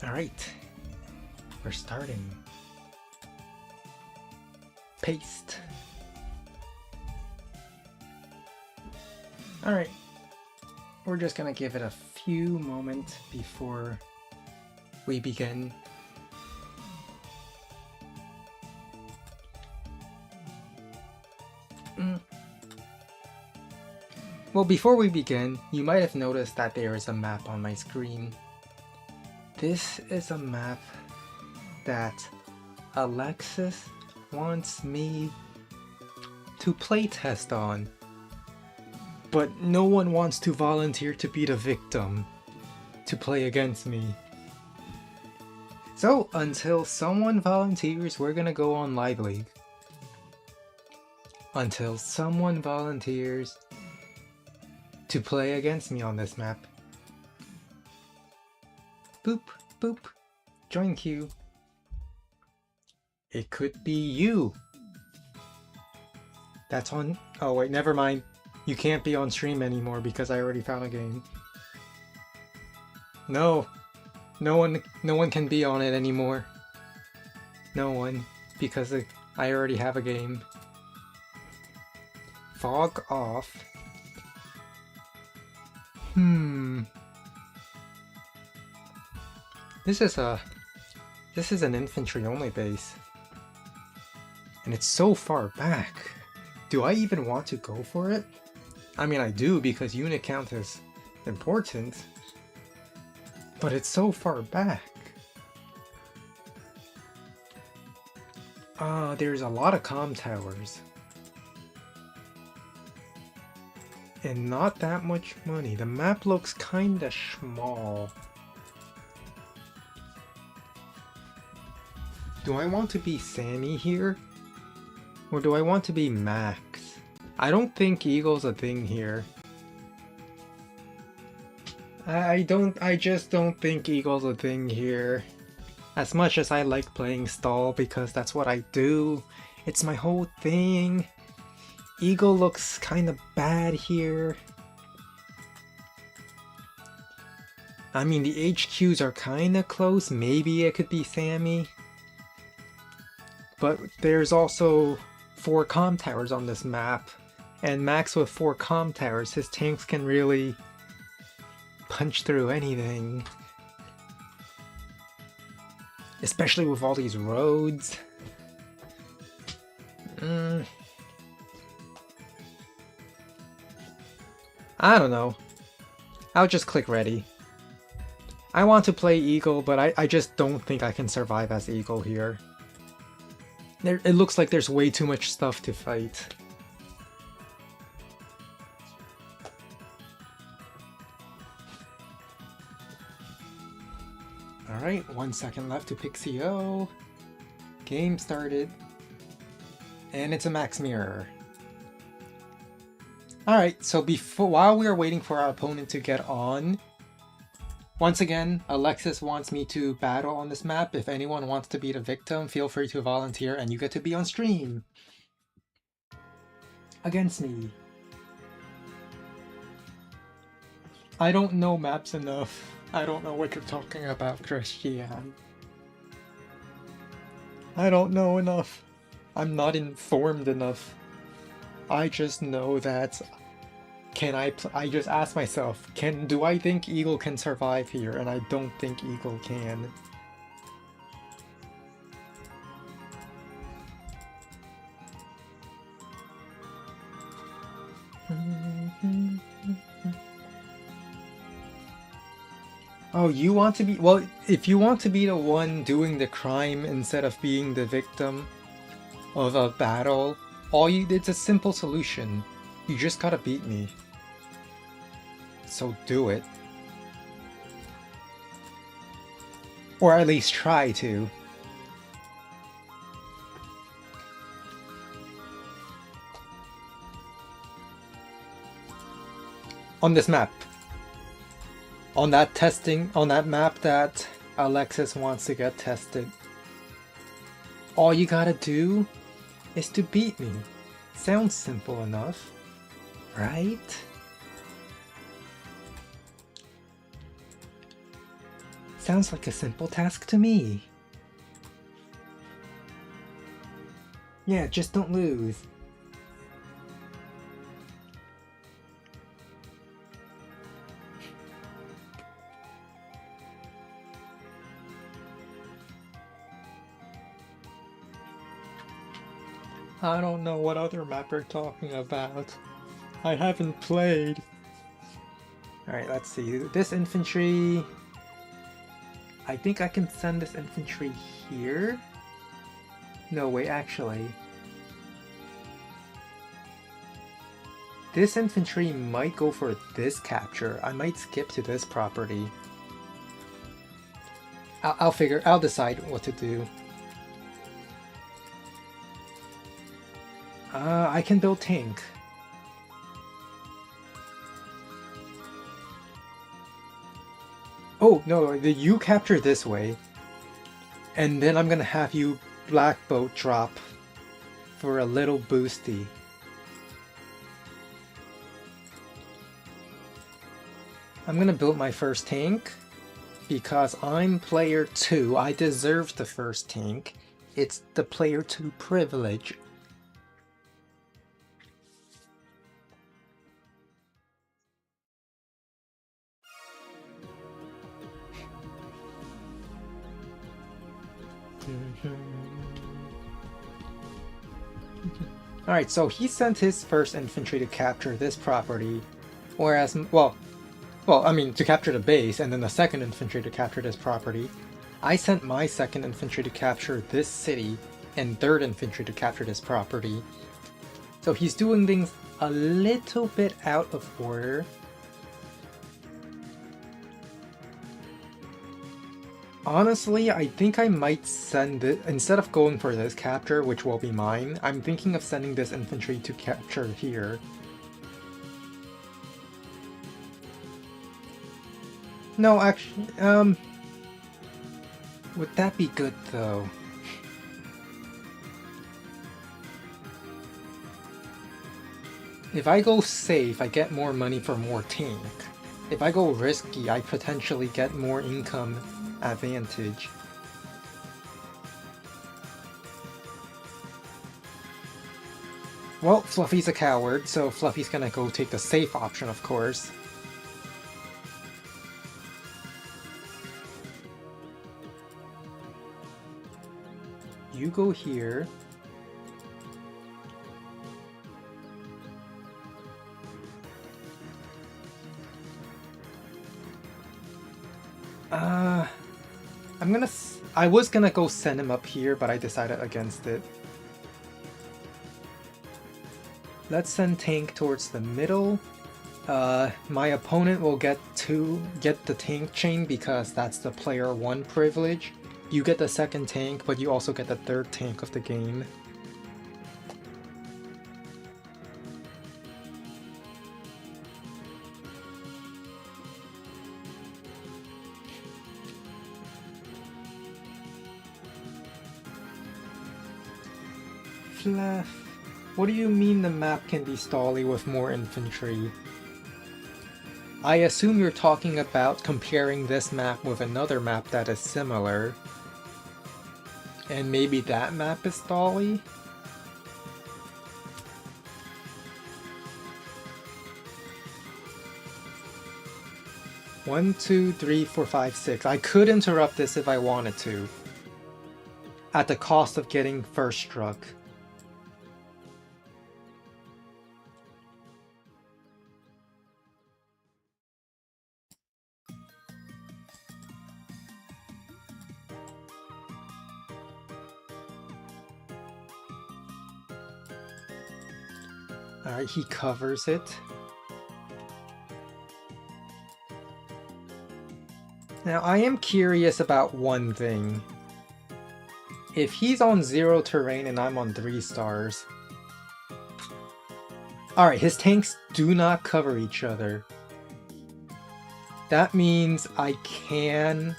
Alright, we're starting. Paste. Alright, we're just gonna give it a few moments before we begin. Well, before we begin, you might have noticed that there is a map on my screen. This is a map that Alexis wants me to playtest on, but no one wants to volunteer to be the victim to play against me. So until someone volunteers, we're gonna go on Live League. Until someone volunteers to play against me on this map. Boop, boop. Join queue. It could be you. That's on... Oh wait, never mind. You can't be on stream anymore because I already found a game. No. No one can be on it anymore. No one. Because I already have a game. Fog off. This is an infantry only base. And it's so far back. Do I even want to go for it? I mean, I do because unit count is important. But it's so far back. There's a lot of comm towers. And not that much money. The map looks kinda small. Do I want to be Sammy here? Or do I want to be Max? I don't think Eagle's a thing here. I just don't think Eagle's a thing here. As much as I like playing stall because that's what I do. It's my whole thing. Eagle looks kind of bad here. I mean, the HQs are kind of close. Maybe it could be Sammy. But there's also 4 comm towers on this map. And Max with 4 comm towers, his tanks can really punch through anything. Especially with all these roads. I don't know. I'll just click ready. I want to play Eagle, but I just don't think I can survive as Eagle here. It looks like there's way too much stuff to fight. Alright, 1 second left to pick CO. Game started. And it's a max mirror. Alright, so while we are waiting for our opponent to get on, once again, Alexis wants me to battle on this map. If anyone wants to be the victim, feel free to volunteer and you get to be on stream against me. I don't know maps enough. I don't know what you're talking about, Christian. I don't know enough. I'm not informed enough. I just know that I just ask myself, do I think Eagle can survive here? And I don't think Eagle can. Oh, you want to be... Well, if you want to be the one doing the crime instead of being the victim of a battle, it's a simple solution. You just gotta beat me. So do it. Or at least try to. On this map. On that map that Alexis wants to get tested. All you gotta do is to beat me. Sounds simple enough, right? sounds like a simple task to me. Yeah, just don't lose. I don't know what other map you're talking about. I haven't played. Alright, let's see. This infantry... I think I can send this infantry here? No, wait, actually. This infantry might go for this capture. I might skip to this property. I'll decide what to do. I can build tank. Oh, no, you capture this way. And then I'm gonna have you black boat drop for a little boosty. I'm gonna build my first tank. Because I'm player 2, I deserve the first tank. It's the player 2 privilege. Alright, so he sent his first infantry to capture this property, whereas, well, I mean, to capture the base, and then the second infantry to capture this property. I sent my second infantry to capture this city, and third infantry to capture this property. So he's doing things a little bit out of order. Honestly, I think I might send it, instead of going for this capture, which will be mine, I'm thinking of sending this infantry to capture here. No, actually, would that be good though? If I go safe, I get more money for more tank. If I go risky, I potentially get more income advantage. Well, Fluffy's a coward, so Fluffy's gonna go take the safe option, of course. You go here. I was gonna go send him up here, but I decided against it. Let's send tank towards the middle. My opponent will get the tank chain because that's the player 1 privilege. You get the second tank, but you also get the third tank of the game. Fluh. What do you mean the map can be stally with more infantry? I assume you're talking about comparing this map with another map that is similar. And maybe that map is stally? One, two, three, four, five, six. I could interrupt this if I wanted to. At the cost of getting first struck. Alright, he covers it. Now, I am curious about one thing. If he's on 0 terrain and I'm on 3 stars... Alright, his tanks do not cover each other. That means I can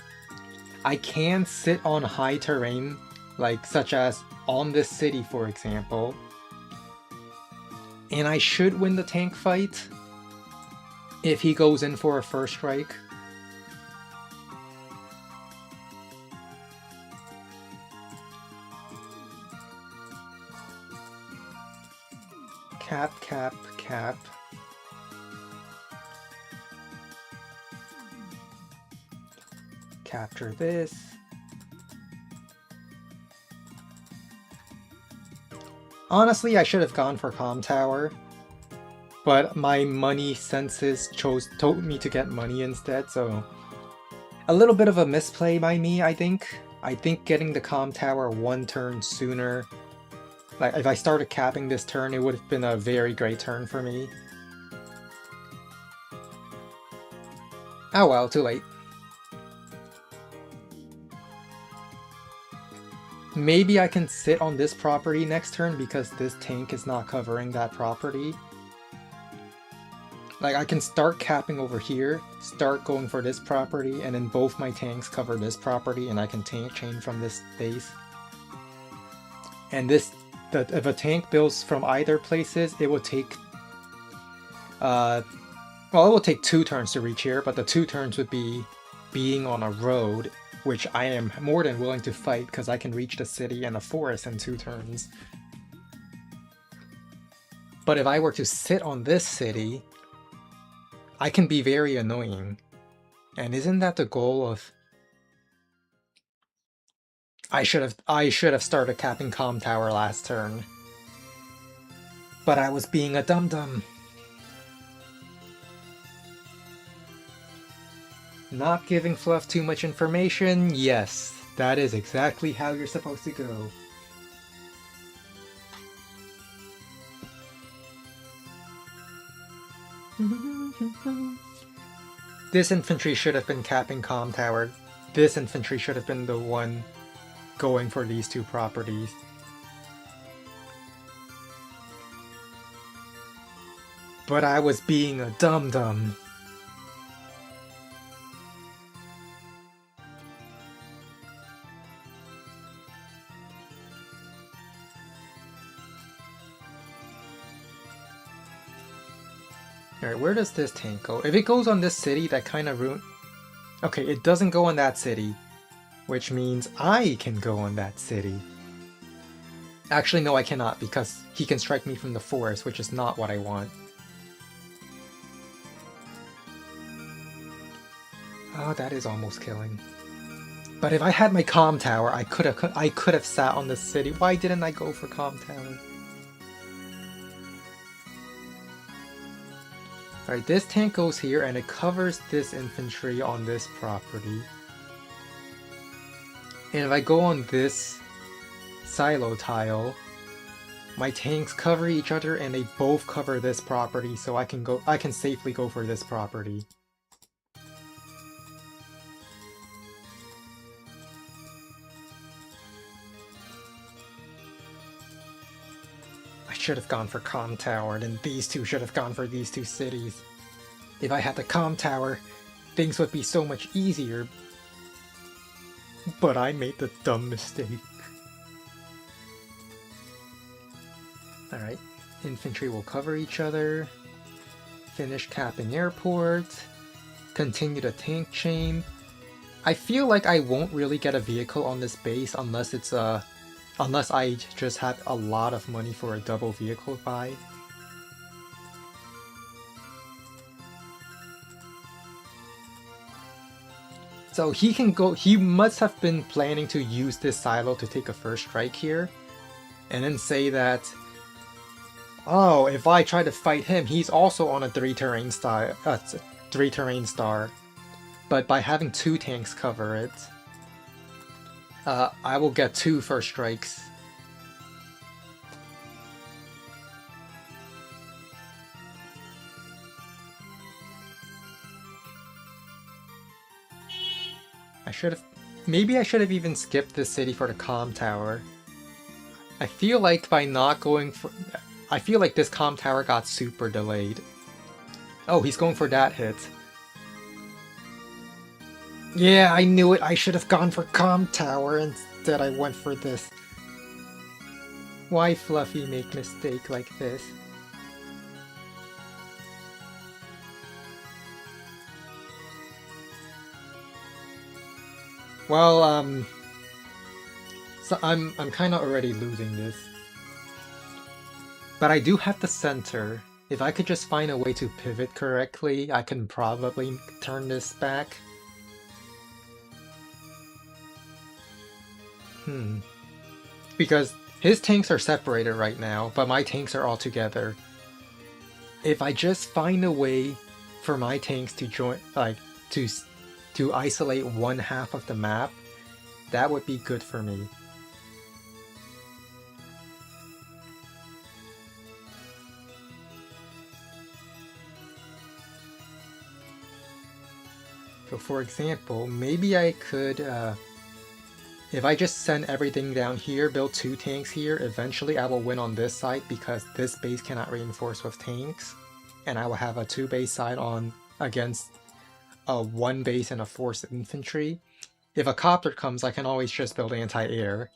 sit on high terrain, like such as on this city, for example. And I should win the tank fight if he goes in for a first strike. Cap, cap, cap. Capture this. Honestly, I should have gone for Comm Tower, but my money senses told me to get money instead, so a little bit of a misplay by me, I think. I think getting the Comm Tower one turn sooner, like if I started capping this turn, it would have been a very great turn for me. Oh well, too late. Maybe I can sit on this property next turn because this tank is not covering that property. Like, I can start capping over here, start going for this property, and then both my tanks cover this property, and I can tank chain from this base. And this, if a tank builds from either places, it will take... well, it will take 2 turns to reach here, but the 2 turns would be being on a road, which I am more than willing to fight because I can reach the city and the forest in 2 turns. But if I were to sit on this city, I can be very annoying. And isn't that the goal of... I should have started capping Comm Tower last turn. But I was being a dum-dum. Not giving Fluff too much information? Yes, that is exactly how you're supposed to go. This infantry should have been capping Comm Tower. This infantry should have been the one going for these 2 properties. But I was being a dum-dum. Alright, where does this tank go? If it goes on this city, that kind of ruin... Okay, it doesn't go on that city, which means I can go on that city. Actually, no, I cannot, because he can strike me from the forest, which is not what I want. Oh, that is almost killing. But if I had my Comm Tower, I could have sat on the city. Why didn't I go for Comm Tower? Alright, this tank goes here and it covers this infantry on this property. And if I go on this silo tile, my tanks cover each other and they both cover this property, so I can safely go for this property. I should have gone for Comm Tower, and then these 2 should have gone for these 2 cities. If I had the Comm Tower, things would be so much easier. But I made the dumb mistake. Alright, infantry will cover each other. Finish capping airport. Continue the tank chain. I feel like I won't really get a vehicle on this base unless it's a... Unless I just have a lot of money for a double vehicle buy. So he can go, he must have been planning to use this silo to take a first strike here. And then say that, oh, if I try to fight him, he's also on a 3 terrain star. But by having 2 tanks cover it, I will get 2 first strikes. Maybe I should have even skipped this city for the Comm Tower. I feel like by not going for... I feel like this Comm Tower got super delayed. Oh, he's going for that hit. Yeah, I knew it! I should have gone for Comm Tower, instead I went for this. Why Fluffy make mistake like this? Well, so I'm kind of already losing this. But I do have the center. If I could just find a way to pivot correctly, I can probably turn this back. Because his tanks are separated right now, but my tanks are all together. If I just find a way for my tanks to join, like, to isolate one half of the map, that would be good for me. So for example, maybe I could, if I just send everything down here, build 2 tanks here, eventually I will win on this side because this base cannot reinforce with tanks. And I will have a 2 base side on against a 1 base and a force infantry. If a copter comes, I can always just build anti-air.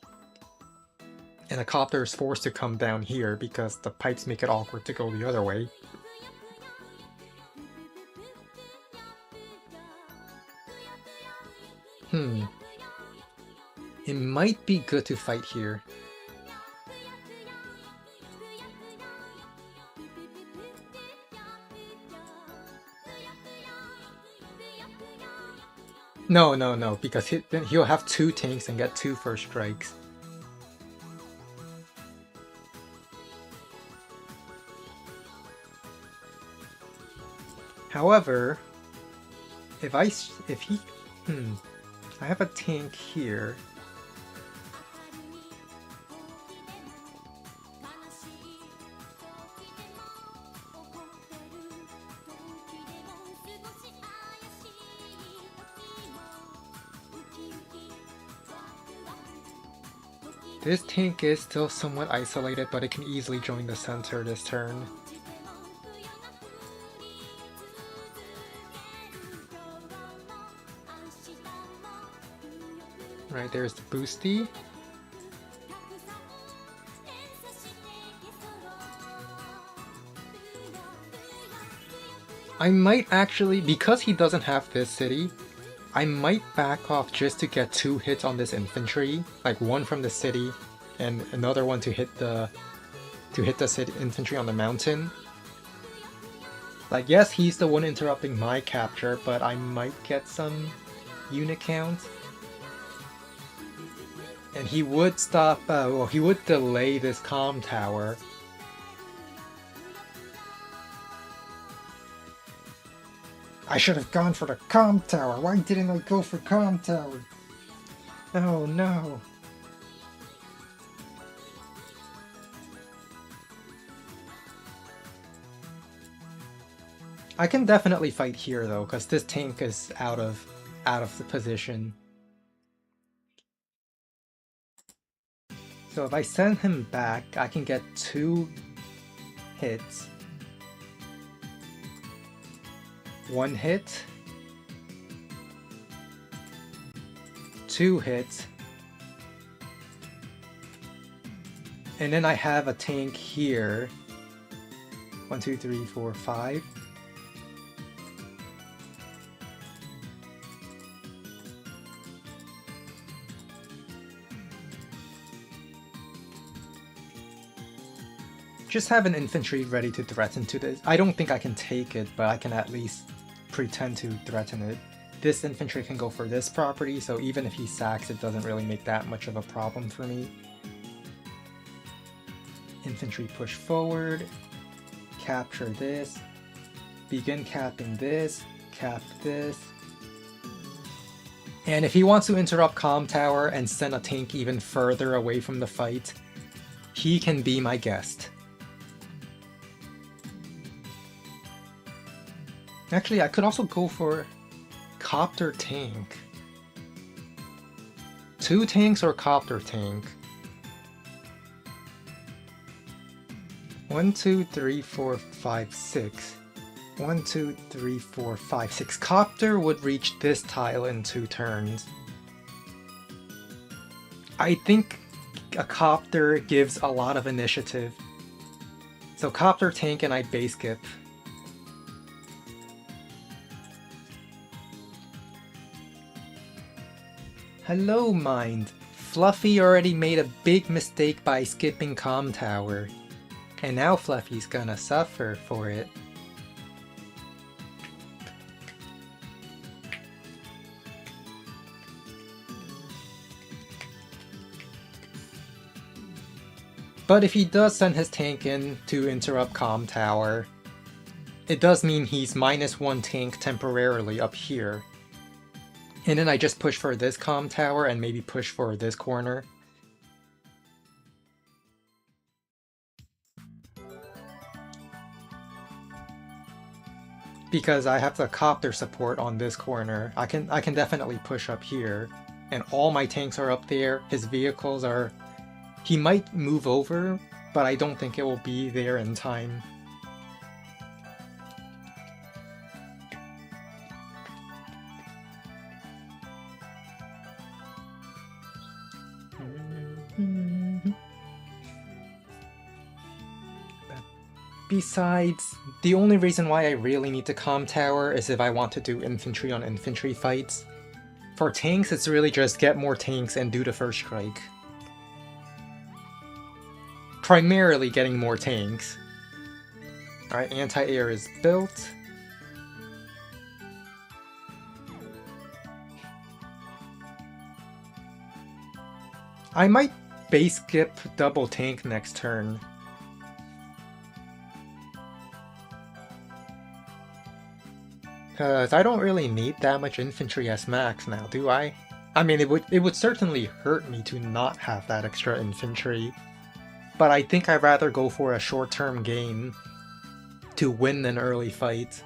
And a copter is forced to come down here because the pipes make it awkward to go the other way. It might be good to fight here. No, because he'll have 2 tanks and get 2 first strikes. However, if he I have a tank here. This tank is still somewhat isolated, but it can easily join the center this turn. Right, there's the boosty. I might actually, because he doesn't have this city, I might back off just to get 2 hits on this infantry, like 1 from the city and another one to hit the city infantry on the mountain. Like, yes, he's the one interrupting my capture, but I might get some unit count. And he would stop, well, he would delay this comm tower. I should have gone for the comm tower. Why didn't I go for comm tower? Oh no. I can definitely fight here though, because this tank is out of the position. So if I send him back, I can get 2 hits. 1 hit. 2 hits. And then I have a tank here. 1, 2, 3, 4, 5. Just have an infantry ready to threaten to this. I don't think I can take it, but I can at least pretend to threaten it. This infantry can go for this property, so even if he sacks, it doesn't really make that much of a problem for me. Infantry push forward, capture this, begin capping this, cap this. And if he wants to interrupt comm tower and send a tank even further away from the fight, he can be my guest. Actually, I could also go for copter tank. 2 tanks or copter tank. 1, 2, 3, 4, 5, 6. 1, 2, 3, 4, 5, 6. Copter would reach this tile in 2 turns. I think a copter gives a lot of initiative. So copter tank and I base skip. Hello, Mind. Fluffy already made a big mistake by skipping comm tower. And now Fluffy's gonna suffer for it. But if he does send his tank in to interrupt Comm Tower, it does mean he's -1 tank temporarily up here. And then I just push for this Comm Tower and maybe push for this corner. Because I have the copter support on this corner, I can definitely push up here. And all my tanks are up there, his vehicles are... He might move over, but I don't think it will be there in time. Besides, the only reason why I really need to Comm Tower is if I want to do infantry on infantry fights. For tanks, it's really just get more tanks and do the first strike. Primarily getting more tanks. Alright, anti-air is built. I might base skip double tank next turn. Cause I don't really need that much infantry as max now, do I? I mean, it would certainly hurt me to not have that extra infantry. But I think I'd rather go for a short-term gain to win an early fight.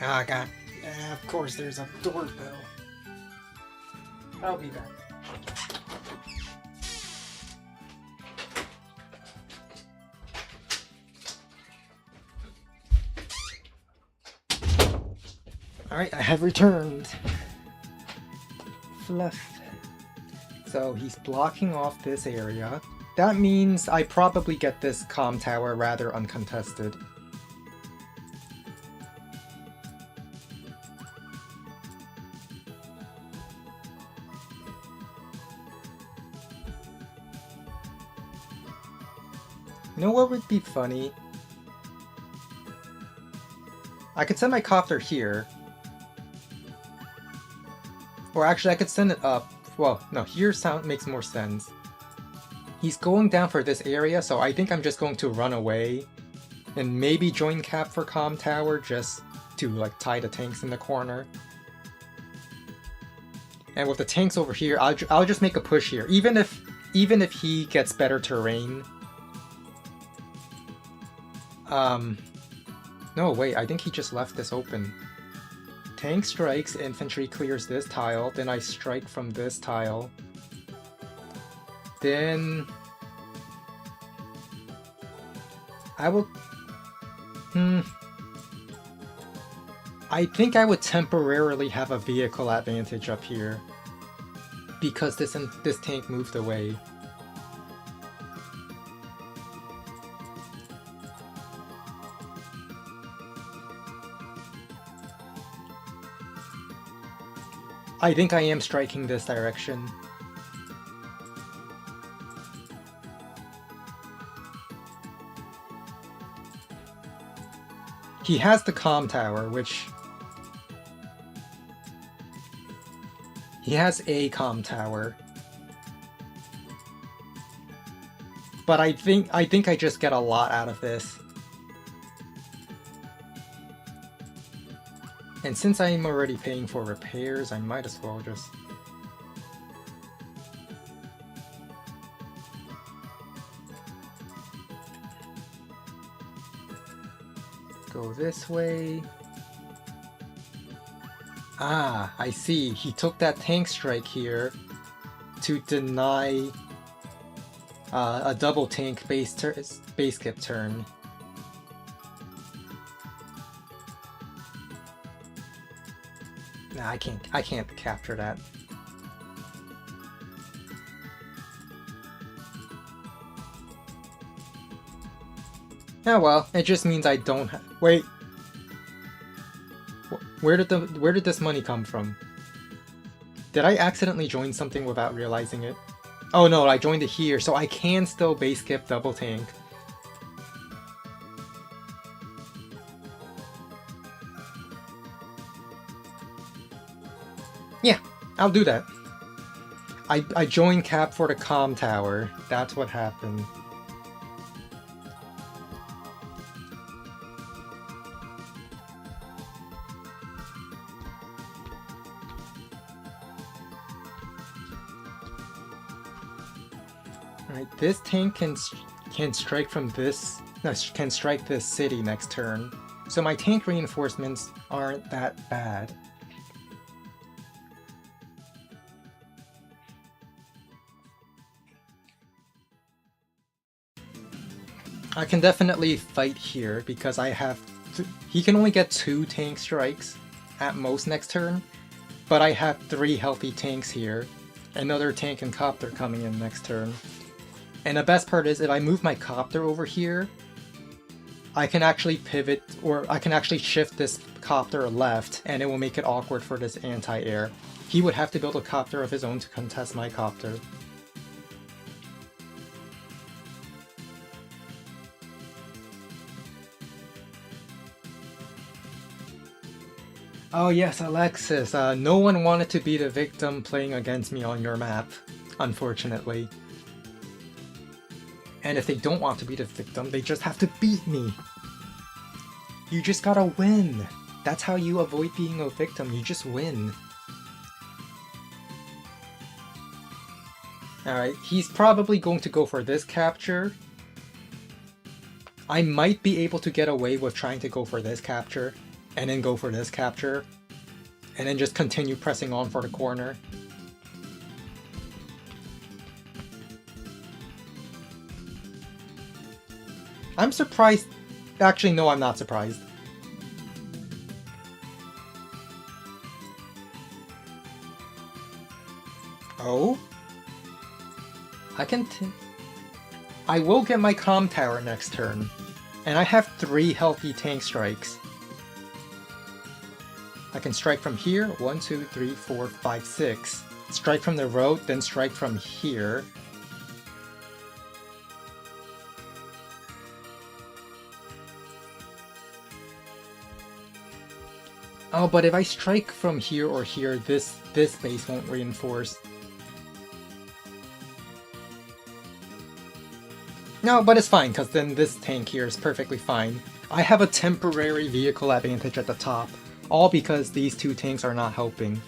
Ah, God. Of course there's a doorbell. I'll be back. Alright, I have returned. Fluff. So he's blocking off this area. That means I probably get this Comm Tower rather uncontested. You know what would be funny? I could send my copter here. Or actually I could send it up. Well, no, here sound makes more sense. He's going down for this area, so I think I'm just going to run away. And maybe join cap for Comm Tower just to like tie the tanks in the corner. And with the tanks over here, I'll just make a push here. Even if he gets better terrain. No, wait, I think he just left this open. Tank strikes, infantry clears this tile, then I strike from this tile. Then... I will... I think I would temporarily have a vehicle advantage up here. Because this tank moved away. I think I am striking this direction. He has the Comm Tower, which... He has a Comm Tower. But I think I just get a lot out of this. And since I'm already paying for repairs, I might as well just... go this way. Ah, I see. He took that tank strike here to deny a double tank base skip turn. Nah, I can't capture that. Yeah, well, it just means I don't wait. Where did this money come from? Did I accidentally join something without realizing it? Oh no, I joined it here, so I can still base skip double tank. Yeah, I'll do that. I joined cap for the comm tower. That's what happened. Alright, this tank can strike from this. No, can strike this city next turn. So my tank reinforcements aren't that bad. I can definitely fight here because I have... he can only get 2 tank strikes at most next turn, but I have 3 healthy tanks here. Another tank and copter coming in next turn. And the best part is if I move my copter over here, I can actually pivot, or I can actually shift this copter left, and it will make it awkward for this anti-air. He would have to build a copter of his own to contest my copter. Oh yes, Alexis, no one wanted to be the victim playing against me on your map, unfortunately. And if they don't want to be the victim, they just have to beat me. You just gotta win. That's how you avoid being a victim, you just win. Alright, he's probably going to go for this capture. I might be able to get away with trying to go for this capture, and then go for this capture, and then just continue pressing on for the corner. I'm surprised. Actually, no, I'm not surprised. Oh? I will get my comm tower next turn, and I have 3 healthy tank strikes. I can strike from here, 1, 2, 3, 4, 5, 6. Strike from the road, then strike from here. Oh, but if I strike from here or here, this base won't reinforce. No, but it's fine, because then this tank here is perfectly fine. I have a temporary vehicle advantage at the top, all because these 2 tanks are not helping.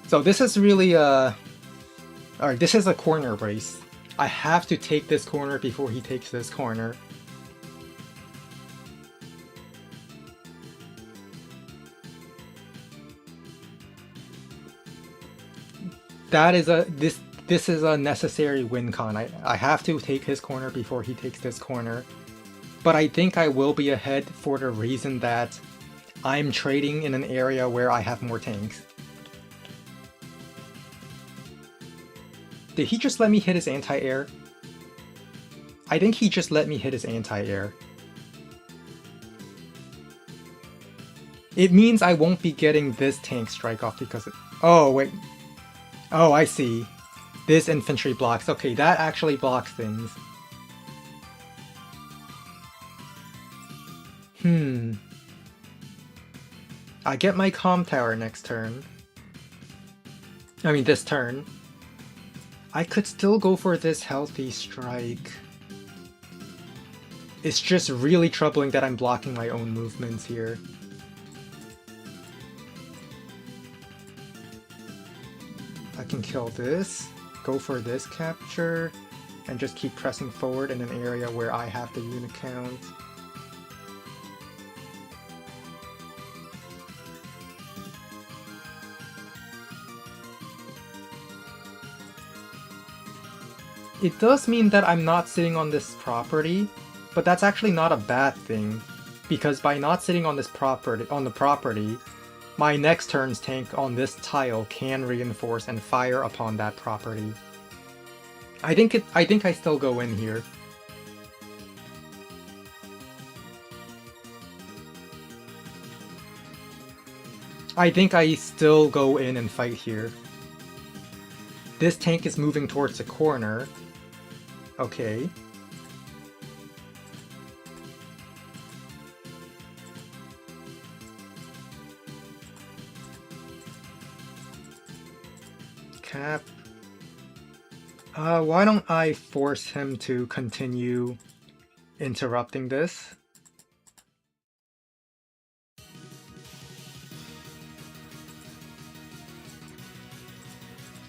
So this is really a... Alright, this is a corner race. I have to take this corner before he takes this corner. That is a... This is a necessary win con. I have to take his corner before he takes this corner. But I think I will be ahead for the reason that I'm trading in an area where I have more tanks. Did he just let me hit his anti-air? I think he just let me hit his anti-air. It means I won't be getting this tank strike off because it... Oh, wait. Oh, I see. This infantry blocks. Okay, that actually blocks things. I get my comm tower next turn. I mean, this turn. I could still go for this healthy strike. It's just really troubling that I'm blocking my own movements here. I can kill this, go for this capture, and just keep pressing forward in an area where I have the unit count. It does mean that I'm not sitting on this property, but that's actually not a bad thing, because by not sitting on this property, my next turn's tank on this tile can reinforce and fire upon that property. I think I still go in here. I think I still go in and fight here. This tank is moving towards the corner. Okay. Cap. Why don't I force him to continue interrupting this?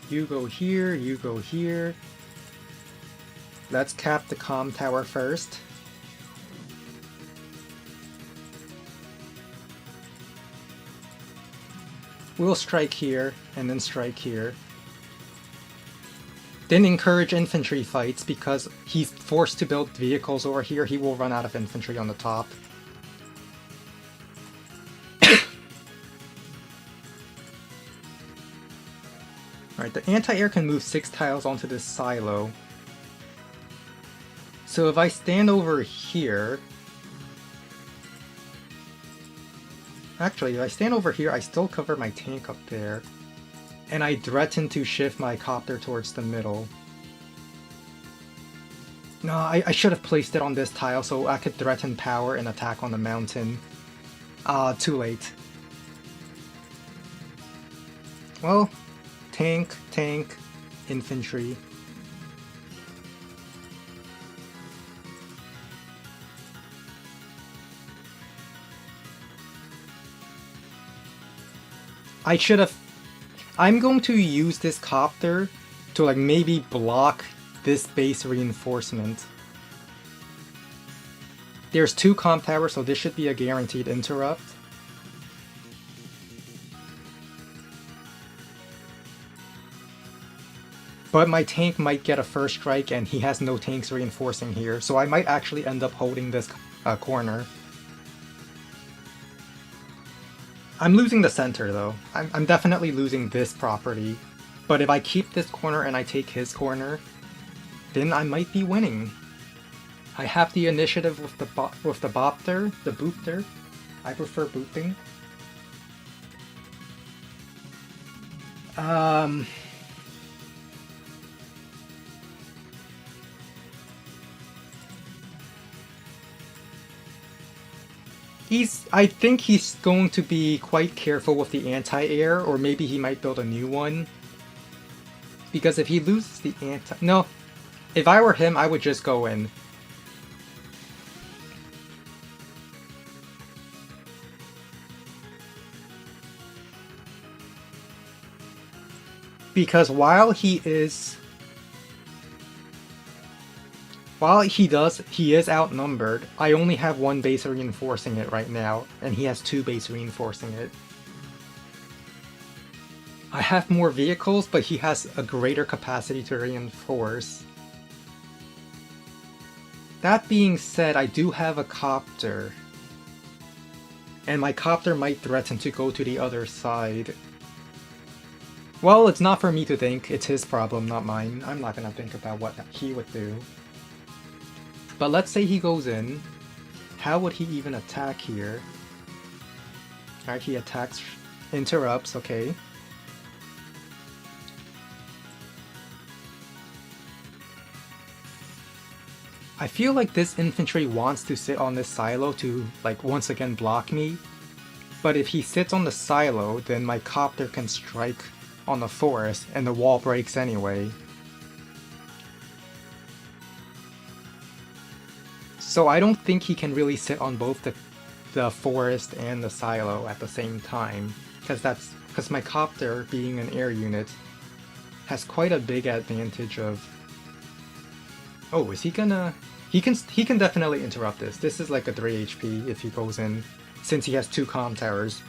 You go here, you go here. Let's cap the comm tower first. We'll strike here, and then strike here. Then encourage infantry fights, because he's forced to build vehicles over here, he will run out of infantry on the top. Alright, the anti-air can move 6 tiles onto this silo. So if I stand over here... Actually, if I stand over here, I still cover my tank up there. And I threaten to shift my copter towards the middle. No, I should have placed it on this tile so I could threaten power and attack on the mountain. Too late. Well, tank, infantry. I should have... I'm going to use this copter to like maybe block this base reinforcement. There's 2 comm towers, so this should be a guaranteed interrupt. But my tank might get a first strike and he has no tanks reinforcing here, so I might actually end up holding this corner. I'm losing the center though. I'm definitely losing this property. But if I keep this corner and I take his corner, then I might be winning. I have the initiative with the Bopter, the Boopter. I prefer booping. I think he's going to be quite careful with the anti-air, or maybe he might build a new one. Because if he loses the no, if I were him, I would just go in. Because while he is outnumbered, I only have 1 base reinforcing it right now, and he has 2 base reinforcing it. I have more vehicles, but he has a greater capacity to reinforce. That being said, I do have a copter. And my copter might threaten to go to the other side. Well, it's not for me to think, it's his problem, not mine. I'm not gonna think about what he would do. But let's say he goes in. How would he even attack here? Alright, he attacks, interrupts, okay. I feel like this infantry wants to sit on this silo to, like, once again block me. But if he sits on the silo, then my copter can strike on the forest and the wall breaks anyway. So I don't think he can really sit on both the forest and the silo at the same time, because my copter, being an air unit, has quite a big advantage of... Oh, is he gonna... He can definitely interrupt this. This is like a 3 HP if he goes in, since he has 2 comm towers.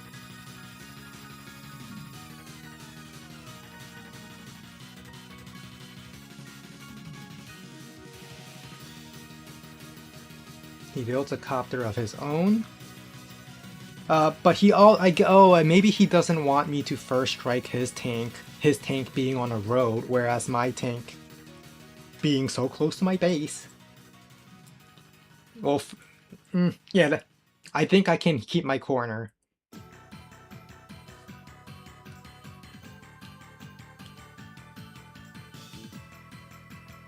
He builds a copter of his own. But maybe he doesn't want me to first strike his tank being on a road, whereas my tank being so close to my base. Well, yeah, I think I can keep my corner.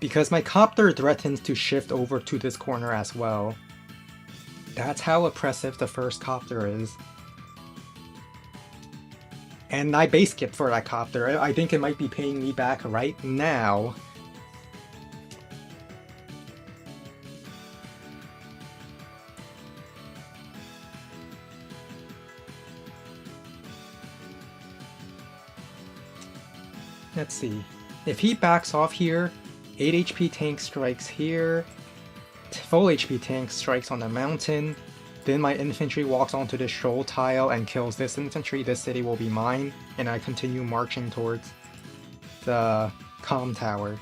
because my copter threatens to shift over to this corner as well. That's how oppressive the first copter is. And I base skipped for that copter. I think it might be paying me back right now. Let's see. If he backs off here, 8 HP tank strikes here, full HP tank strikes on the mountain, then my infantry walks onto the shoal tile and kills this infantry, this city will be mine, and I continue marching towards the comm tower.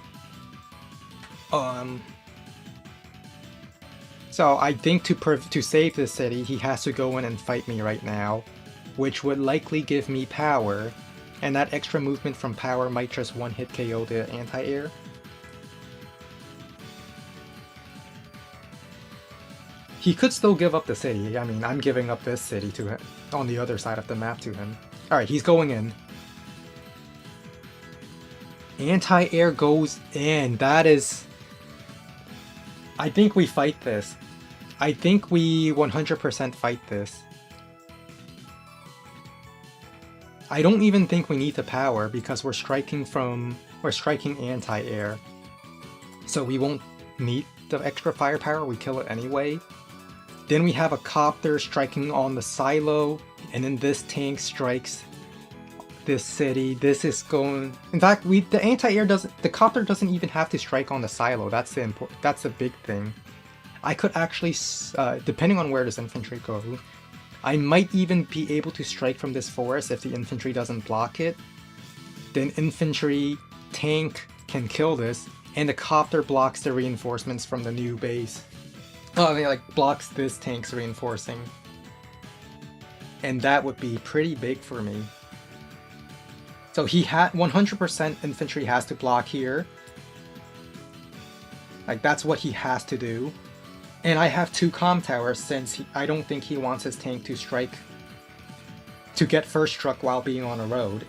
So I think to save this city, he has to go in and fight me right now, which would likely give me power, and that extra movement from power might just one-hit KO the anti-air. He could still give up the city. I mean, I'm giving up this city to him, on the other side of the map to him. Alright, he's going in. Anti-air goes in. That is... I think we fight this. I think we 100% fight this. I don't even think we need the power because we're striking anti-air. So we won't need the extra firepower, we kill it anyway. Then we have a copter striking on the silo, and then this tank strikes this city. This is going... In fact, the anti-air doesn't... The copter doesn't even have to strike on the silo. That's the big thing. I could actually, depending on where this infantry goes, I might even be able to strike from this forest if the infantry doesn't block it. Then infantry tank can kill this, and the copter blocks the reinforcements from the new base. Oh, I mean, like, blocks this tank's reinforcing. And that would be pretty big for me. So he had 100% infantry has to block here. Like, that's what he has to do. And I have 2 comm towers since I don't think he wants his tank to strike, to get first struck while being on a road.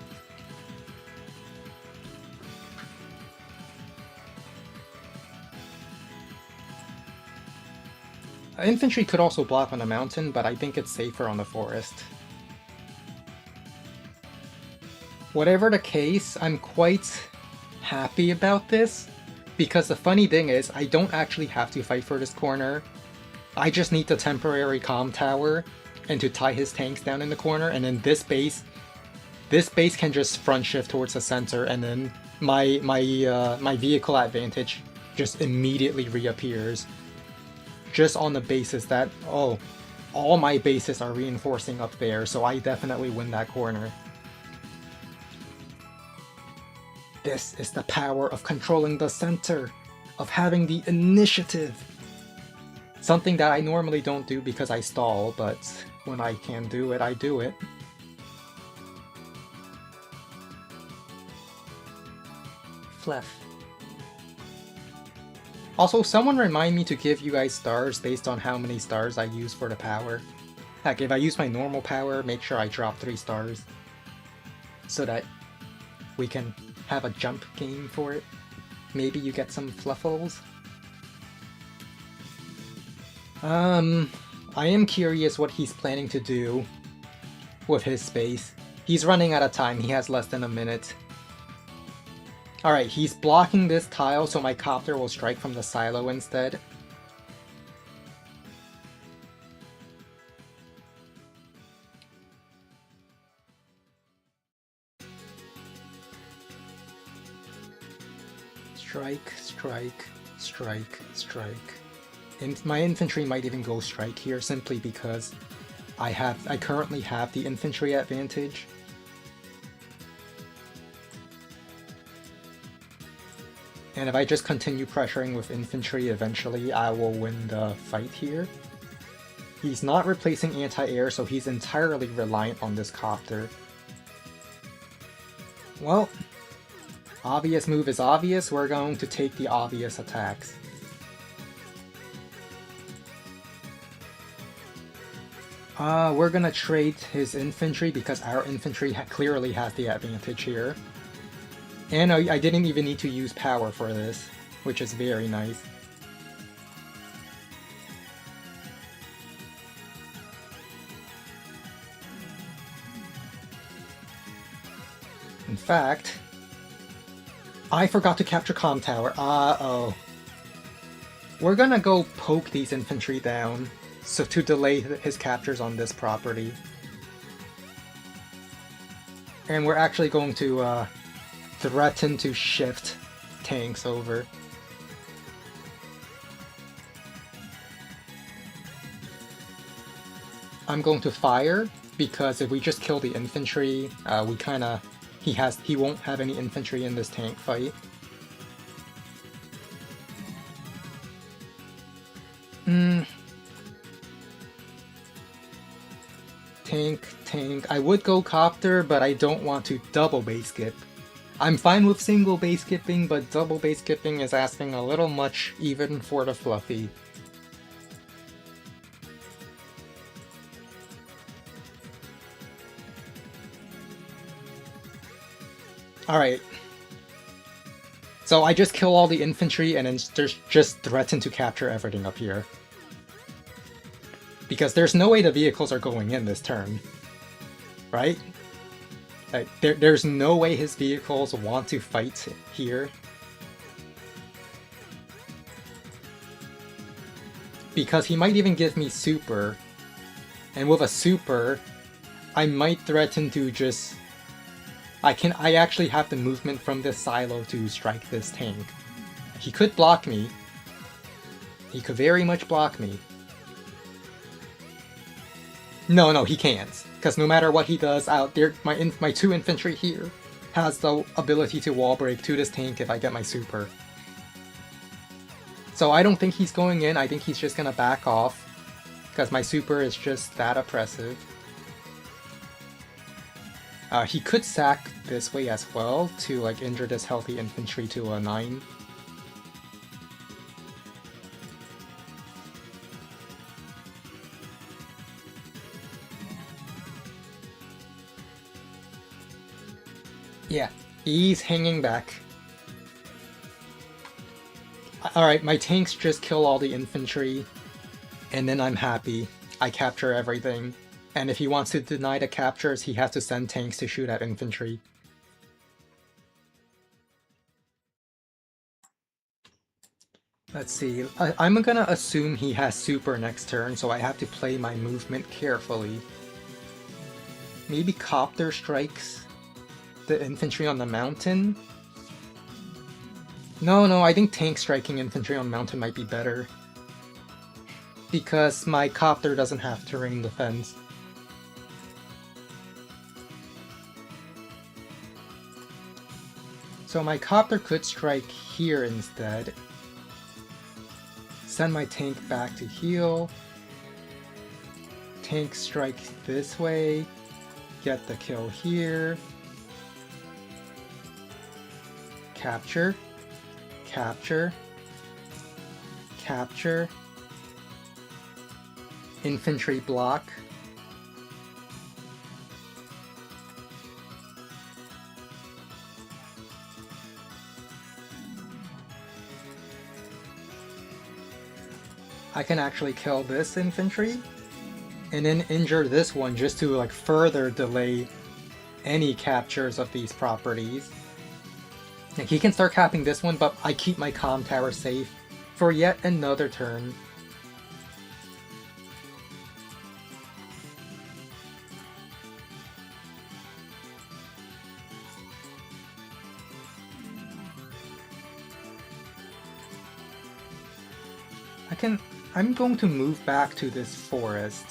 Infantry could also block on the mountain, but I think it's safer on the forest. Whatever the case, I'm quite happy about this, because the funny thing is, I don't actually have to fight for this corner. I just need the temporary comm tower and to tie his tanks down in the corner, and then this base can just front shift towards the center, and then my vehicle advantage just immediately reappears. Just on the basis that, oh, all my bases are reinforcing up there, so I definitely win that corner. This is the power of controlling the center, of having the initiative. Something that I normally don't do because I stall, but when I can do it, I do it. Fluh. Also, someone remind me to give you guys stars based on how many stars I use for the power. Like, if I use my normal power, make sure I drop 3 stars. So that we can have a jump game for it. Maybe you get some fluffles. I am curious what he's planning to do with his space. He's running out of time, he has less than a minute. Alright, he's blocking this tile, so my copter will strike from the silo instead. Strike, strike, strike, strike. And my infantry might even go strike here simply because I currently have the infantry advantage. And if I just continue pressuring with infantry, eventually I will win the fight here. He's not replacing anti-air, so he's entirely reliant on this copter. Well, obvious move is obvious, we're going to take the obvious attacks. We're gonna trade his infantry because our infantry clearly has the advantage here. And I didn't even need to use power for this. which is very nice. In fact, I forgot to capture comm tower. Uh-oh. We're gonna go poke these infantry down, so to delay his captures on this property. And we're actually going to threaten to shift tanks over. I'm going to fire, because if we just kill the infantry, he won't have any infantry in this tank fight. Tank. I would go copter, but I don't want to double base skip. I'm fine with single base skipping, but double base skipping is asking a little much even for the fluhfie. Alright. So I just kill all the infantry and then just threaten to capture everything up here. Because there's no way the vehicles are going in this turn. Right? Like, there's no way his vehicles want to fight here. Because he might even give me super. And with a super, I might threaten to just... I actually have the movement from this silo to strike this tank. He could block me. He could very much block me. No, he can't. Because no matter what he does out there, my 2 infantry here has the ability to wall break to this tank if I get my super. So I don't think he's going in, I think he's just gonna back off. Because my super is just that oppressive. He could sack this way as well to like injure this healthy infantry to a 9. Yeah, he's hanging back. Alright, my tanks just kill all the infantry, and then I'm happy. I capture everything. And if he wants to deny the captures, he has to send tanks to shoot at infantry. Let's see, I'm gonna assume he has super next turn, so I have to play my movement carefully. Maybe copter strikes the infantry on the mountain? No, I think tank striking infantry on mountain might be better. Because my copter doesn't have terrain defense. So my copter could strike here instead. Send my tank back to heal. Tank strike this way. Get the kill here. Capture. Capture. Capture. Infantry block. I can actually kill this infantry and then injure this one just to like further delay any captures of these properties. Like, he can start capping this one, but I keep my comm tower safe for yet another turn. I'm going to move back to this forest.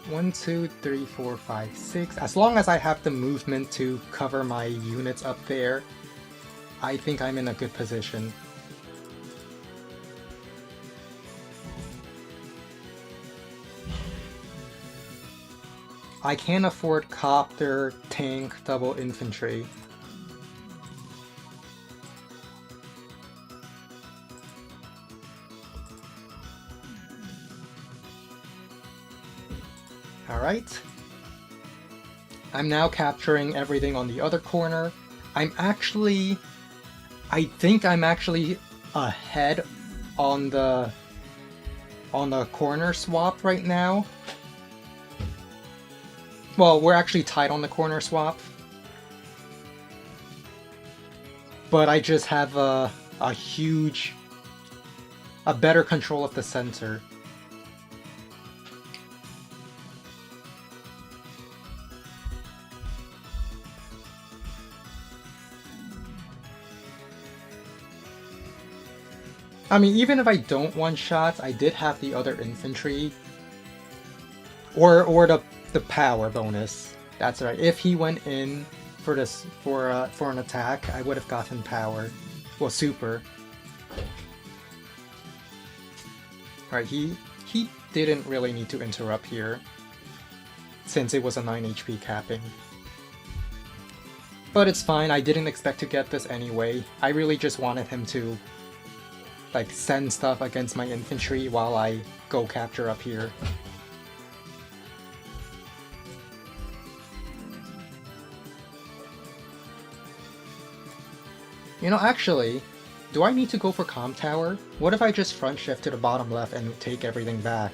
1, 2, 3, 4, 5, 6. As long as I have the movement to cover my units up there, I think I'm in a good position. I can't afford copter, tank, double infantry. Alright. I'm now capturing everything on the other corner. I think I'm actually ahead on the corner swap right now. Well, we're actually tied on the corner swap. But I just have a better control of the center. I mean, even if I don't one-shot, I did have the other infantry. Or the power bonus. That's right. If he went in for an attack, I would have gotten power. Well, super. Alright, he didn't really need to interrupt here, since it was a 9 HP capping. But it's fine, I didn't expect to get this anyway. I really just wanted him to like send stuff against my infantry while I go capture up here. You know, actually, do I need to go for comm tower? What if I just front shift to the bottom left and take everything back?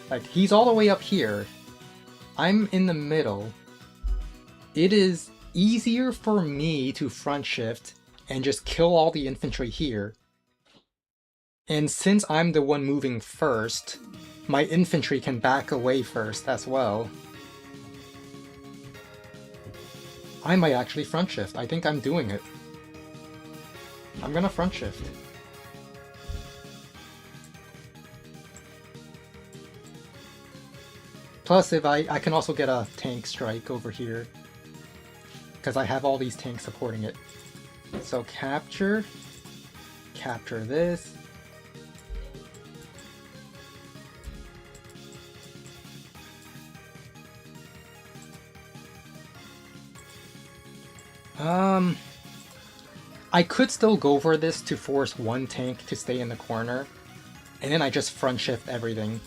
Like, he's all the way up here. I'm in the middle. It is easier for me to front shift and just kill all the infantry here. And since I'm the one moving first, my infantry can back away first as well. I might actually front shift. I think I'm doing it. I'm gonna front shift. Plus, if I can also get a tank strike over here, because I have all these tanks supporting it. So capture this. I could still go for this to force one tank to stay in the corner, and then I just front shift everything.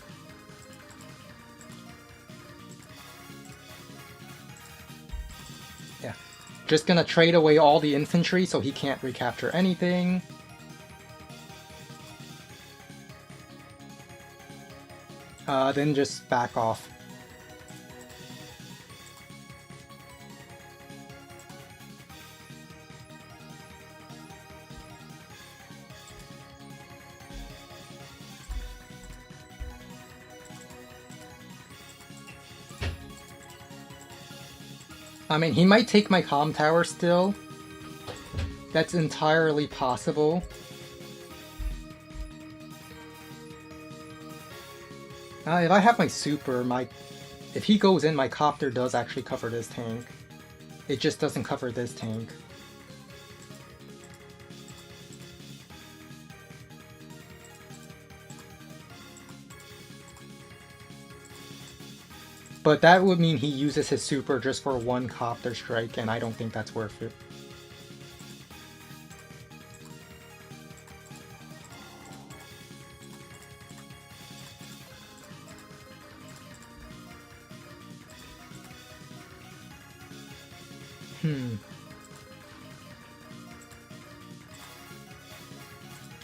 Yeah. Just gonna trade away all the infantry so he can't recapture anything. Then just back off. I mean, he might take my comm tower still. That's entirely possible. If I have my super, if he goes in, my copter does actually cover this tank. It just doesn't cover this tank. But that would mean he uses his super just for one copter strike, and I don't think that's worth it.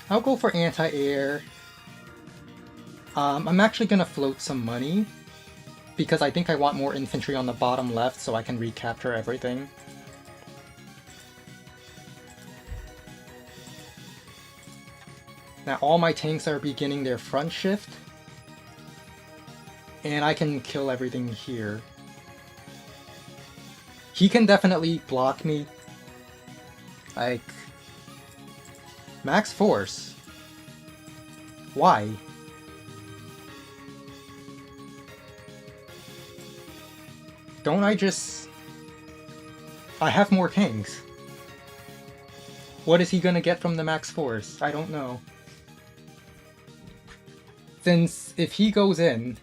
I'll go for anti-air. I'm actually gonna float some money, because I think I want more infantry on the bottom left so I can recapture everything. Now all my tanks are beginning their front shift, and I can kill everything here. He can definitely block me. Like, max force? Why? Don't I just... I have more tanks. What is he gonna get from the max force? I don't know. Since if he goes in...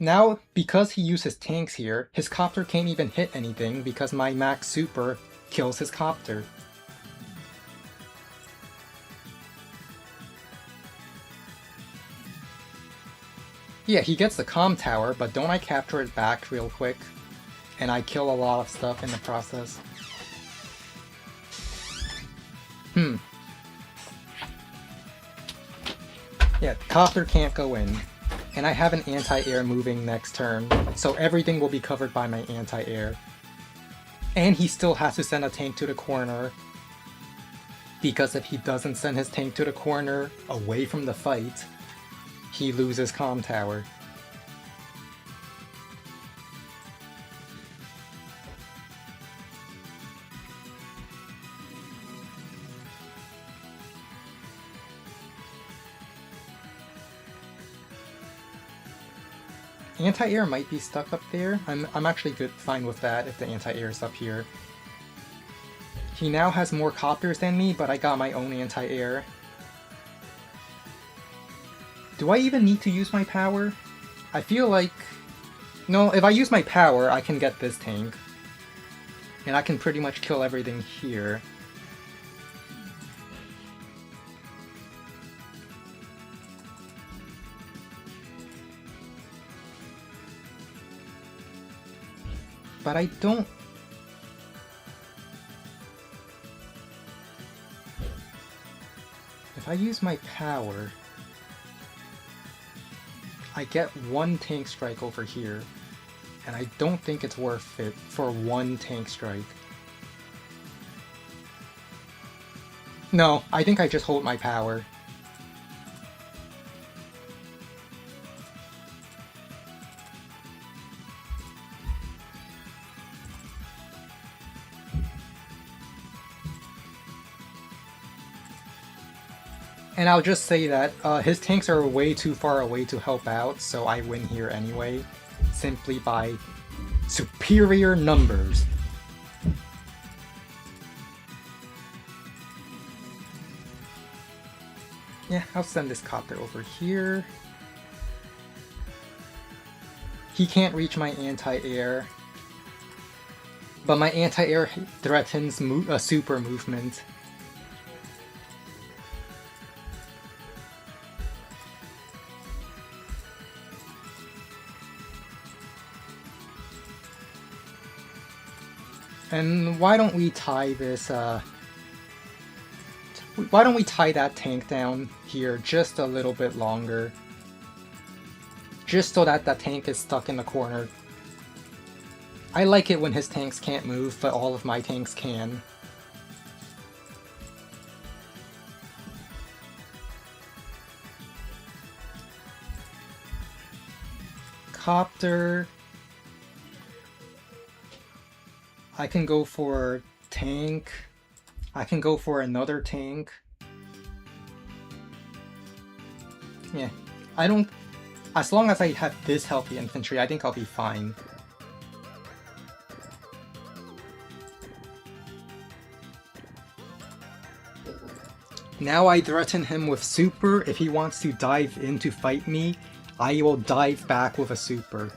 now, because he uses tanks here, his copter can't even hit anything because my max super kills his copter. Yeah, he gets the comm tower, but don't I capture it back real quick? and I kill a lot of stuff in the process. Yeah, Copter can't go in. And I have an anti-air moving next turn, so everything will be covered by my anti-air. And he still has to send a tank to the corner, because if he doesn't send his tank to the corner, away from the fight, he loses Comm Tower. Anti-air might be stuck up there. I'm actually fine with that if the anti-air is up here. He now has more copters than me, but I got my own anti-air. Do I even need to use my power? I feel like... No, if I use my power, I can get this tank. And I can pretty much kill everything here. But I don't... If I use my power, I get one tank strike over here, and I don't think it's worth it for one tank strike. No, I think I just hold my power. And I'll just say that his tanks are way too far away to help out, so I win here anyway, simply by superior numbers. Yeah, I'll send this copter over here. He can't reach my anti-air, but my anti-air threatens a super movement. And why don't we tie this, why don't we tie that tank down here just a little bit longer? Just so that that tank is stuck in the corner. I like it when his tanks can't move, but all of my tanks can. Copter... I can go for tank. I can go for another tank. Yeah, I don't... As long as I have this healthy infantry, I think I'll be fine. Now I threaten him with super. If he wants to dive in to fight me, I will dive back with a super.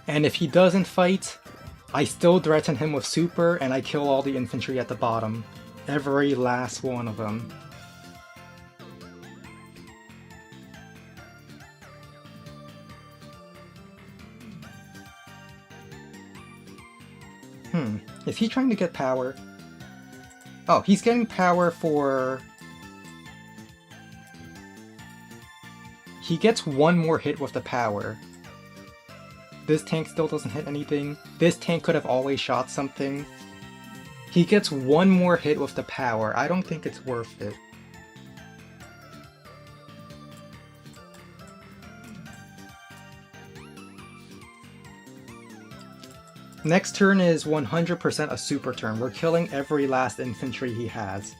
And if he doesn't fight, I still threaten him with super, and I kill all the infantry at the bottom. Every last one of them. Is he trying to get power? Oh, he's getting power for... He gets one more hit with the power. This tank still doesn't hit anything. This tank could have always shot something. He gets one more hit with the power. I don't think it's worth it. Next turn is 100% a super turn. We're killing every last infantry he has.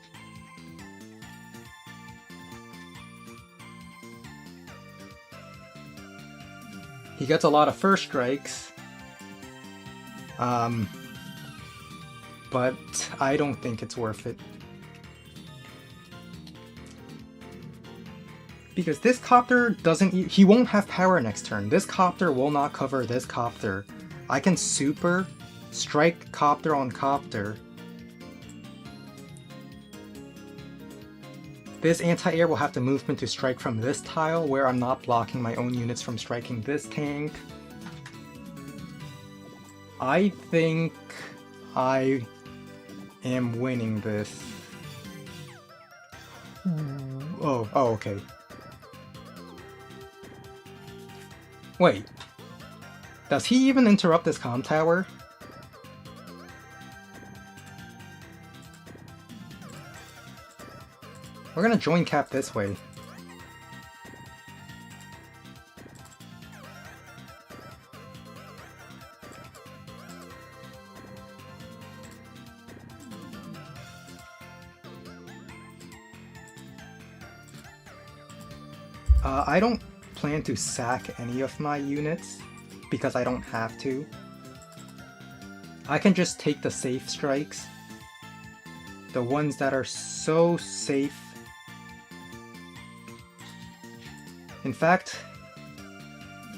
He gets a lot of first strikes, but I don't think it's worth it. Because this copter doesn't... He won't have power next turn. This copter will not cover this copter. I can super, strike copter on copter. This anti-air will have the movement to strike from this tile, where I'm not blocking my own units from striking this tank. I think I am winning this. Oh, okay. Wait. Does he even interrupt this comm tower? We're gonna join cap this way. I don't plan to sack any of my units because I don't have to. I can just take the safe strikes. The ones that are so safe. In fact,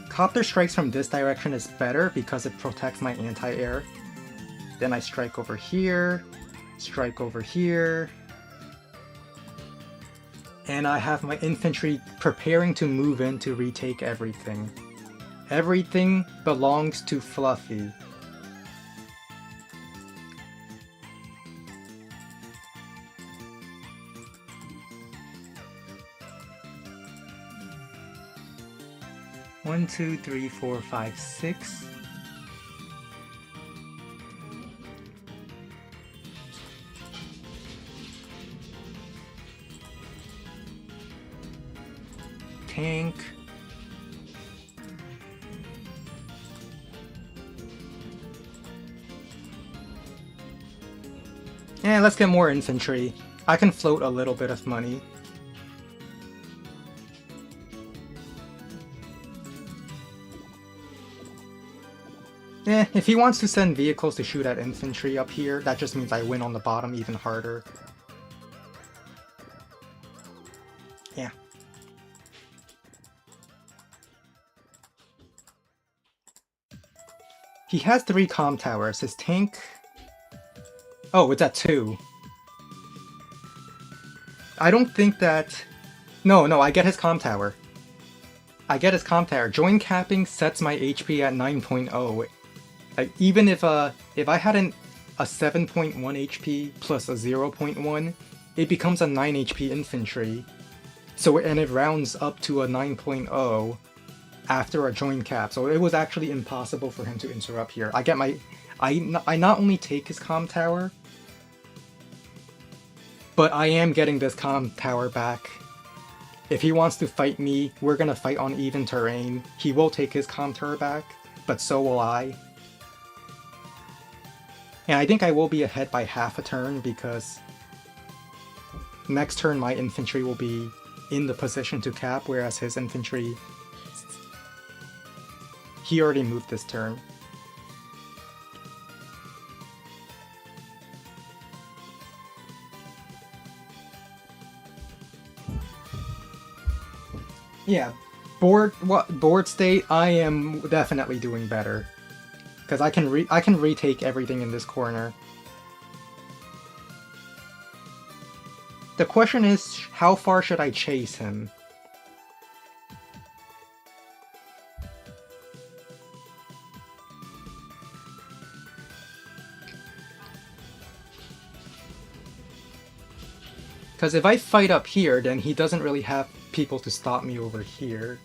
copter strikes from this direction is better because it protects my anti-air. Then I strike over here, strike over here. And I have my infantry preparing to move in to retake everything. Everything belongs to fluhfie. One, two, three, four, five, six. Tank. And let's get more infantry. I can float a little bit of money. If he wants to send vehicles to shoot at infantry up here, that just means I win on the bottom even harder. Yeah. He has 3 comm towers. His tank... Oh, it's at 2. I don't think that... No, I get his comm tower. I get his comm tower. Join capping sets my HP at 9.0. Like, even if I had a 7.1 HP plus a 0.1, it becomes a 9 HP infantry. So, and it rounds up to a 9.0 after a join cap. So it was actually impossible for him to interrupt here. I get my... I not only take his comm tower, but I am getting this comm tower back. If he wants to fight me, we're gonna fight on even terrain. He will take his comm tower back, but so will I. And I think I will be ahead by half a turn because next turn my infantry will be in the position to cap, whereas his infantry... He already moved this turn. Yeah, board state, I am definitely doing better. Because I can retake everything in this corner. The question is, how far should I chase him? Because if I fight up here, then he doesn't really have people to stop me over here.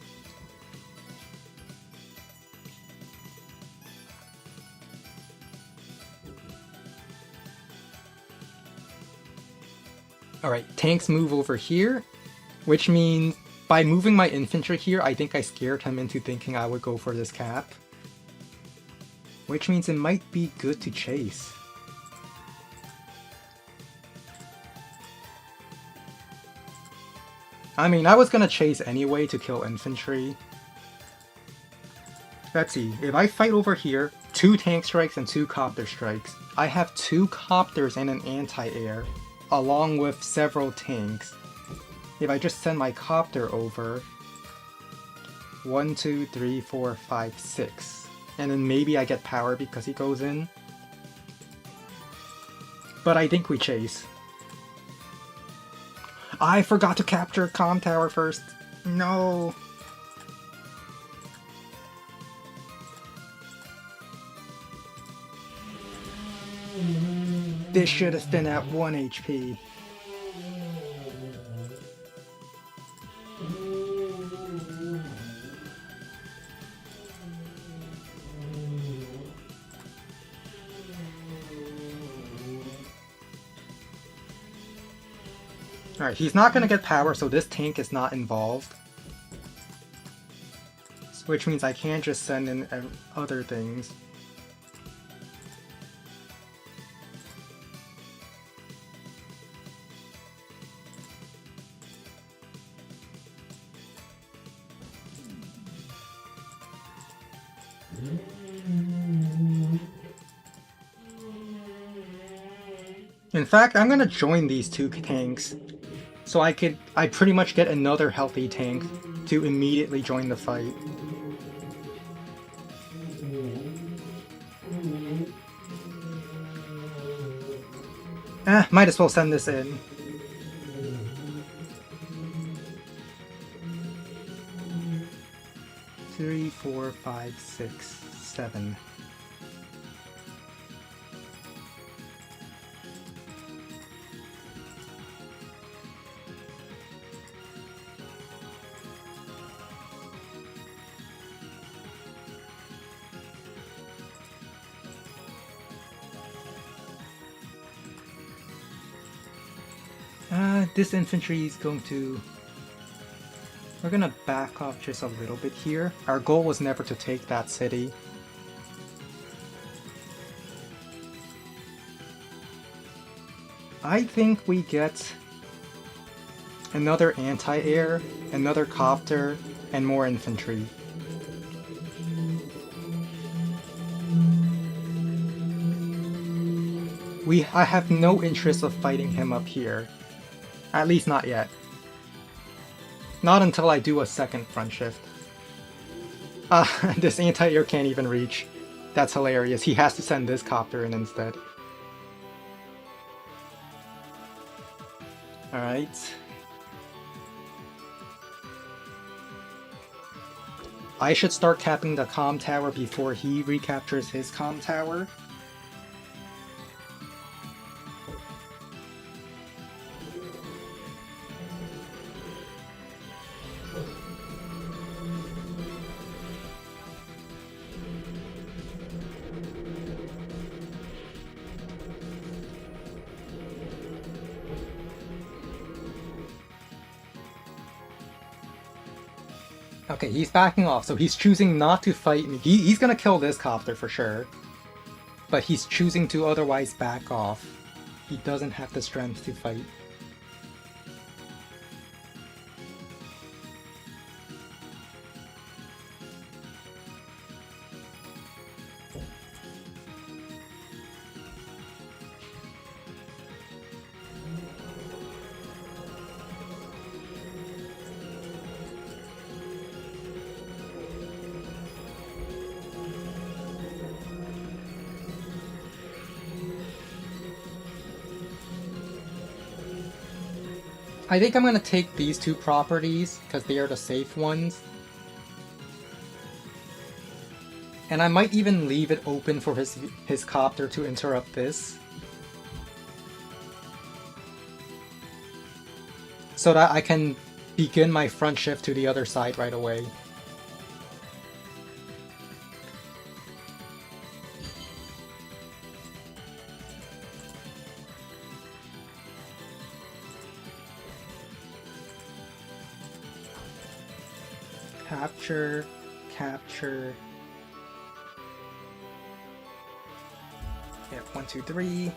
Alright, tanks move over here, which means by moving my infantry here, I think I scared him into thinking I would go for this cap. Which means it might be good to chase. I mean, I was gonna chase anyway to kill infantry. Let's see, if I fight over here, 2 tank strikes and 2 copter strikes, I have 2 copters and an anti-air, along with several tanks. If I just send my copter over, 1, 2, 3, 4, 5, 6, and then maybe I get power because he goes in. But I think we chase. I forgot to capture comm tower first. No. This should have been at 1 HP. Alright, he's not gonna get power, so this tank is not involved. Which means I can't just send in other things. In fact, I'm gonna join these two tanks, so I pretty much get another healthy tank to immediately join the fight. Might as well send this in. Three, 4, 5, 6, 7. This infantry is going to... We're gonna back off just a little bit here. Our goal was never to take that city. I think we get another anti-air, another copter, and more infantry. I have no interest of fighting him up here. At least not yet. Not until I do a second front shift. This anti-air can't even reach. That's hilarious. He has to send this copter in instead. Alright. I should start capping the comm tower before he recaptures his comm tower. Okay, he's backing off, so he's choosing not to fight me. He's gonna kill this copter for sure. But he's choosing to otherwise back off. He doesn't have the strength to fight. I think I'm gonna take these two properties, because they are the safe ones. And I might even leave it open for his copter to interrupt this. So that I can begin my front shift to the other side right away. Capture, capture. Yep, 1, 2, 3.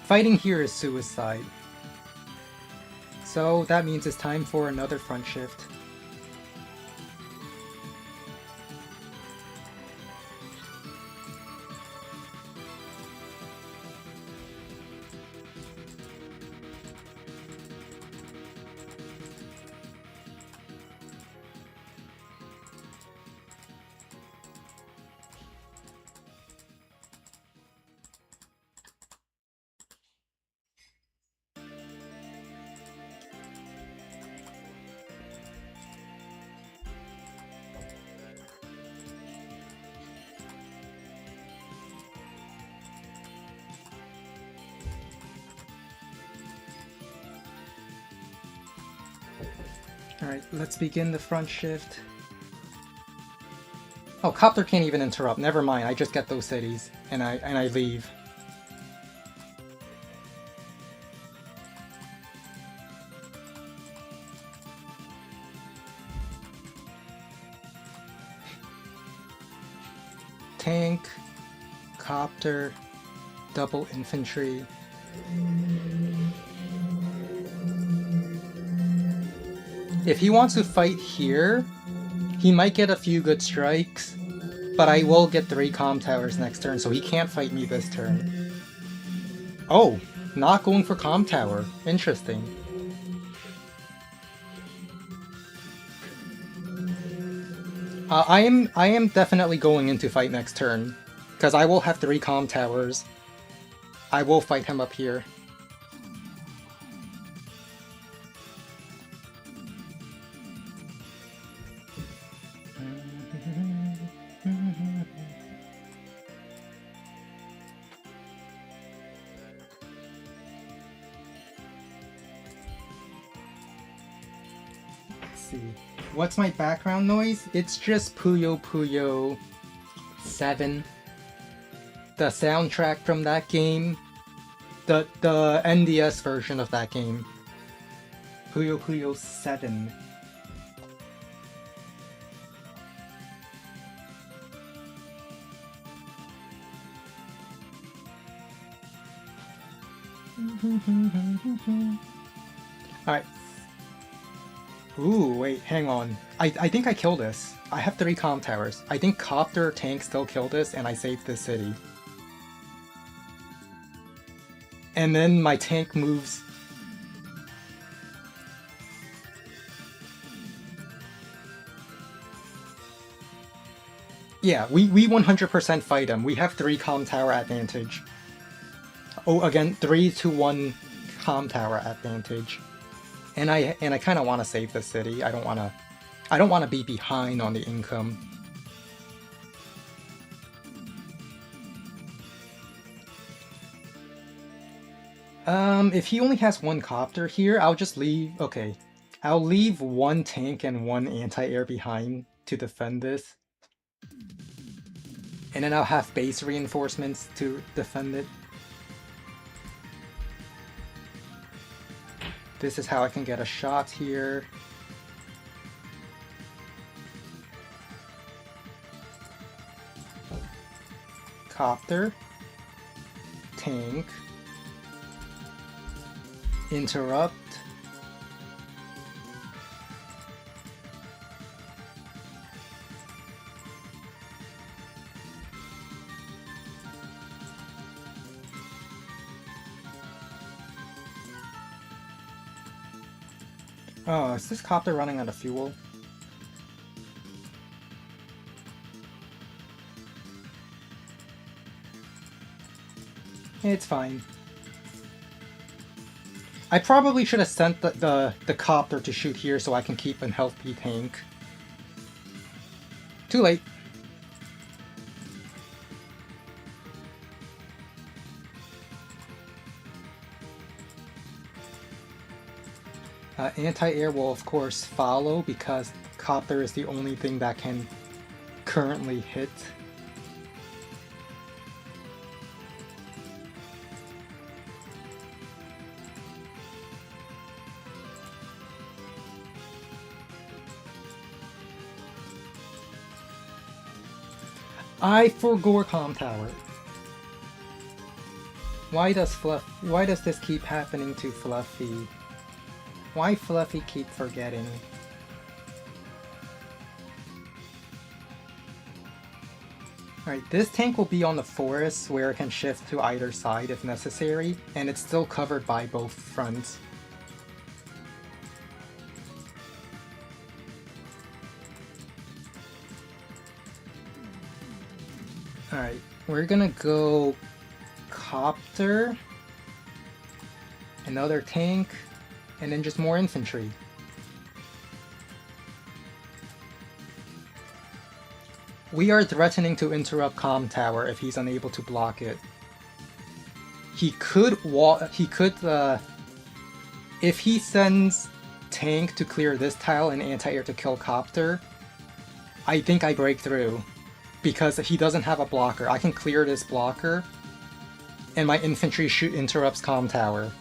Fighting here is suicide. So that means it's time for another front shift. Alright, let's begin the front shift. Oh, Copter can't even interrupt. Never mind, I just get those cities, and I leave. Tank, Copter, double infantry. If he wants to fight here, he might get a few good strikes, but I will get 3 comm towers next turn, so he can't fight me this turn. Oh, not going for comm tower. Interesting. I am definitely going into fight next turn, because I will have 3 comm towers. I will fight him up here. Let's see. What's my background noise? It's just Puyo Puyo 7. The soundtrack from that game. The NDS version of that game. Puyo Puyo 7. Alright. Ooh, wait, hang on. I think I kill this. I have 3 comm towers. I think Copter tank still kill this, and I save this city. And then my tank moves. Yeah, we 100% fight him. We have 3 comm tower advantage. Oh, again, 3-1 comm tower advantage. And I kind of want to save the city. I don't want to be behind on the income. If he only has 1 copter here, I'll just leave. Okay, I'll leave 1 tank and 1 anti-air behind to defend this. And then I'll have base reinforcements to defend it. This is how I can get a shot here. Copter. Tank. Interrupt. Oh, is this copter running out of fuel? It's fine. I probably should have sent the copter to shoot here so I can keep an health P tank. Too late. Anti-air will of course follow because copter is the only thing that can currently hit. I forgo comm tower. Why does this keep happening to Fluffy? Why Fluffy keep forgetting? Alright, this tank will be on the forest where it can shift to either side if necessary, and it's still covered by both fronts. Alright, we're gonna go copter, another tank, and then just more infantry. We are threatening to interrupt comm tower if he's unable to block it. He could if he sends tank to clear this tile and anti-air to kill Copter, I think I break through. Because he doesn't have a blocker. I can clear this blocker, and my infantry interrupts comm tower.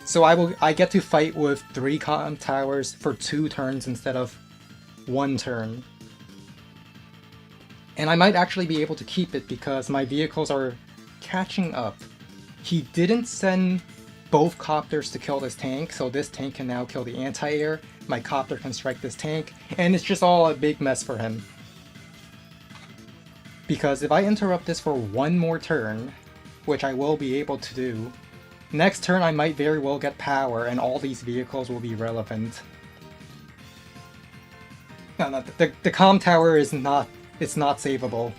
So I get to fight with 3 comm towers for 2 turns instead of 1 turn. And I might actually be able to keep it because my vehicles are catching up. He didn't send both copters to kill this tank, so this tank can now kill the anti-air, my copter can strike this tank, and it's just all a big mess for him. Because if I interrupt this for 1 more turn, which I will be able to do, next turn I might very well get power and all these vehicles will be relevant. No, the comm tower is not, it's not savable.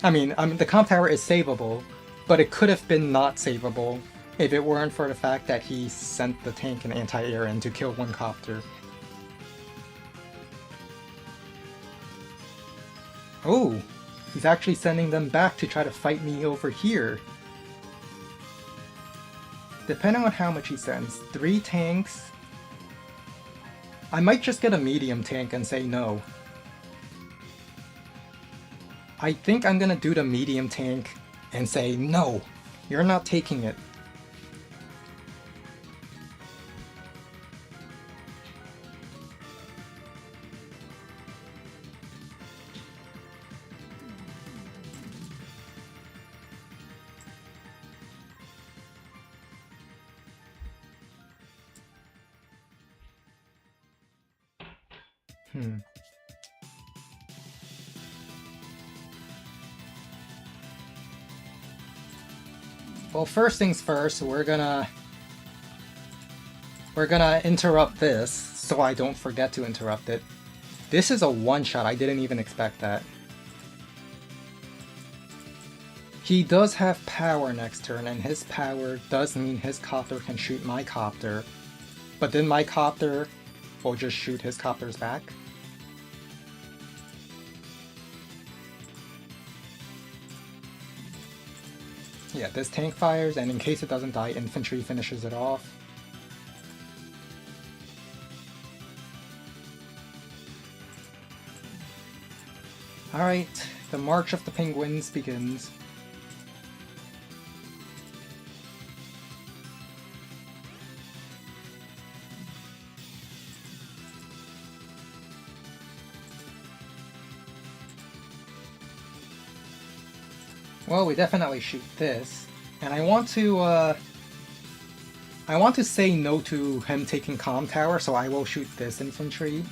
I mean, the comm tower is savable, but it could have been not savable if it weren't for the fact that he sent the tank and anti-air in to kill 1 copter. Oh! He's actually sending them back to try to fight me over here. Depending on how much he sends, 3 tanks... I might just get a medium tank and say no. I think I'm gonna do the medium tank and say no, you're not taking it. Well, first things first, we're gonna interrupt this, so I don't forget to interrupt it. This is a one-shot, I didn't even expect that. He does have power next turn, and his power does mean his copter can shoot my copter, but then my copter will just shoot his copters back. Yeah, this tank fires, and in case it doesn't die, infantry finishes it off. Alright, the March of the Penguins begins. Well, we definitely shoot this, and I want to say no to him taking comm tower, so I will shoot this infantry.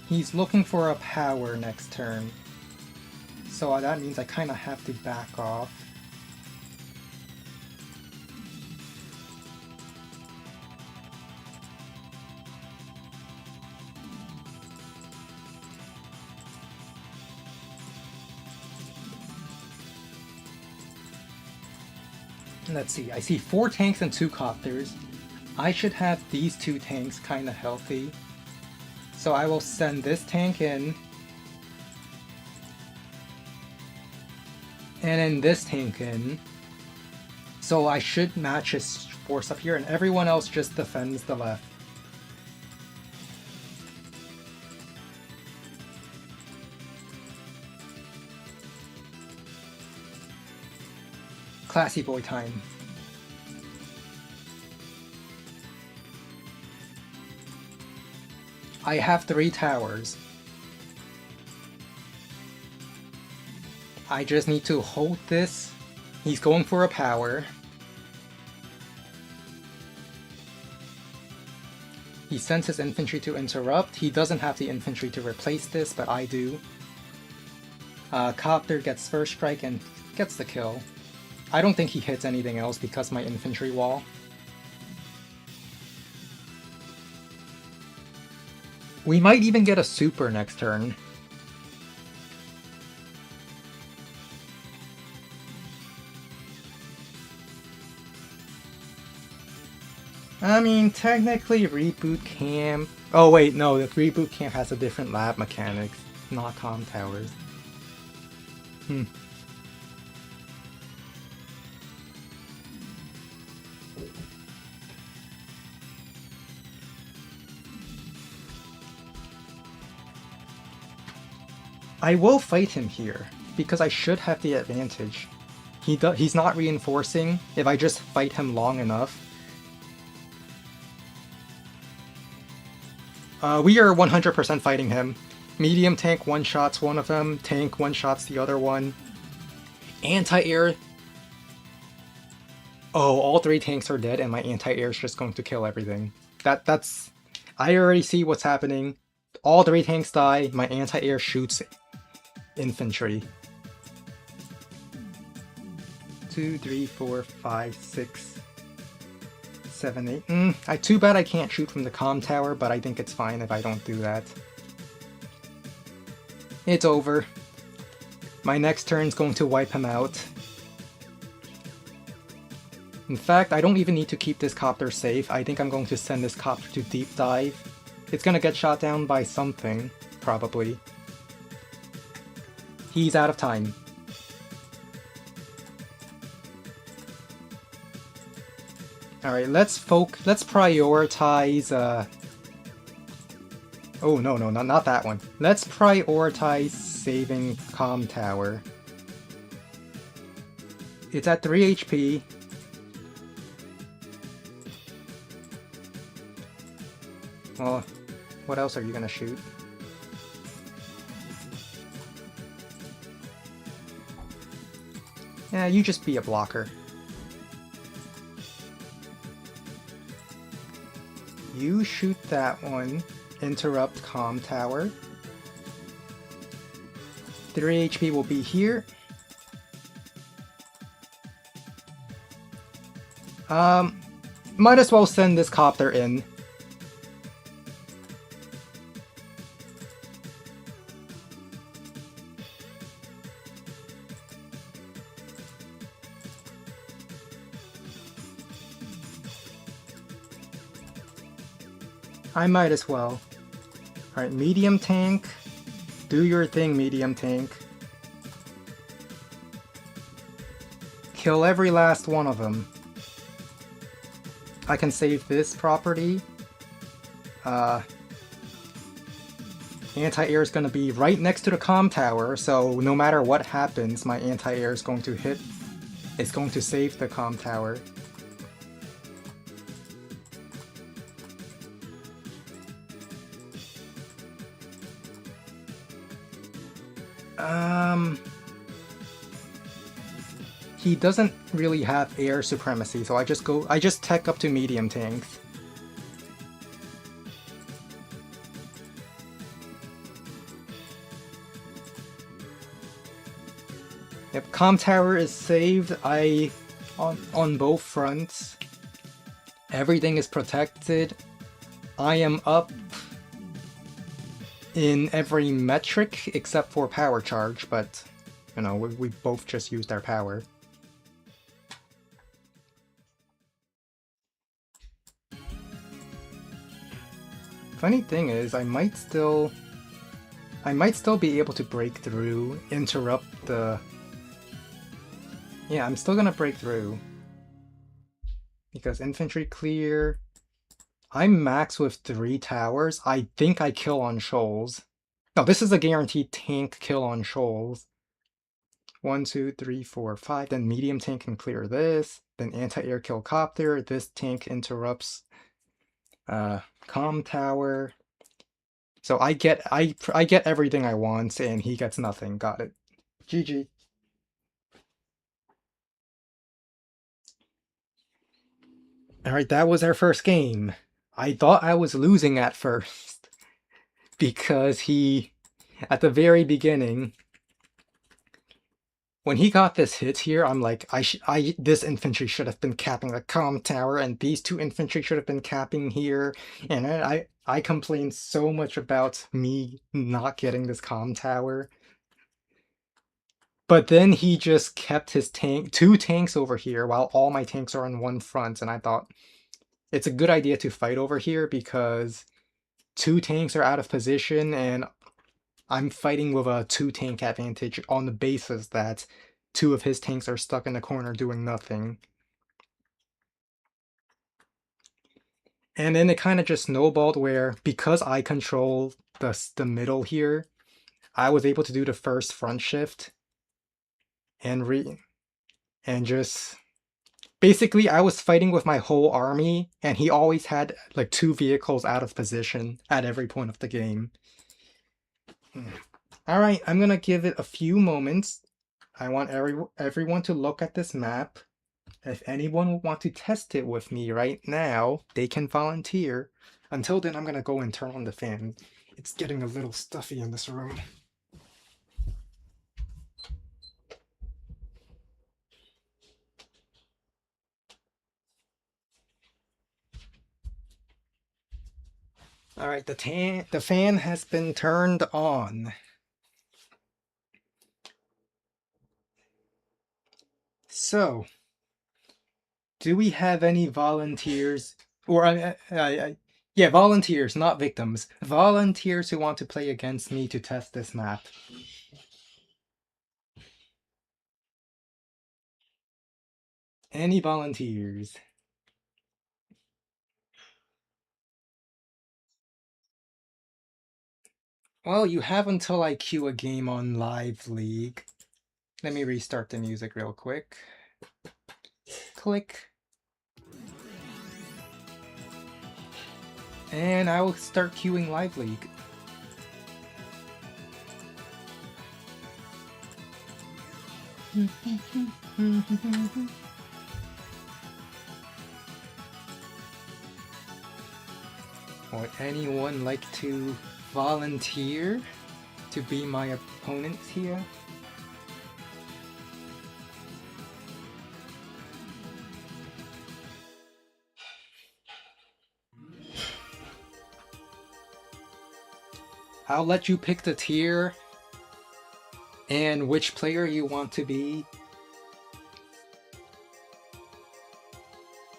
He's looking for a power next turn, so that means I kind of have to back off. Let's see, I see 4 tanks and 2 copters. I should have these 2 tanks kinda healthy. So I will send this tank in. And then this tank in. So I should match his force up here, and everyone else just defends the left. Classy boy time. I have 3 towers. I just need to hold this. He's going for a power. He sends his infantry to interrupt. He doesn't have the infantry to replace this, but I do. Copter gets first strike and gets the kill. I don't think he hits anything else because my infantry wall. We might even get a super next turn. I mean, technically Reboot Camp... Oh wait, no, the Reboot Camp has a different lab mechanics, not comm towers. I will fight him here, because I should have the advantage. He's not reinforcing if I just fight him long enough. We are 100% fighting him. Medium tank one-shots one of them, tank one-shots the other one. Anti-air... Oh, all 3 tanks are dead and my anti-air is just going to kill everything. That's... I already see what's happening. All 3 tanks die, my anti-air shoots infantry. 2, 3, 4, 5, 6, 7, 8. Too bad I can't shoot from the comm tower, but I think it's fine if I don't do that. It's over. My next turn's going to wipe him out. In fact, I don't even need to keep this copter safe. I think I'm going to send this copter to deep dive. It's gonna get shot down by something, probably. He's out of time. Alright, let's prioritize, Oh, no, not that one. Let's prioritize saving comm tower. It's at 3 HP. Well, what else are you gonna shoot? Yeah, you just be a blocker. You shoot that one. Interrupt comm tower. 3 HP will be here. Might as well send this copter in. I might as well. Alright, medium tank. Do your thing, medium tank. Kill every last one of them. I can save this property. Anti-air is going to be right next to the comm tower, so no matter what happens, my anti-air is going to hit. It's going to save the comm tower. He doesn't really have air supremacy, so I just tech up to medium tanks. Yep, comm tower is saved. On both fronts. Everything is protected. I am up in every metric except for power charge, but you know, we both just used our power. Funny thing is, I might still be able to break through, interrupt the... Yeah, I'm still gonna break through. Because infantry clear... I'm max with 3 towers. I think I kill on shoals. No, this is a guaranteed tank kill on shoals. 1, 2, 3, 4, 5. Then medium tank can clear this. Then anti-air kill copter. This tank interrupts comm tower. So I get everything I want, and he gets nothing. Got it. GG. Alright, that was our first game. I thought I was losing at first. Because he, at the very beginning, when he got this hit here, I'm like, this infantry should have been capping the comm tower, and these 2 infantry should have been capping here. And I complained so much about me not getting this comm tower. But then he just kept his 2 tanks over here while all my tanks are on one front, and I thought it's a good idea to fight over here because 2 tanks are out of position and I'm fighting with a 2 tank advantage on the basis that 2 of his tanks are stuck in the corner doing nothing. And then it kind of just snowballed where, because I control the middle here, I was able to do the first front shift and just basically I was fighting with my whole army, and he always had like 2 vehicles out of position at every point of the game. Alright, I'm gonna give it a few moments. I want everyone to look at this map. If anyone would want to test it with me right now, they can volunteer. Until then, I'm gonna go and turn on the fan. It's getting a little stuffy in this room. Alright, the fan has been turned on. So, do we have any volunteers? Or, yeah, volunteers, not victims. Volunteers who want to play against me to test this map. Any volunteers? Well, you have until I queue a game on Live League. Let me restart the music real quick. Click. And I will start queuing Live League. Would anyone like to volunteer to be my opponents here? I'll let you pick the tier and which player you want to be.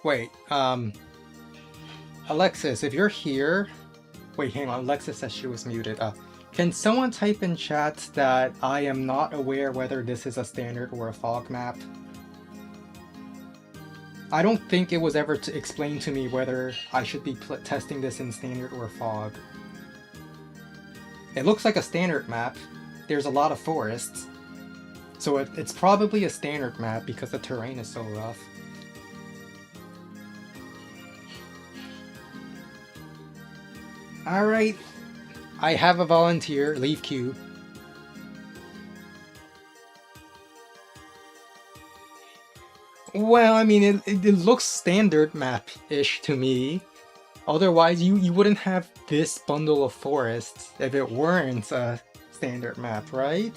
Wait, Alexis, if you're here... Wait, hang on, Alexis says she was muted. Can someone type in chat that I am not aware whether this is a standard or a fog map? I don't think it was ever explained to me whether I should be testing this in standard or fog. It looks like a standard map. There's a lot of forests. So it's probably a standard map because the terrain is so rough. Alright, I have a volunteer. Leave queue. Well, I mean, it looks standard map-ish to me. Otherwise, you wouldn't have this bundle of forests if it weren't a standard map, right?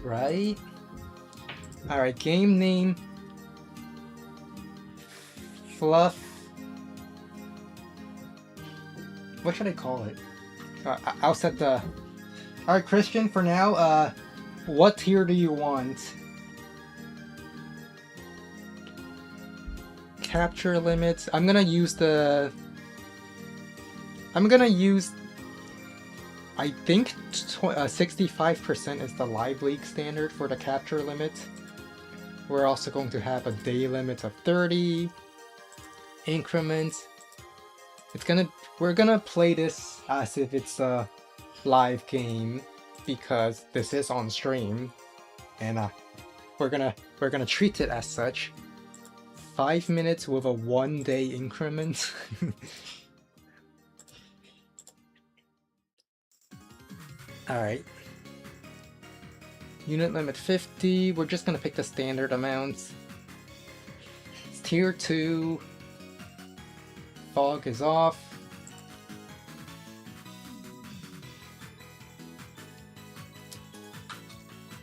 Right? Alright, game name. Fluff. What should I call it? I'll set the... Alright, Christian, for now, what tier do you want? Capture limits. I'm gonna use the... I think 65% is the Live League standard for the capture limit. We're also going to have a day limit of 30 increments. We're gonna play this as if it's a live game because this is on stream, and we're gonna treat it as such. 5 minutes with a 1-day increment. Alright. Unit limit 50. We're just gonna pick the standard amounts. It's tier 2. Fog is off.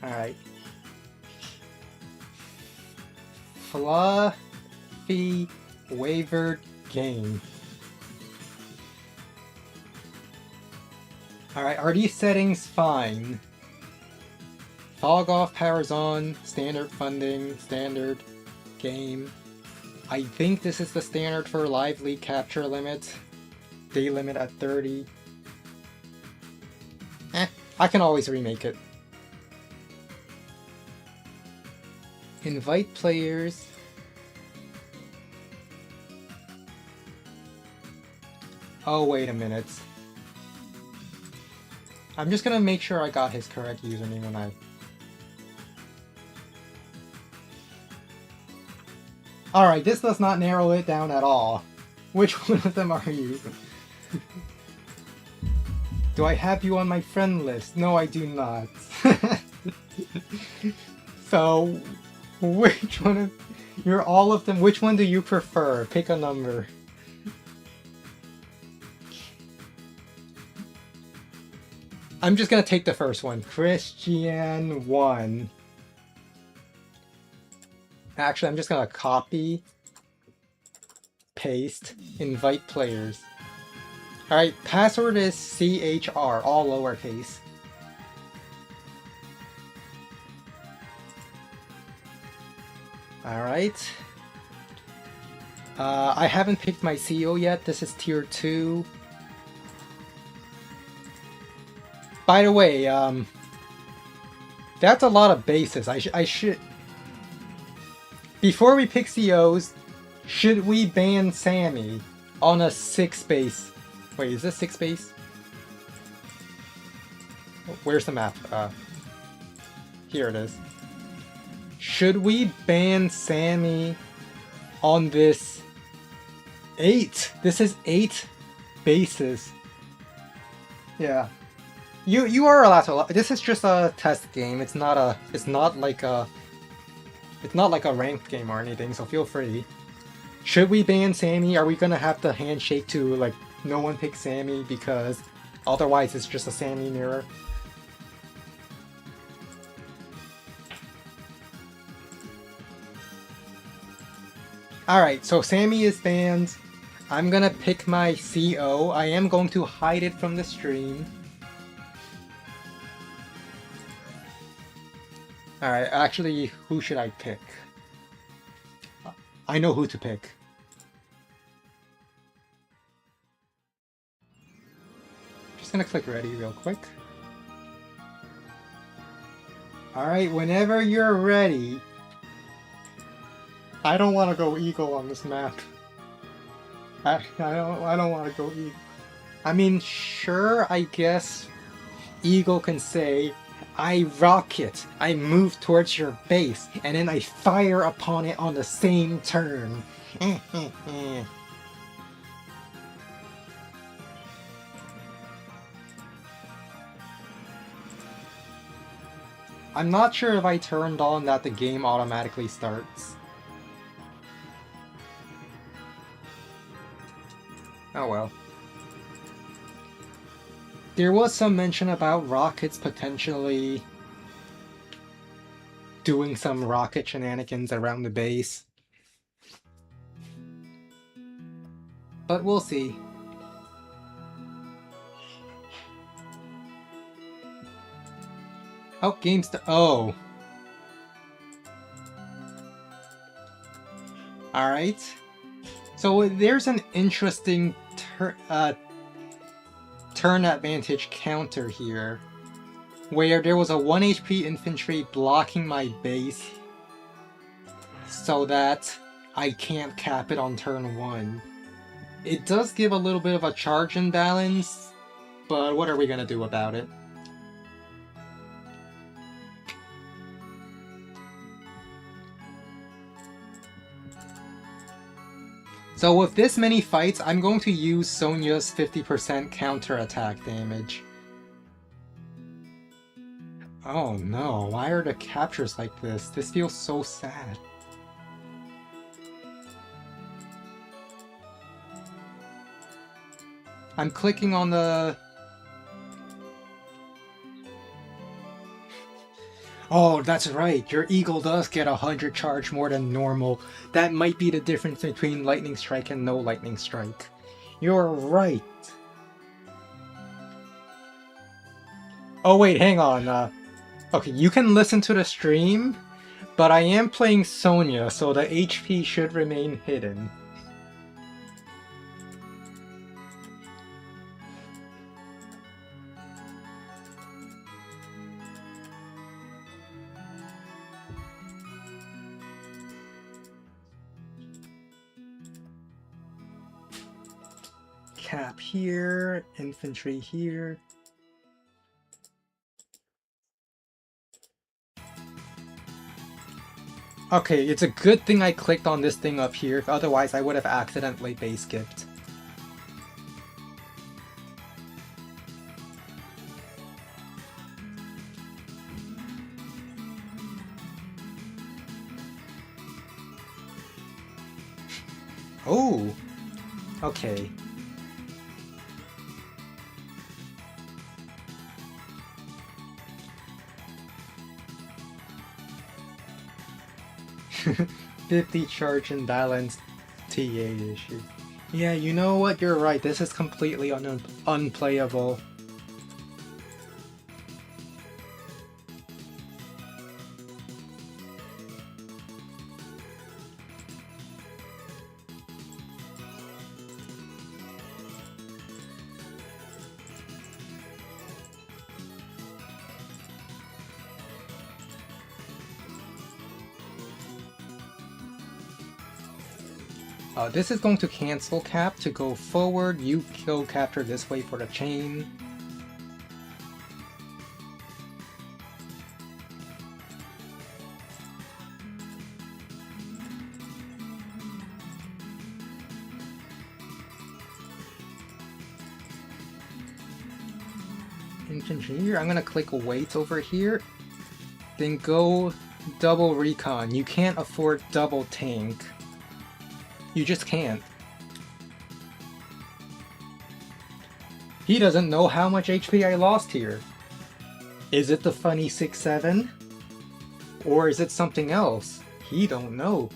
Alright. Fluh-fee wavered game. Alright, are these settings fine? Fog off, powers on, standard funding, standard game. I think this is the standard for Live League capture limit. Day limit at 30. I can always remake it. Invite players. Oh, wait a minute. I'm just gonna make sure I got his correct username when I... Alright, this does not narrow it down at all. Which one of them are you? Do I have you on my friend list? No, I do not. So, which one of... You're all of them. Which one do you prefer? Pick a number. I'm just gonna take the first one. Christian 1. Actually, I'm just gonna copy, paste, invite players. Alright, password is CHR, all lowercase. Alright. I haven't picked my CEO yet. This is tier 2. By the way, that's a lot of bases. I should... Before we pick COs, should we ban Sammy on a 6 base? Wait, is this 6 base? Where's the map? Here it is. Should we ban Sammy on this 8? This is 8 bases. Yeah. You are allowed to. This is just a test game. It's not like a ranked game or anything, so feel free. Should we ban Sammy? Are we gonna have to handshake to, like, no one pick Sammy because otherwise it's just a Sammy mirror? Alright, so Sammy is banned. I'm gonna pick my CO. I am going to hide it from the stream. Alright, actually, who should I pick? I know who to pick. Just gonna click ready real quick. Alright, whenever you're ready. I don't want to go Eagle on this map. I don't want to go Eagle. I mean, sure, I guess Eagle can say, I rocket, I move towards your base, and then I fire upon it on the same turn. I'm not sure if I turned on that the game automatically starts. Oh well. There was some mention about rockets potentially doing some rocket shenanigans around the base. But we'll see. Oh, oh. Alright. So there's an interesting turn advantage counter here, where there was a 1 HP infantry blocking my base so that I can't cap it on turn 1. It does give a little bit of a charge imbalance, but what are we gonna do about it? So with this many fights, I'm going to use Sonya's 50% counterattack damage. Oh no, why are the captures like this? This feels so sad. I'm clicking on the... Oh, that's right, your Eagle does get 100 charge more than normal. That might be the difference between Lightning Strike and no Lightning Strike. You're right. Oh wait, hang on. Okay, you can listen to the stream, but I am playing Sonya, so the HP should remain hidden. Cap here, infantry here. Okay, it's a good thing I clicked on this thing up here, otherwise I would have accidentally base skipped. Oh! Okay. $50 charge and balance TA issue. Yeah, you know what? You're right. This is completely unplayable. This is going to cancel cap to go forward. You kill capture this way for the chain. Infantry here. I'm gonna click wait over here. Then go double recon. You can't afford double tank. You just can't. He doesn't know how much HP I lost here. Is it the funny 6-7? Or is it something else? He don't know.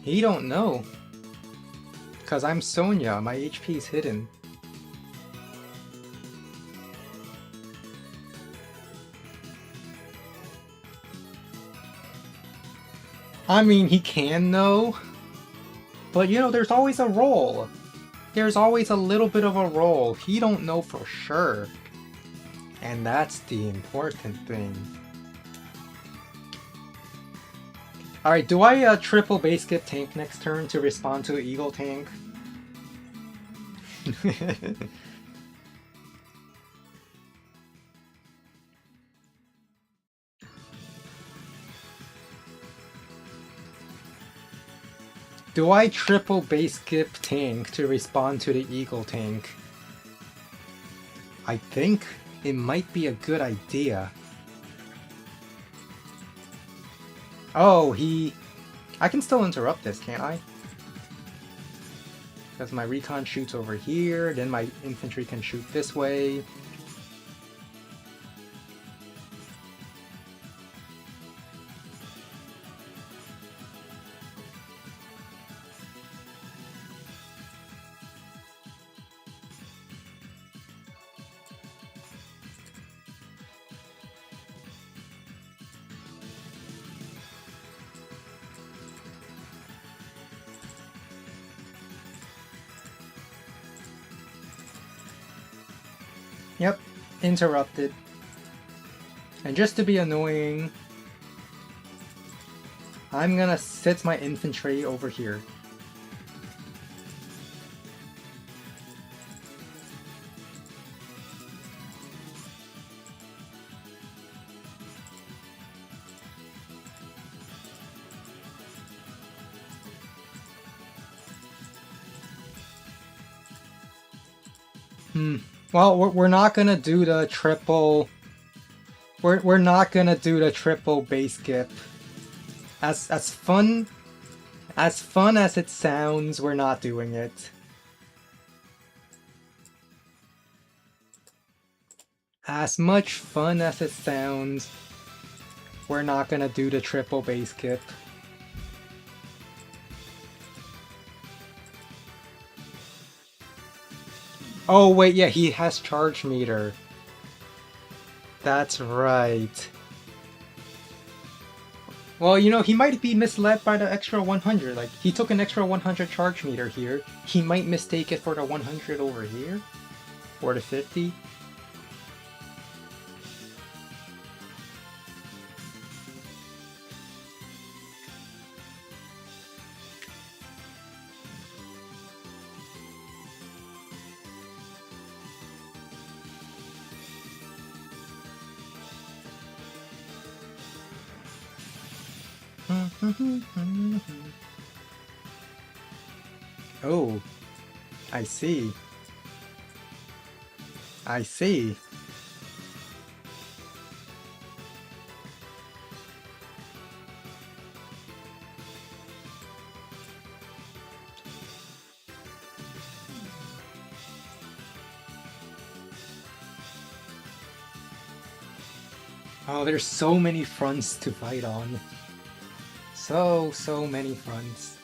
He don't know. Cause I'm Sonya, my HP's hidden. I mean, he can know. But you know, there's always a roll. There's always a little bit of a roll. He don't know for sure. And that's the important thing. Alright, do I triple base skip tank next turn to respond to Eagle tank? Do I triple base skip tank to respond to the Eagle tank? I think it might be a good idea. Oh, I can still interrupt this, can't I? Because my recon shoots over here, then my infantry can shoot this way. Yep, interrupted. And just to be annoying, I'm gonna sit my infantry over here. Well, we're not gonna do the triple. We're not gonna do the triple base skip. As fun as it sounds, we're not doing it. As much fun as it sounds, we're not gonna do the triple base skip. Oh wait, yeah, he has charge meter. That's right. Well, you know, he might be misled by the extra 100. Like, he took an extra 100 charge meter here. He might mistake it for the 100 over here. Or the 50. Oh, I see. I see. Oh, there's so many fronts to fight on. So many fronts.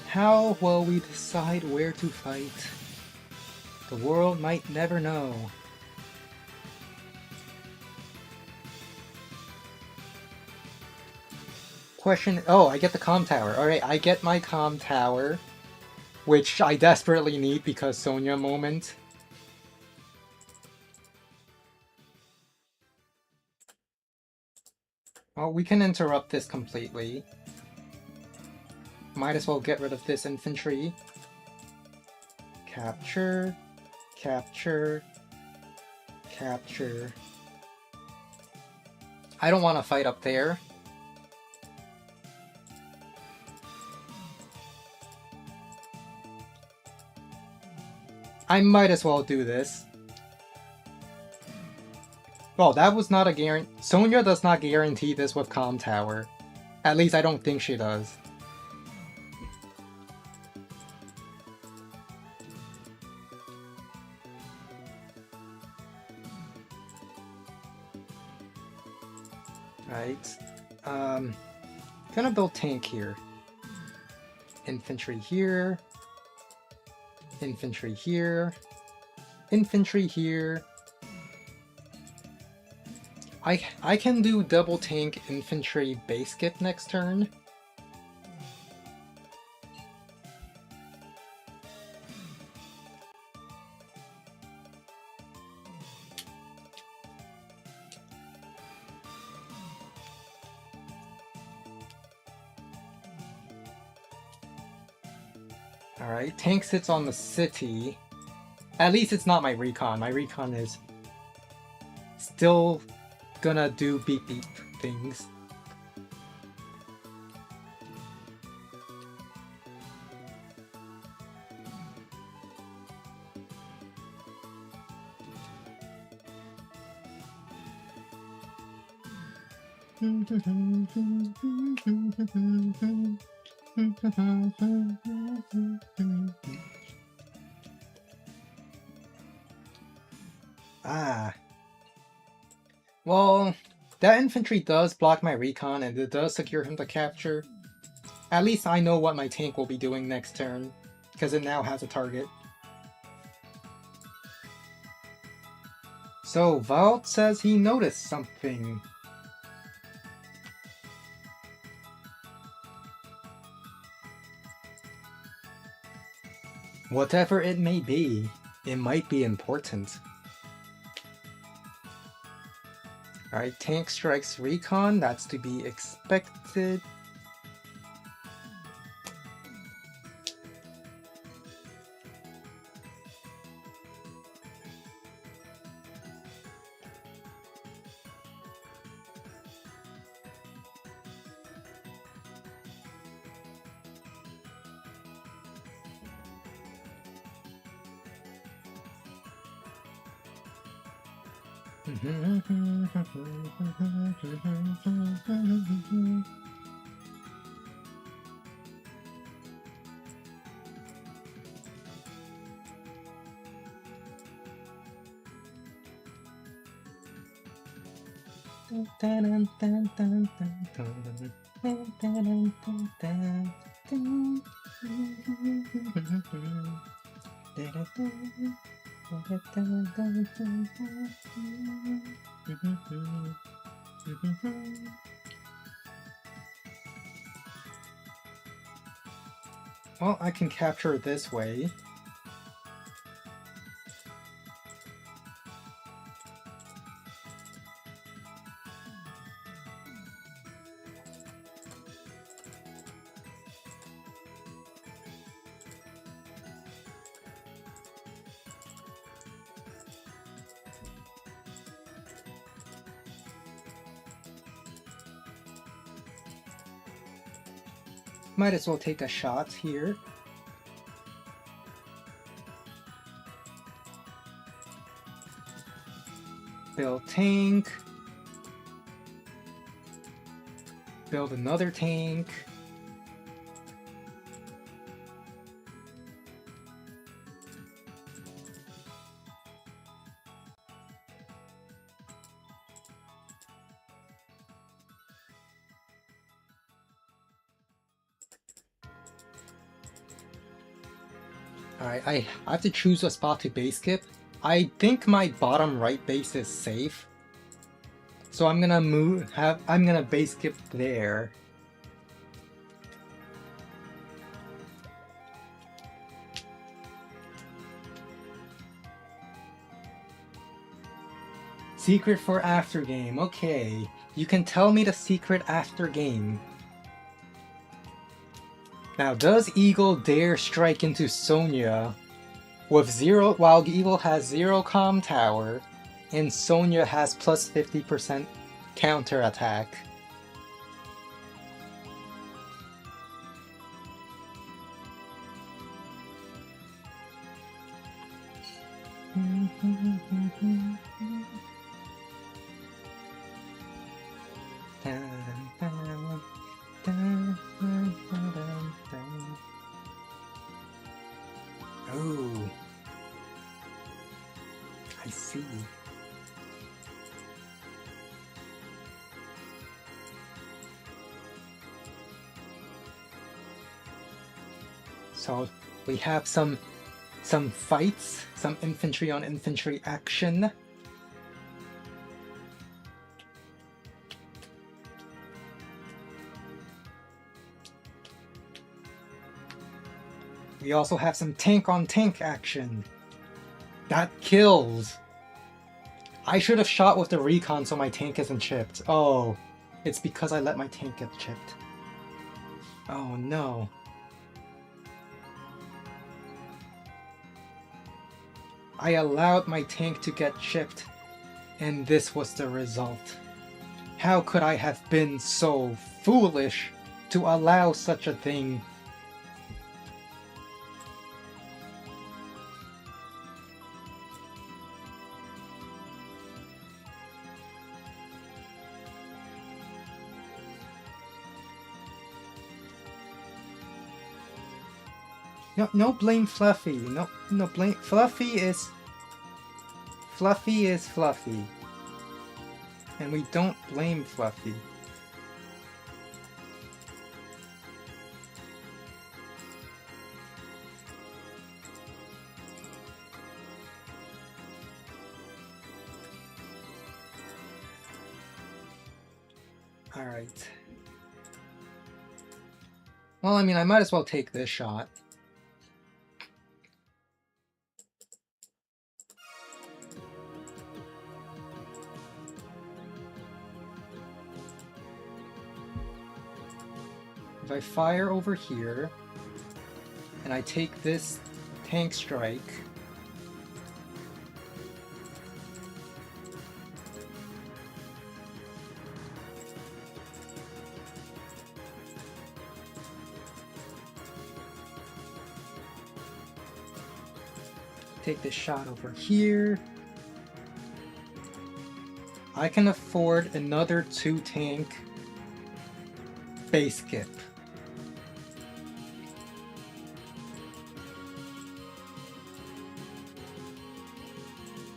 How will we decide where to fight? The world might never know. Question. Oh, I get the comm tower. Alright, I get my comm tower, which I desperately need because Sonya moment. Well, we can interrupt this completely. Might as well get rid of this infantry. Capture. Capture. Capture. I don't want to fight up there. I might as well do this. Well, that was not a guarantee. Sonya does not guarantee this with comm tower. At least I don't think she does. Right. Gonna build tank here. Infantry here. Infantry here. Infantry here. I can do double tank infantry base skip next turn. Alright, tank sits on the city. At least it's not my recon. My recon is still gonna do beep beep things. Ah. Well, that infantry does block my recon and it does secure him to capture. At least I know what my tank will be doing next turn, because it now has a target. So, Vault says he noticed something. Whatever it may be, it might be important. Alright, tank strikes recon, that's to be expected. Well, I can capture this way. Might as well take a shot here. Build tank. Build another tank. Alright, I have to choose a spot to base skip. I think my bottom right base is safe. So I'm gonna base skip there. Secret for after game. Okay, you can tell me the secret after game. Now, does Eagle dare strike into Sonya with zero, while Eagle has 0 comm tower and Sonya has plus 50% counter attack? Oh, I see. So we have some fights, some infantry on infantry action. We also have some tank on tank action. That kills! I should have shot with the recon so my tank isn't chipped. Oh, it's because I let my tank get chipped. Oh no. I allowed my tank to get chipped, and this was the result. How could I have been so foolish to allow such a thing? No blame fluhfie. No blame. Fluhfie is fluhfie. And we don't blame fluhfie. Alright. Well, I mean, I might as well take this shot. If I fire over here, and I take this tank strike, take this shot over here, I can afford another 2 tank base skip.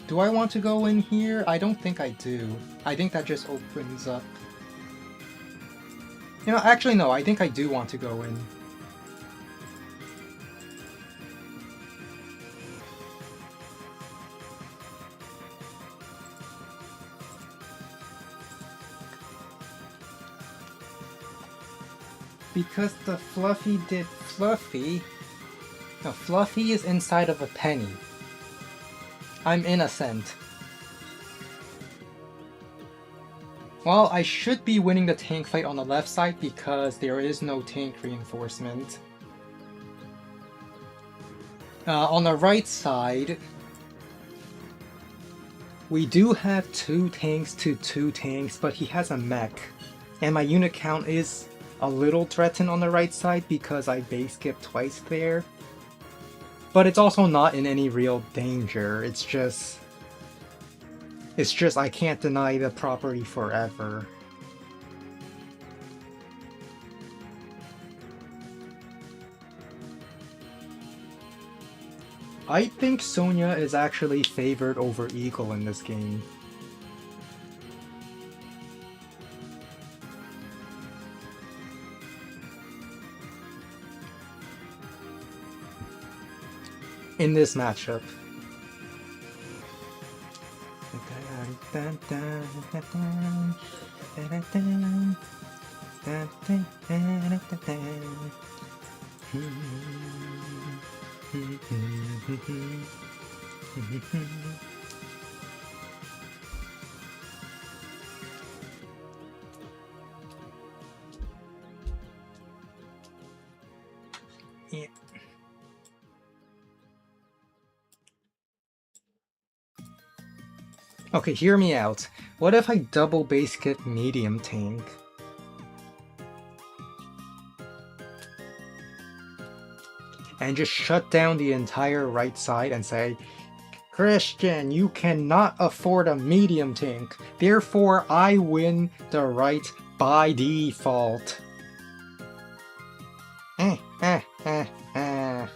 Do I want to go in here? I don't think I do. I think that just opens up. You know, actually no, I think I do want to go in. Because the fluhfie did fluhfie. No, fluhfie is inside of a penny. I'm innocent. Well, I should be winning the tank fight on the left side because there is no tank reinforcement. On the right side, we do have 2 tanks to 2 tanks, but he has a mech. And my unit count is a little threatened on the right side because I base skipped twice there. But it's also not in any real danger. It's just I can't deny the property forever. I think Sonya is actually favored over Eagle in this game. In this matchup. Yeah. Okay, hear me out. What if I double base skip medium tank? And just shut down the entire right side and say, Christian, you cannot afford a medium tank. Therefore, I win the right by default. Eh, eh, eh, eh.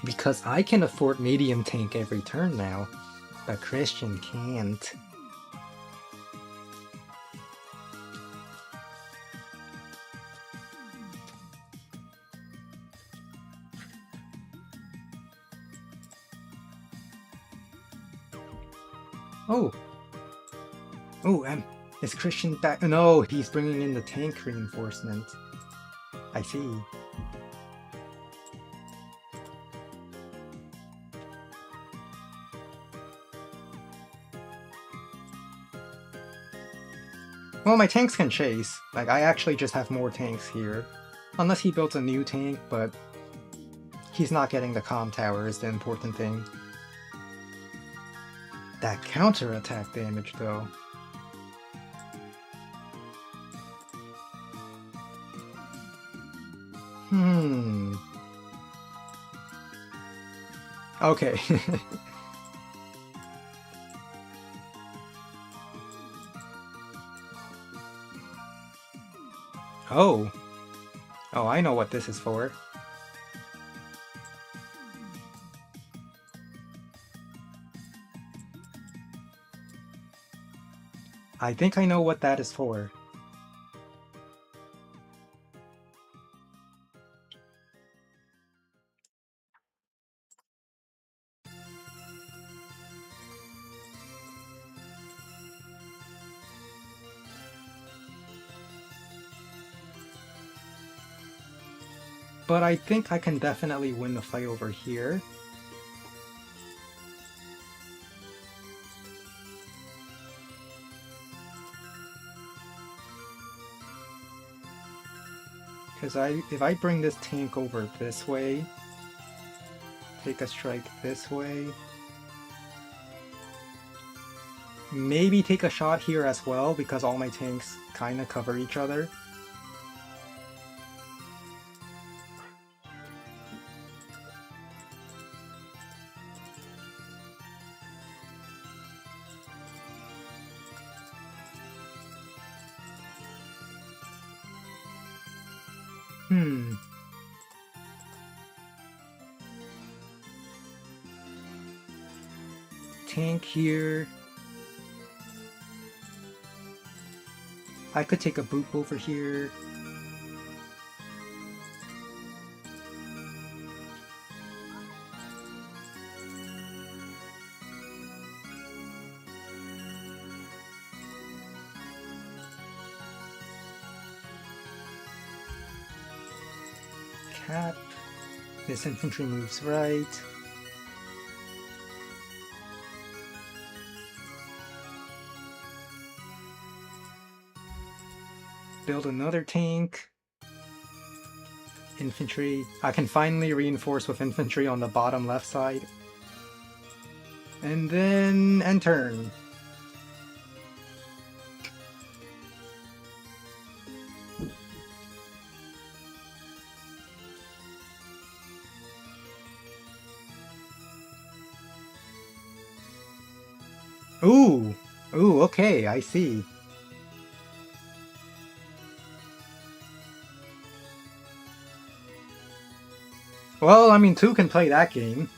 Because I can afford medium tank every turn now, but Christian can't. Oh. Oh, is Christian back? No, he's bringing in the tank reinforcement. I see. Well, my tanks can chase. Like, I actually just have more tanks here. Unless he built a new tank, but he's not getting the comm tower is the important thing. That counterattack damage, though. Okay. Oh. Oh, I know what this is for. I think I know what that is for. But I think I can definitely win the fight over here. Because if I bring this tank over this way, take a strike this way, maybe take a shot here as well because all my tanks kind of cover each other. Tank here. I could take a boop over here. Cap. This infantry moves right. Build another tank. Infantry. I can finally reinforce with infantry on the bottom left side. And then end turn. Ooh! Ooh, okay, I see. Well, I mean, 2 can play that game.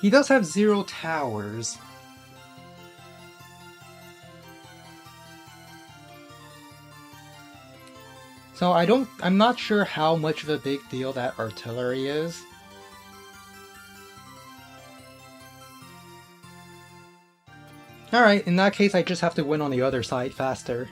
He does have 0 towers. So I'm not sure how much of a big deal that artillery is. Alright, in that case I just have to win on the other side faster.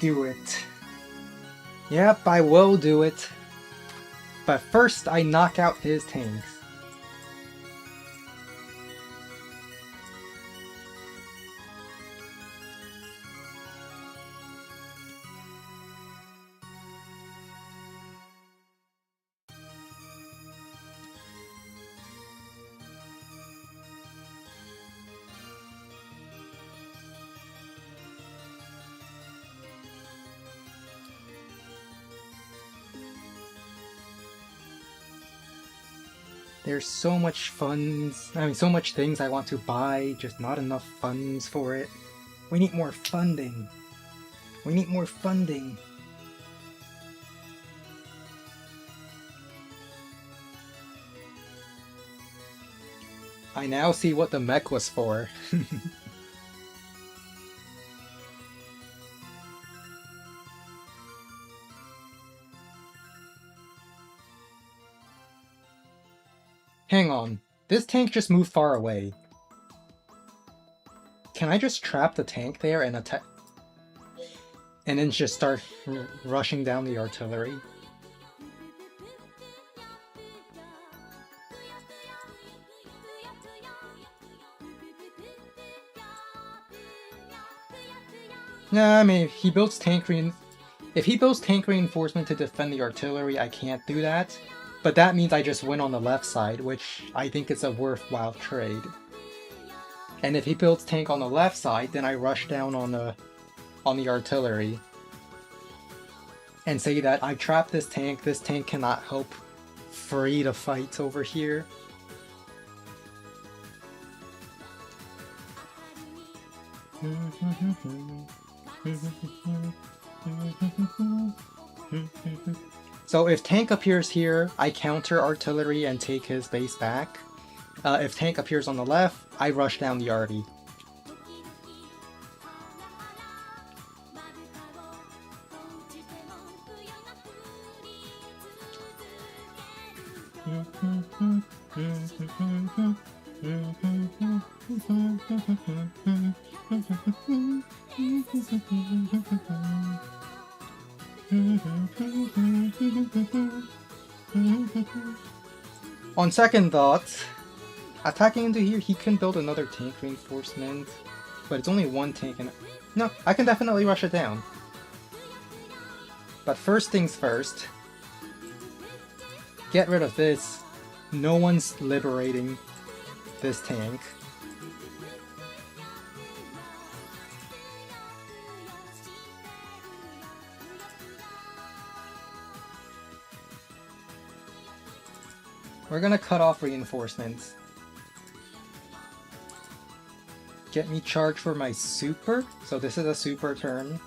Do it. Yep, I will do it. But first I knock out his tanks. There's so much so much things I want to buy, just not enough funds for it. We need more funding. We need more funding. I now see what the mech was for. Hang on, this tank just moved far away. Can I just trap the tank there and attack? And then just start rushing down the artillery? Nah, I mean, if he builds tank reinforcement to defend the artillery, I can't do that. But that means I just win on the left side, which I think is a worthwhile trade. And if he builds tank on the left side, then I rush down on the artillery. And say that I trap this tank cannot help free the fight over here. So if tank appears here, I counter artillery and take his base back. If tank appears on the left, I rush down the arty. On second thought, attacking into here, he can build another tank reinforcement, but it's only one tank and... No, I can definitely rush it down. But first things first, get rid of this. No one's liberating this tank. We're gonna cut off reinforcements. Get me charged for my super. So this is a super turn.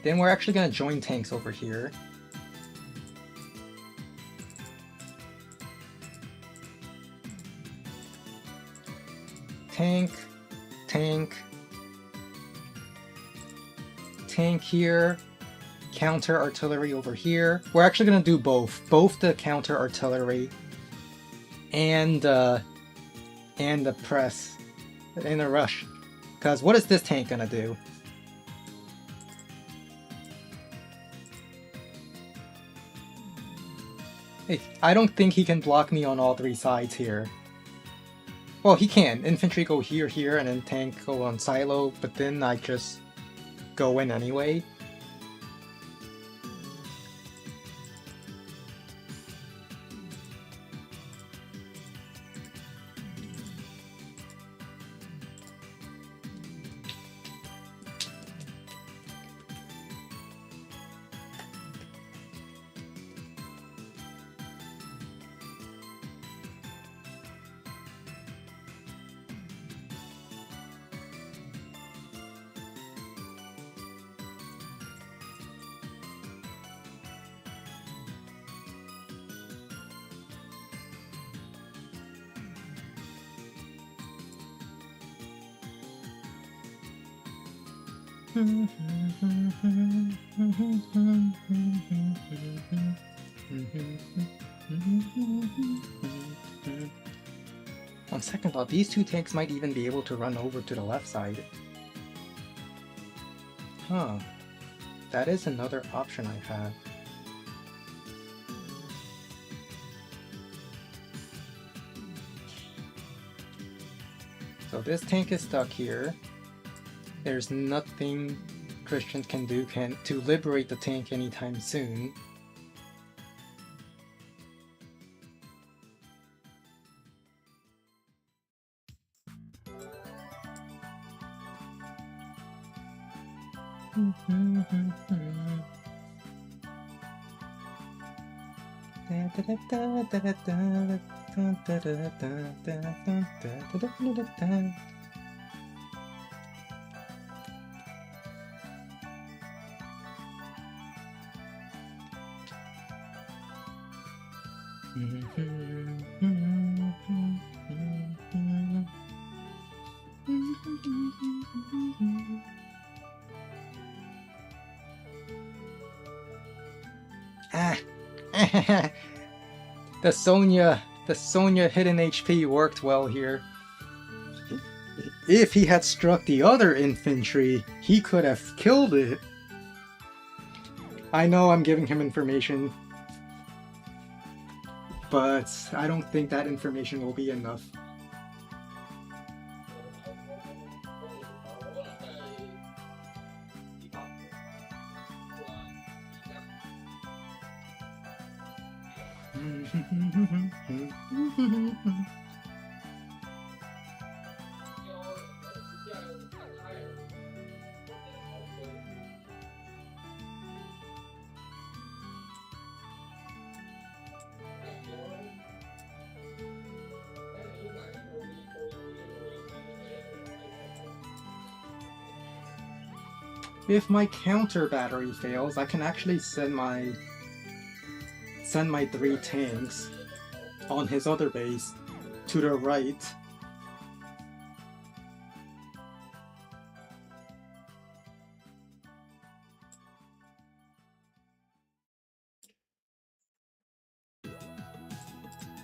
Then we're actually gonna join tanks over here. Tank, tank, tank here, counter artillery over here. We're actually gonna do both the counter artillery and the press in a rush. Because what is this tank gonna do? Hey, I don't think he can block me on all three sides here. Well, he can. Infantry go here, here, and then tank go on silo, but then I just go in anyway. On second thought, these two tanks might even be able to run over to the left side. Huh. That is another option I have. So this tank is stuck here. There's nothing Christian can do to liberate the tank anytime soon. The Sonya hidden HP worked well here. If he had struck the other infantry, he could have killed it. I know I'm giving him information, but I don't think that information will be enough. If my counter battery fails, I can actually send my 3 tanks on his other base to the right.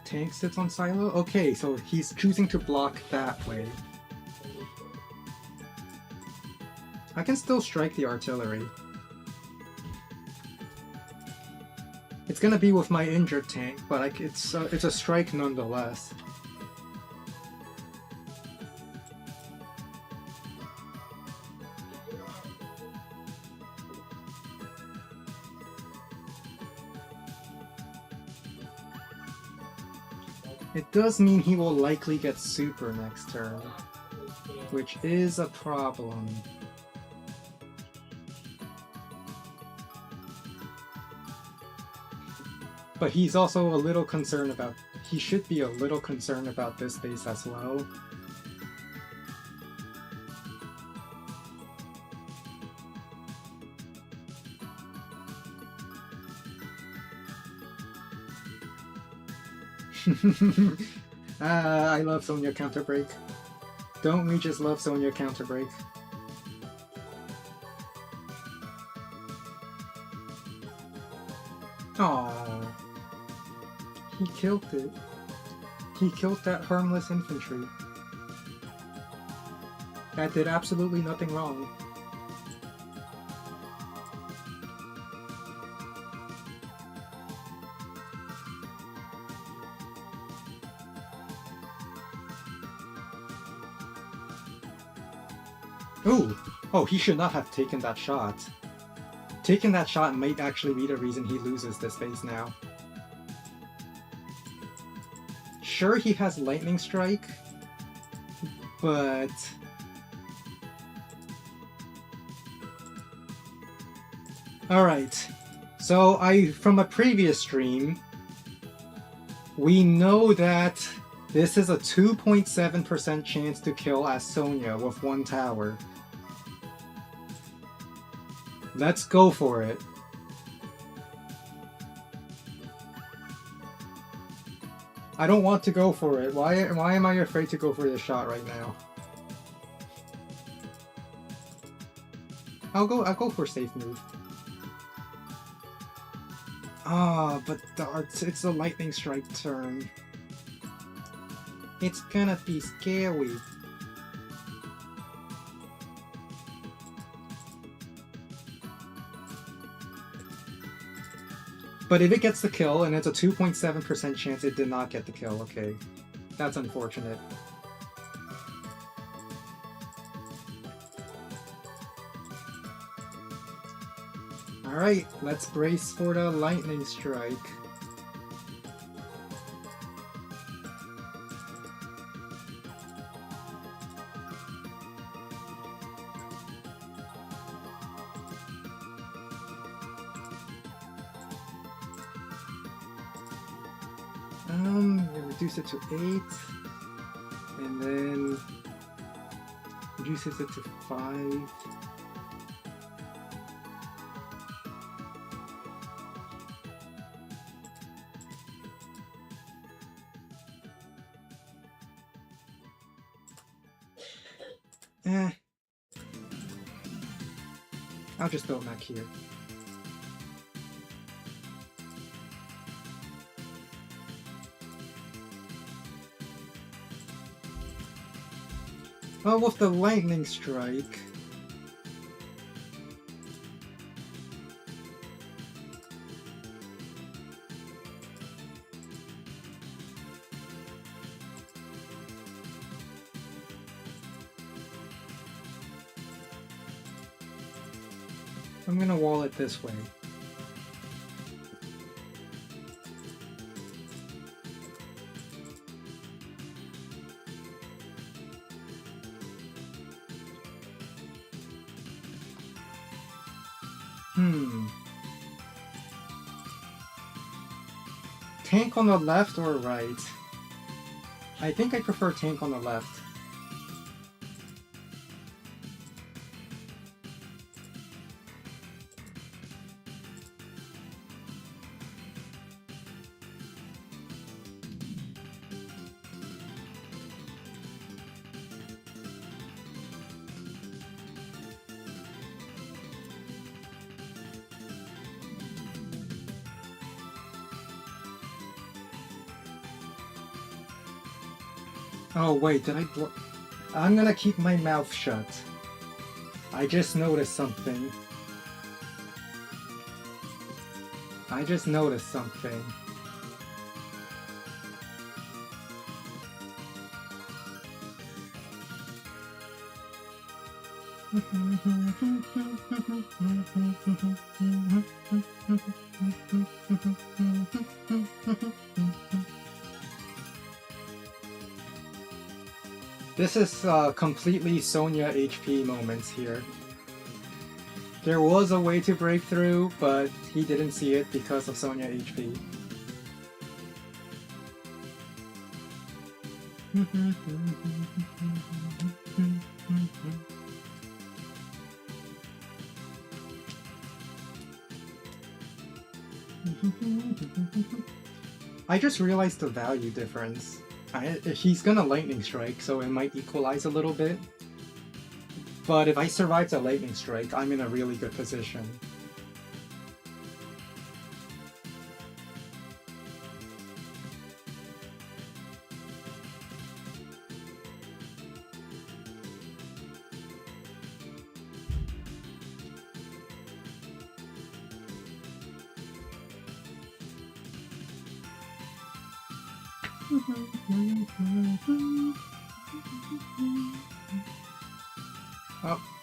Tank sits on silo? Okay, so he's choosing to block that way. I can still strike the artillery. It's gonna be with my injured tank, but it's a strike nonetheless. It does mean he will likely get super next turn, which is a problem. But he's also a little concerned about... he should be a little concerned about this base as well. I love Sonya counter break. Don't we just love Sonya counter break? Aww. He killed it. He killed that harmless infantry. That did absolutely nothing wrong. Ooh! Oh, he should not have taken that shot. Taking that shot might actually be the reason he loses this phase now. Sure, he has Lightning Strike, but... Alright, so from a previous stream, we know that this is a 2.7% chance to kill as Sonya with one tower. Let's go for it. I don't want to go for it. Why am I afraid to go for this shot right now? I'll go for safe move. Ah, but it's a lightning strike turn. It's gonna be scary. But if it gets the kill, and it's a 2.7% chance it did not get the kill, okay. That's unfortunate. Alright, let's brace for the lightning strike. Reduce it to 8, and then reduces it to 5. I'll just build back here. Oh, with the lightning strike. I'm gonna wall it this way. Tank on the left or right? I think I prefer tank on the left. Oh wait, did I I'm gonna keep my mouth shut. I just noticed something. I just noticed something. This is completely Sonya HP moments here. There was a way to break through, but he didn't see it because of Sonya HP. I just realized the value difference. He's gonna lightning strike, so it might equalize a little bit. But if I survive the lightning strike, I'm in a really good position.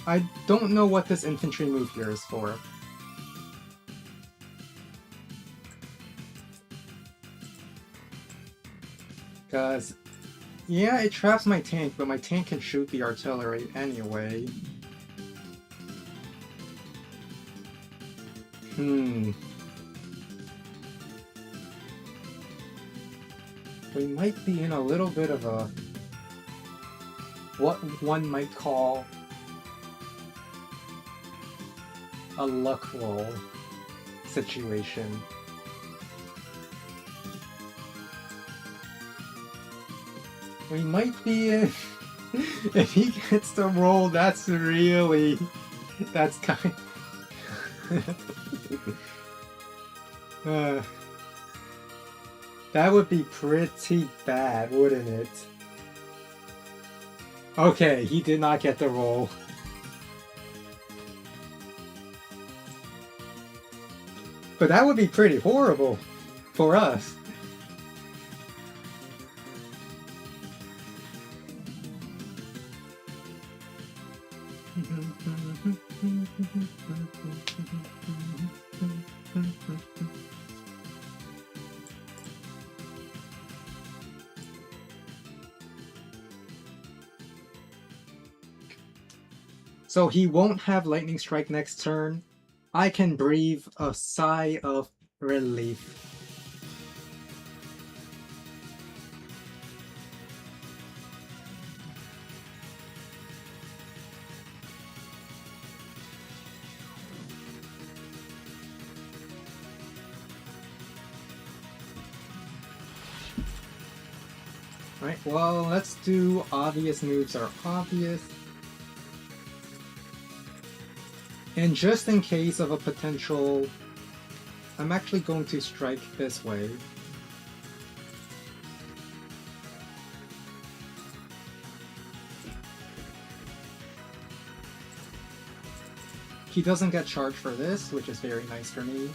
I don't know what this infantry move here is for. Because, yeah, it traps my tank, but my tank can shoot the artillery anyway. We might be in a little bit of a... what one might call a luck roll situation. We might be in... if he gets the roll, that's really... that's kind... that would be pretty bad, wouldn't it? Okay, he did not get the roll. But that would be pretty horrible for us. So he won't have lightning strike next turn. I can breathe a sigh of relief. Right, well, let's do obvious moves are obvious. And just in case of a potential... I'm actually going to strike this way. He doesn't get charged for this, which is very nice for me.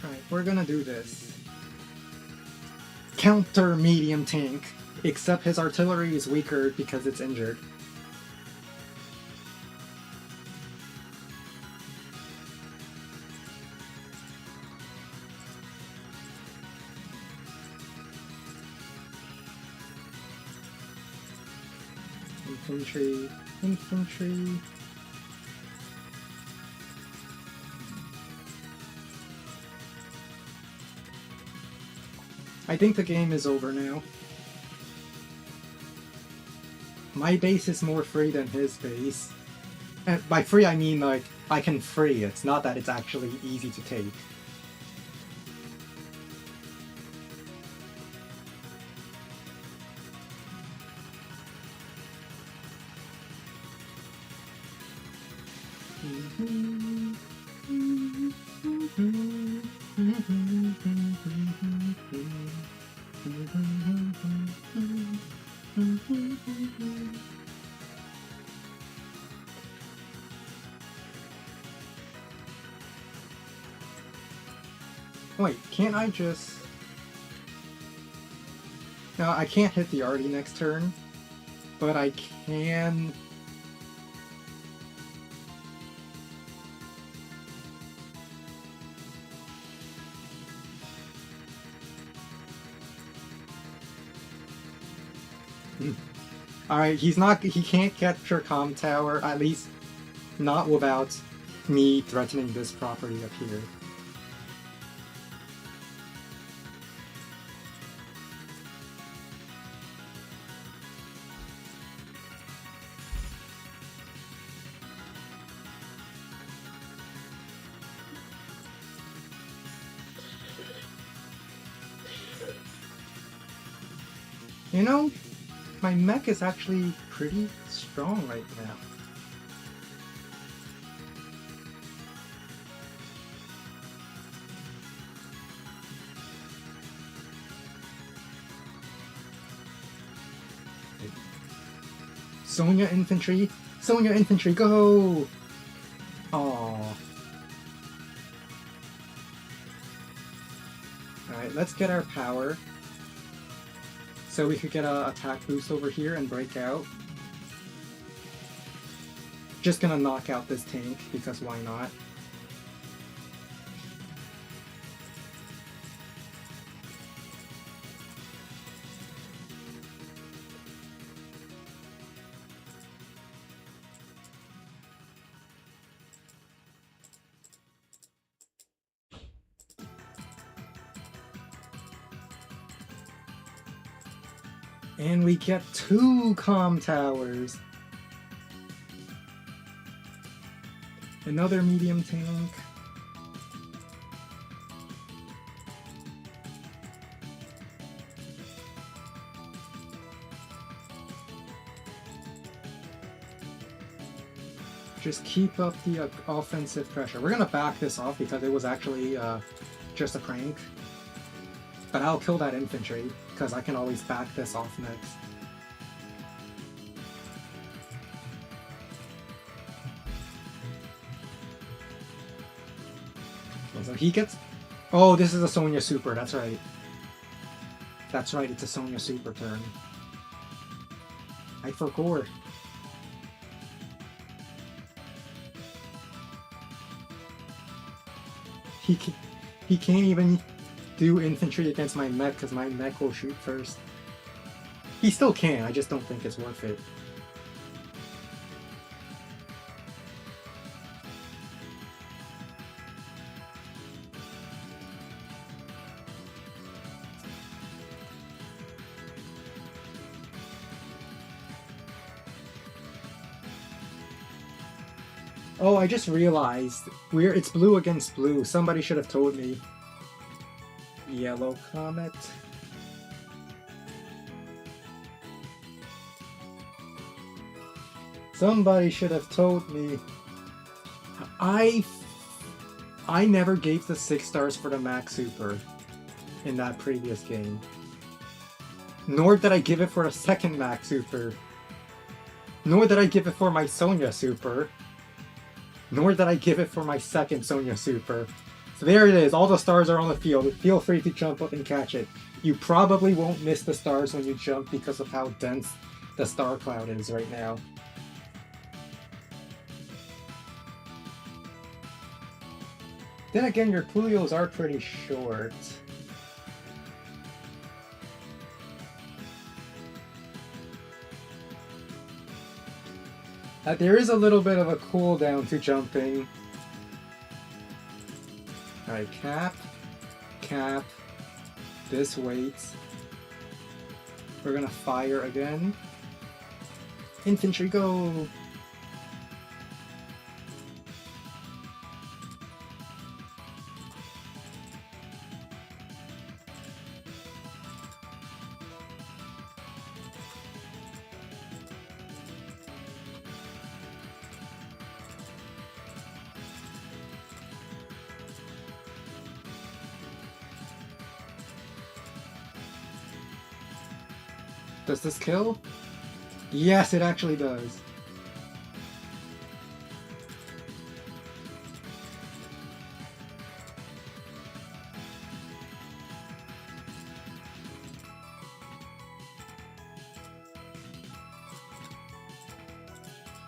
Alright, we're gonna do this. Counter medium tank, except his artillery is weaker because it's injured. Infantry, infantry. I think the game is over now. My base is more free than his base. And by free I mean like, I can free it, not that it's actually easy to take. Wait, can't I just... Now, I can't hit the Artie next turn, but I can... Alright, he can't capture Calm Tower, at least not without me threatening this property up here. You know, my mech is actually pretty strong right now. Sonya Infantry! Sonya Infantry, go! Aww. Alright, let's get our power. So we could get an attack boost over here and break out. Just gonna knock out this tank, because why not? And we get 2 Calm Towers. Another medium tank. Just keep up the offensive pressure. We're gonna back this off because it was actually just a prank. But I'll kill that infantry, because I can always back this off next. So he gets... Oh, this is a Sonya Super, that's right. That's right, it's a Sonya Super turn. I forgot. He can't even do infantry against my mech because my mech will shoot first. He still can, I just don't think it's worth it. Oh, I just realized it's blue against blue. Somebody should have told me. Yellow Comet. Somebody should have told me. I never gave the 6 stars for the Max Super in that previous game. Nor did I give it for a second Max Super. Nor did I give it for my Sonya Super. Nor did I give it for my second Sonya Super. So there it is, all the stars are on the field. Feel free to jump up and catch it. You probably won't miss the stars when you jump because of how dense the star cloud is right now. Then again, your Pulios are pretty short. There is a little bit of a cooldown to jumping. Alright, cap, this waits. We're gonna fire again. Infantry, go! Does this kill? Yes, it actually does.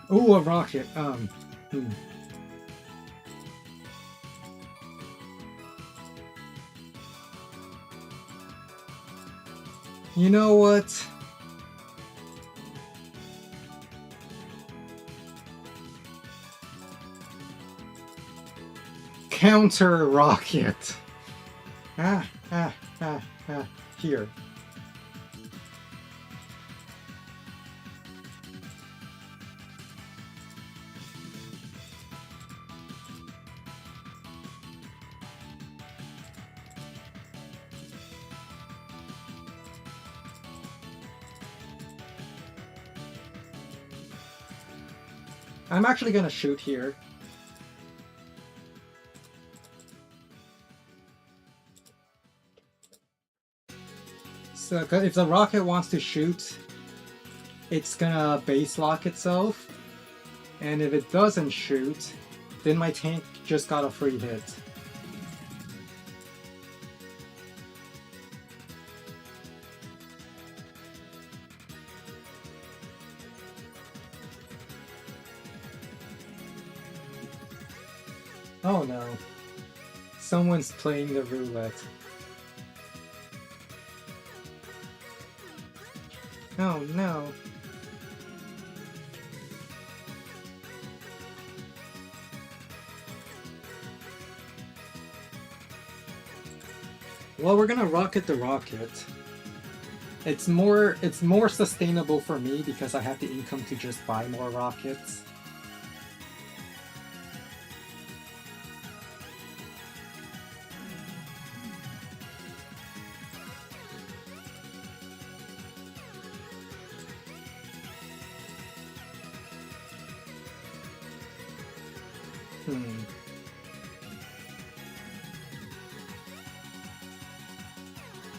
Oh, a rocket. You know what? Counter rocket. Here. I'm actually gonna shoot here. So, if the rocket wants to shoot, it's gonna base lock itself. And if it doesn't shoot, then my tank just got a free hit. Oh no. Someone's playing the roulette. Oh no. Well, we're gonna rocket the rocket. It's more sustainable for me because I have the income to just buy more rockets.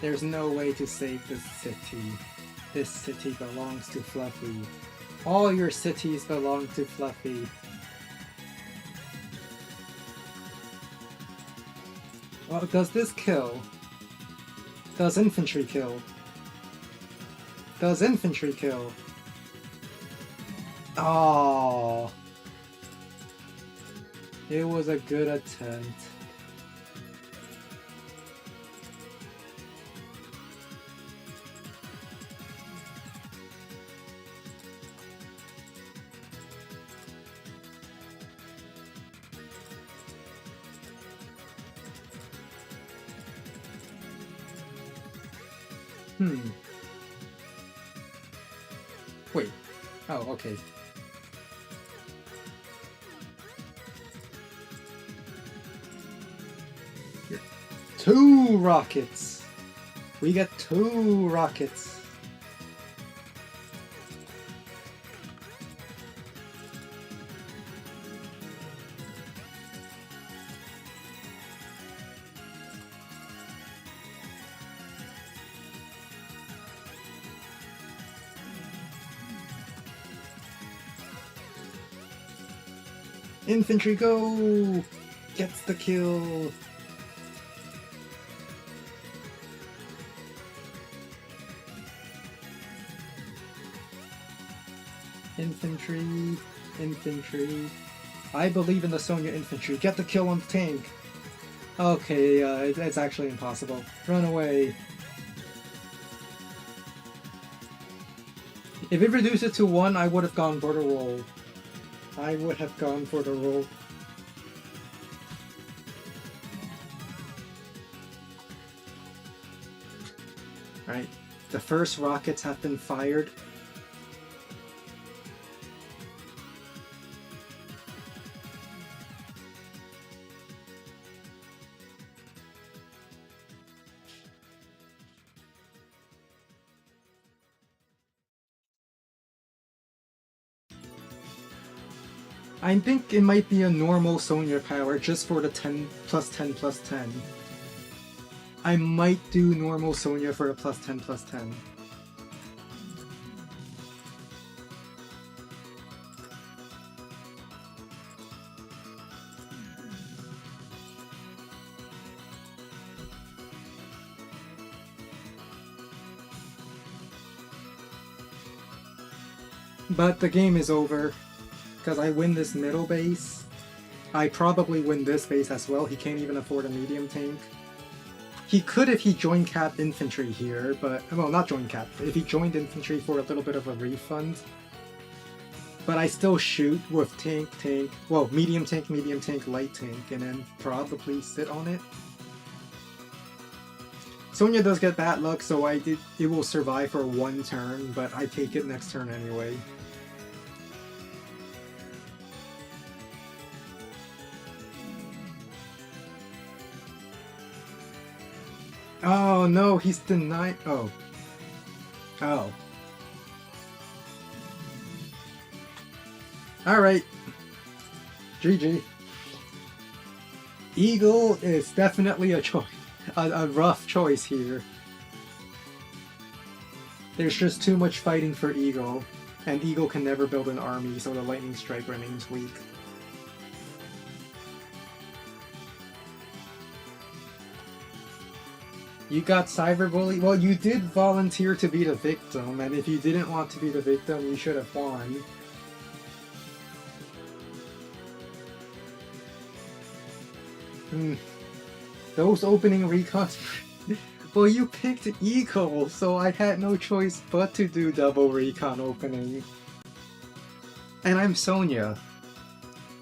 There's no way to save this city. This city belongs to fluhfie. All your cities belong to fluhfie. Well, does this kill? Does infantry kill? Does infantry kill? Oh, it was a good attempt. Wait. Oh, okay. Two rockets! We get two rockets! Infantry go! Gets the kill! Infantry, infantry. I believe in the Sonya infantry. Get the kill on the tank! Okay, it's actually impossible. Run away. If it reduced it to 1, I would have gone for the roll. I would have gone for the roll. Right, the first rockets have been fired. I think it might be a normal Sonya power just for the 10 plus 10 plus 10. I might do normal Sonya for a plus 10 plus 10. But the game is over. because I win this middle base. I probably win this base as well. He can't even afford a medium tank. He could if he joined cap infantry here, but, well, not joined cap, if he joined infantry for a little bit of a refund. But I still shoot with tank, well, medium tank, light tank, and then probably sit on it. Sonya does get bad luck, so it will survive for one turn, but I take it next turn anyway. Oh no, he's denied. Oh. Oh. Alright. GG. Eagle is definitely a choice. A rough choice here. There's just too much fighting for Eagle, and Eagle can never build an army, so the Lightning Strike remains weak. You got Cyberbully? Well, you did volunteer to be the victim, and if you didn't want to be the victim, you should have won. Those opening recons... Well, you picked Eagle, so I had no choice but to do double recon opening. And I'm Sonya.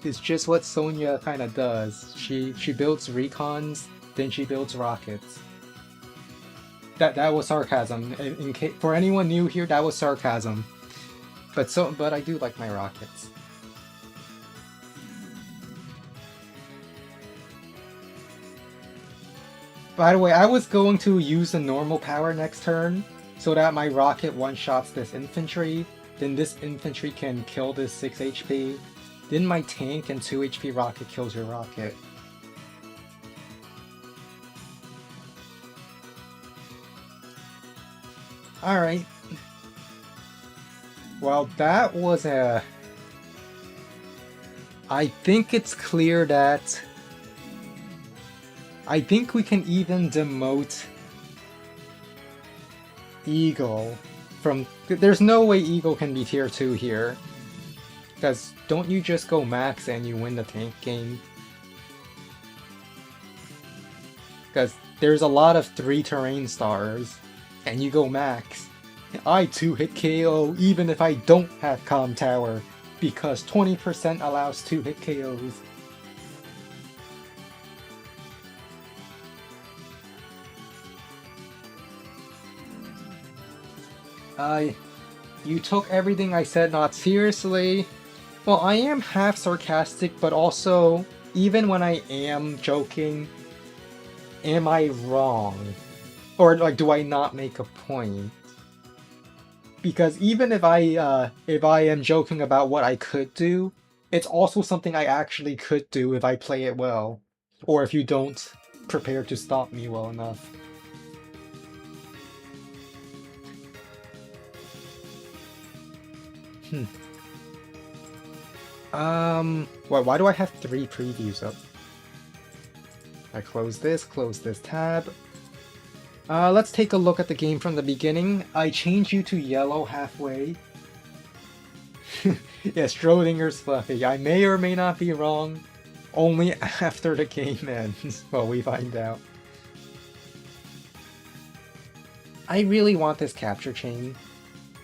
It's just what Sonya kinda does. She builds recons, then she builds rockets. That was sarcasm. For anyone new here, that was sarcasm. But I do like my rockets. By the way, I was going to use the normal power next turn, so that my rocket one-shots this infantry, then this infantry can kill this 6 HP, then my tank and 2 HP rocket kills your rocket. Alright. Well, that was a... I think it's clear that... I think we can even demote Eagle from... There's no way Eagle can be tier 2 here. Because don't you just go max and you win the tank game? Because there's a lot of 3 terrain stars, and you go max. I 2-hit KO even if I don't have Calm Tower, because 20% allows 2-hit KOs. You took everything I said not seriously. Well, I am half sarcastic, but also, even when I am joking, am I wrong? Or, like, do I not make a point? Because even if I am joking about what I could do, it's also something I actually could do if I play it well. Or if you don't prepare to stop me well enough. Why do I have 3 previews up? I close this tab. Let's take a look at the game from the beginning. I change you to yellow halfway. Yes, Schrodinger's fluhfie. I may or may not be wrong. Only after the game ends. Well, we find out. I really want this capture chain.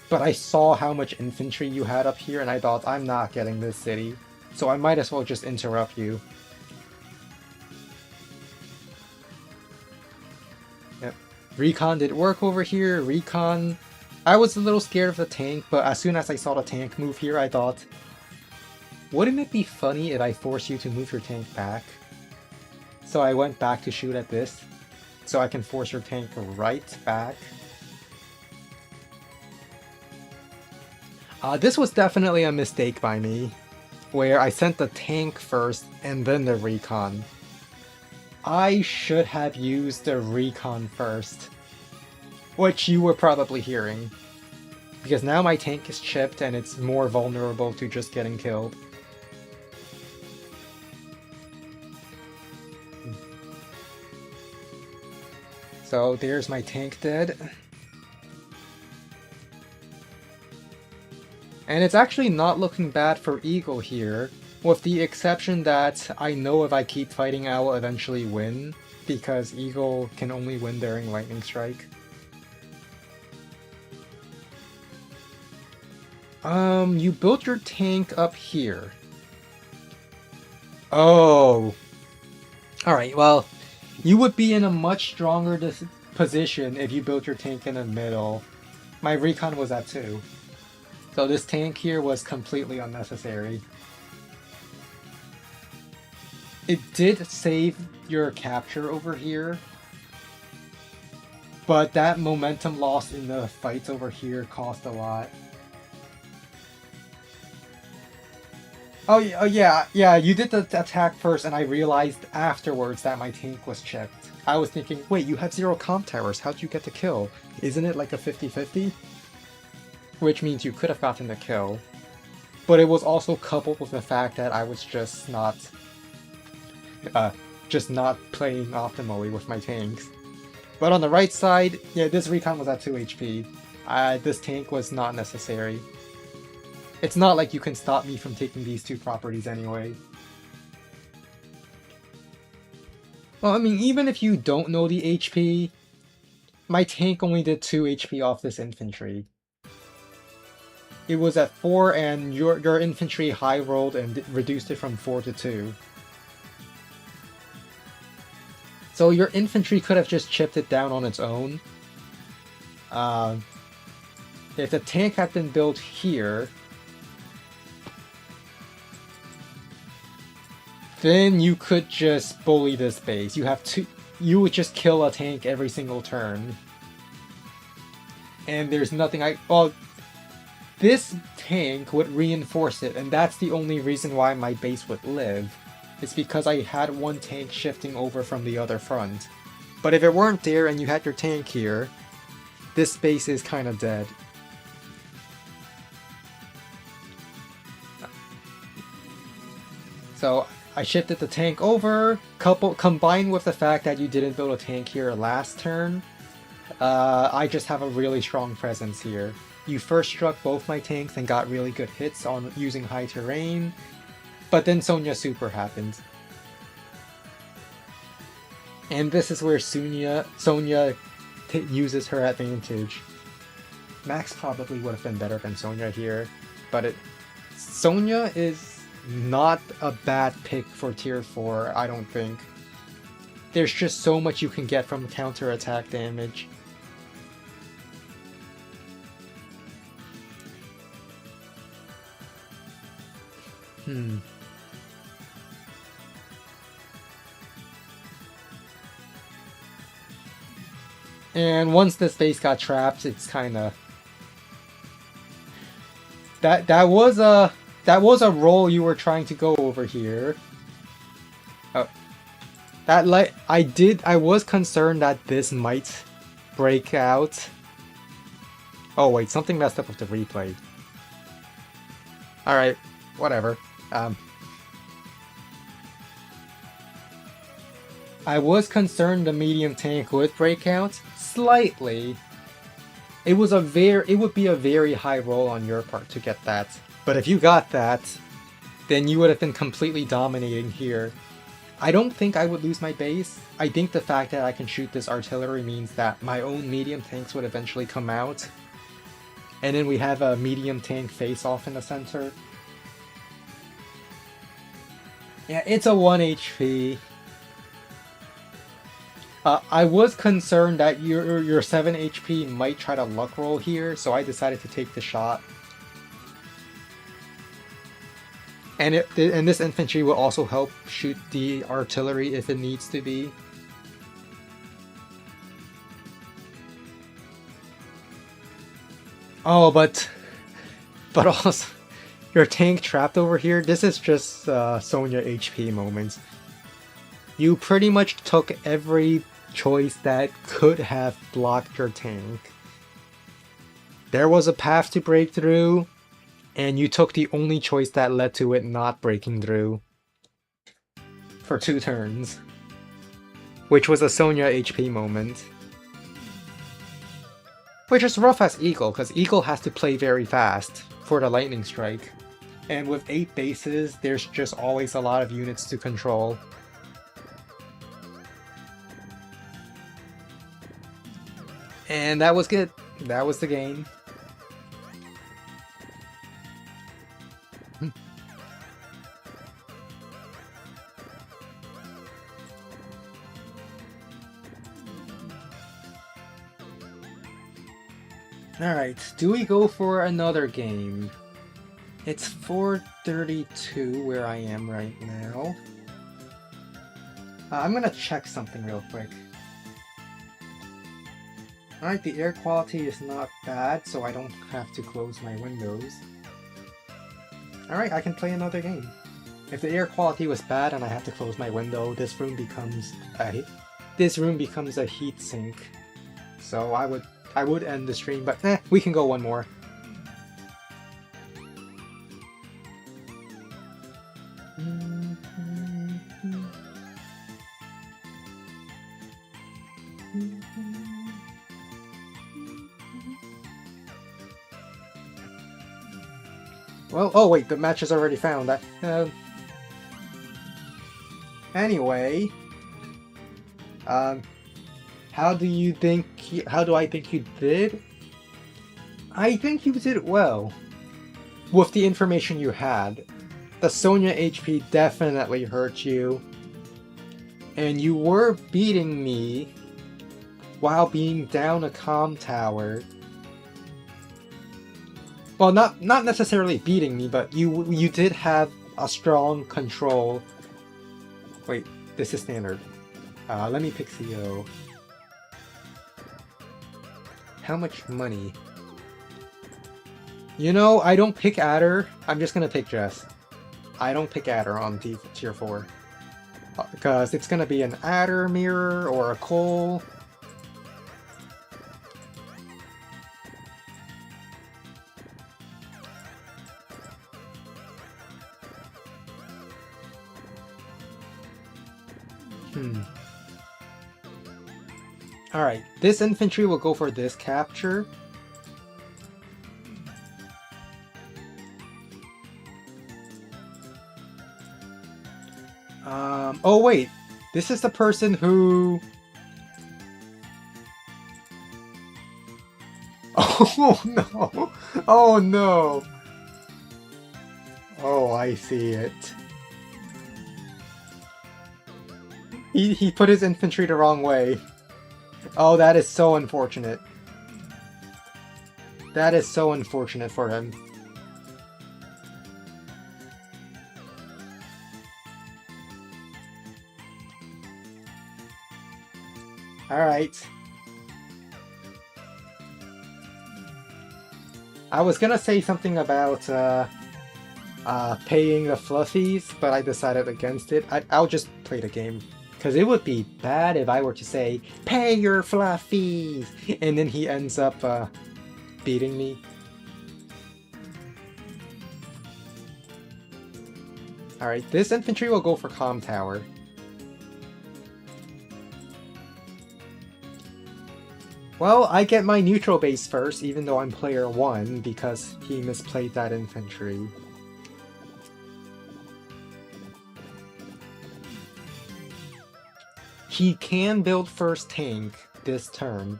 But I saw how much infantry you had up here and I thought, I'm not getting this city. So I might as well just interrupt you. Yep. Recon did work over here. Recon... I was a little scared of the tank, but as soon as I saw the tank move here, I thought, wouldn't it be funny if I force you to move your tank back? So I went back to shoot at this, so I can force your tank right back. This was definitely a mistake by me, where I sent the tank first and then the recon. I should have used the recon first, which you were probably hearing, because now my tank is chipped and it's more vulnerable to just getting killed. So there's my tank dead. And it's actually not looking bad for Eagle here, with the exception that I know if I keep fighting I will eventually win, because Eagle can only win during Lightning Strike. You built your tank up here. Oh. Alright, well, you would be in a much stronger position if you built your tank in the middle. My recon was at 2. So this tank here was completely unnecessary. It did save your capture over here, but that momentum loss in the fights over here cost a lot. Oh yeah, you did the attack first and I realized afterwards that my tank was chipped. I was thinking, wait, you have 0 comp towers, how'd you get the kill? Isn't it like a 50-50? Which means you could have gotten the kill. But it was also coupled with the fact that I was just not playing optimally with my tanks. But on the right side, yeah, this recon was at 2 HP. This tank was not necessary. It's not like you can stop me from taking these 2 properties anyway. Well, I mean, even if you don't know the HP, my tank only did 2 HP off this infantry. It was at 4 and your infantry high rolled and reduced it from 4 to 2. So your infantry could have just chipped it down on its own. If the tank had been built here, then you could just bully this base. You would just kill a tank every single turn. And there's nothing well, this tank would reinforce it, and that's the only reason why my base would live. It's because I had one tank shifting over from the other front. But if it weren't there and you had your tank here, this base is kind of dead. So I shifted the tank over, combined with the fact that you didn't build a tank here last turn. I just have a really strong presence here. You first struck both my tanks and got really good hits on using high terrain, but then Sonya Super happened. And this is where Sonya uses her advantage. Max probably would have been better than Sonya here, but Sonya is not a bad pick for tier 4, I don't think. There's just so much you can get from counter-attack damage. And once this base got trapped, it's kind of that was a roll you were trying to go over here. Oh, I was concerned that this might break out. Oh wait, something messed up with the replay. All right, whatever. I was concerned the medium tank would break out slightly. It would be a very high roll on your part to get that. But if you got that, then you would have been completely dominating here. I don't think I would lose my base. I think the fact that I can shoot this artillery means that my own medium tanks would eventually come out. And then we have a medium tank face-off in the center. Yeah, it's a 1 HP. I was concerned that your 7 HP might try to luck roll here, so I decided to take the shot. And this infantry will also help shoot the artillery if it needs to be. Oh, but also, your tank trapped over here, this is just Sonya HP moments. You pretty much took every choice that could have blocked your tank. There was a path to break through, and you took the only choice that led to it not breaking through. For 2 turns. Which was a Sonya HP moment. Which is rough as Eagle, because Eagle has to play very fast for the lightning strike. And with 8 bases, there's just always a lot of units to control. And that was good. That was the game. Alright, do we go for another game? It's 4:32 where I am right now. I'm gonna check something real quick. Alright, the air quality is not bad, so I don't have to close my windows. Alright, I can play another game. If the air quality was bad and I have to close my window, this room becomes a heat sink. So I would end the stream, but we can go one more. Well, oh wait, the match is already found. Anyway, how do I think you did? I think you did well. With the information you had. The Sonya HP definitely hurt you. And you were beating me while being down a comm tower. Well, not necessarily beating me, but you did have a strong control. Wait, this is standard. Let me pick CO. How much money? You know, I don't pick Adder. I'm just gonna pick Jess. I don't pick Adder on tier 4. Because it's gonna be an Adder mirror or a Cole. Alright, this infantry will go for this capture. Oh wait, this is the person who... Oh no! Oh no! Oh, I see it. He put his infantry the wrong way. Oh, that is so unfortunate. That is so unfortunate for him. Alright. I was gonna say something about paying the fluffies, but I decided against it. I'll just play the game. Because it would be bad if I were to say, pay your fluffies! And then he ends up beating me. Alright, this infantry will go for comm tower. Well, I get my neutral base first, even though I'm player 1, because he misplayed that infantry. He can build first tank this turn.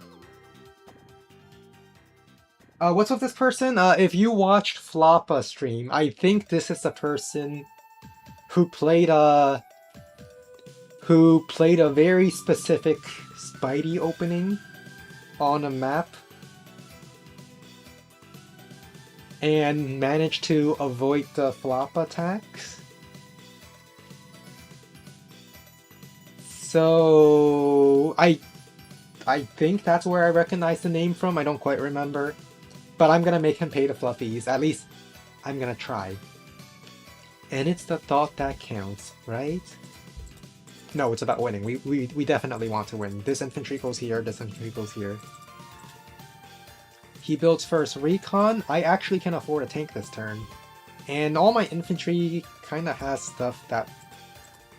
What's with this person? If you watched Floppa stream, I think this is the person who played a very specific Spidey opening on a map and managed to avoid the flop attacks. So I think that's where I recognize the name from. I don't quite remember. But I'm gonna make him pay the fluffies. At least I'm gonna try. And it's the thought that counts, right? No, it's about winning. We definitely want to win. This infantry goes here, this infantry goes here. He builds first recon. I actually can afford a tank this turn. And all my infantry kinda has stuff that...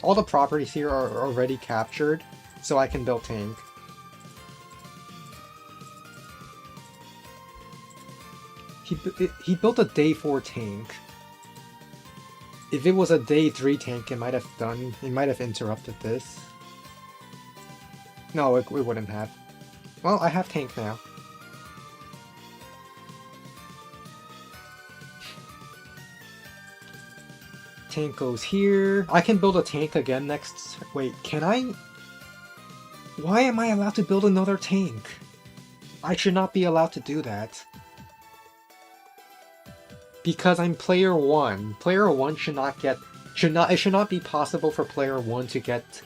all the properties here are already captured, so I can build tank. he built a day 4 tank. If it was a day 3 tank, it might have interrupted this. No, it wouldn't have. Well, I have tank now. Tank goes here. I can build a tank again next... Wait, can I? Why am I allowed to build another tank? I should not be allowed to do that. Because I'm player 1. Player 1 should not get... It should not be possible for player 1 to get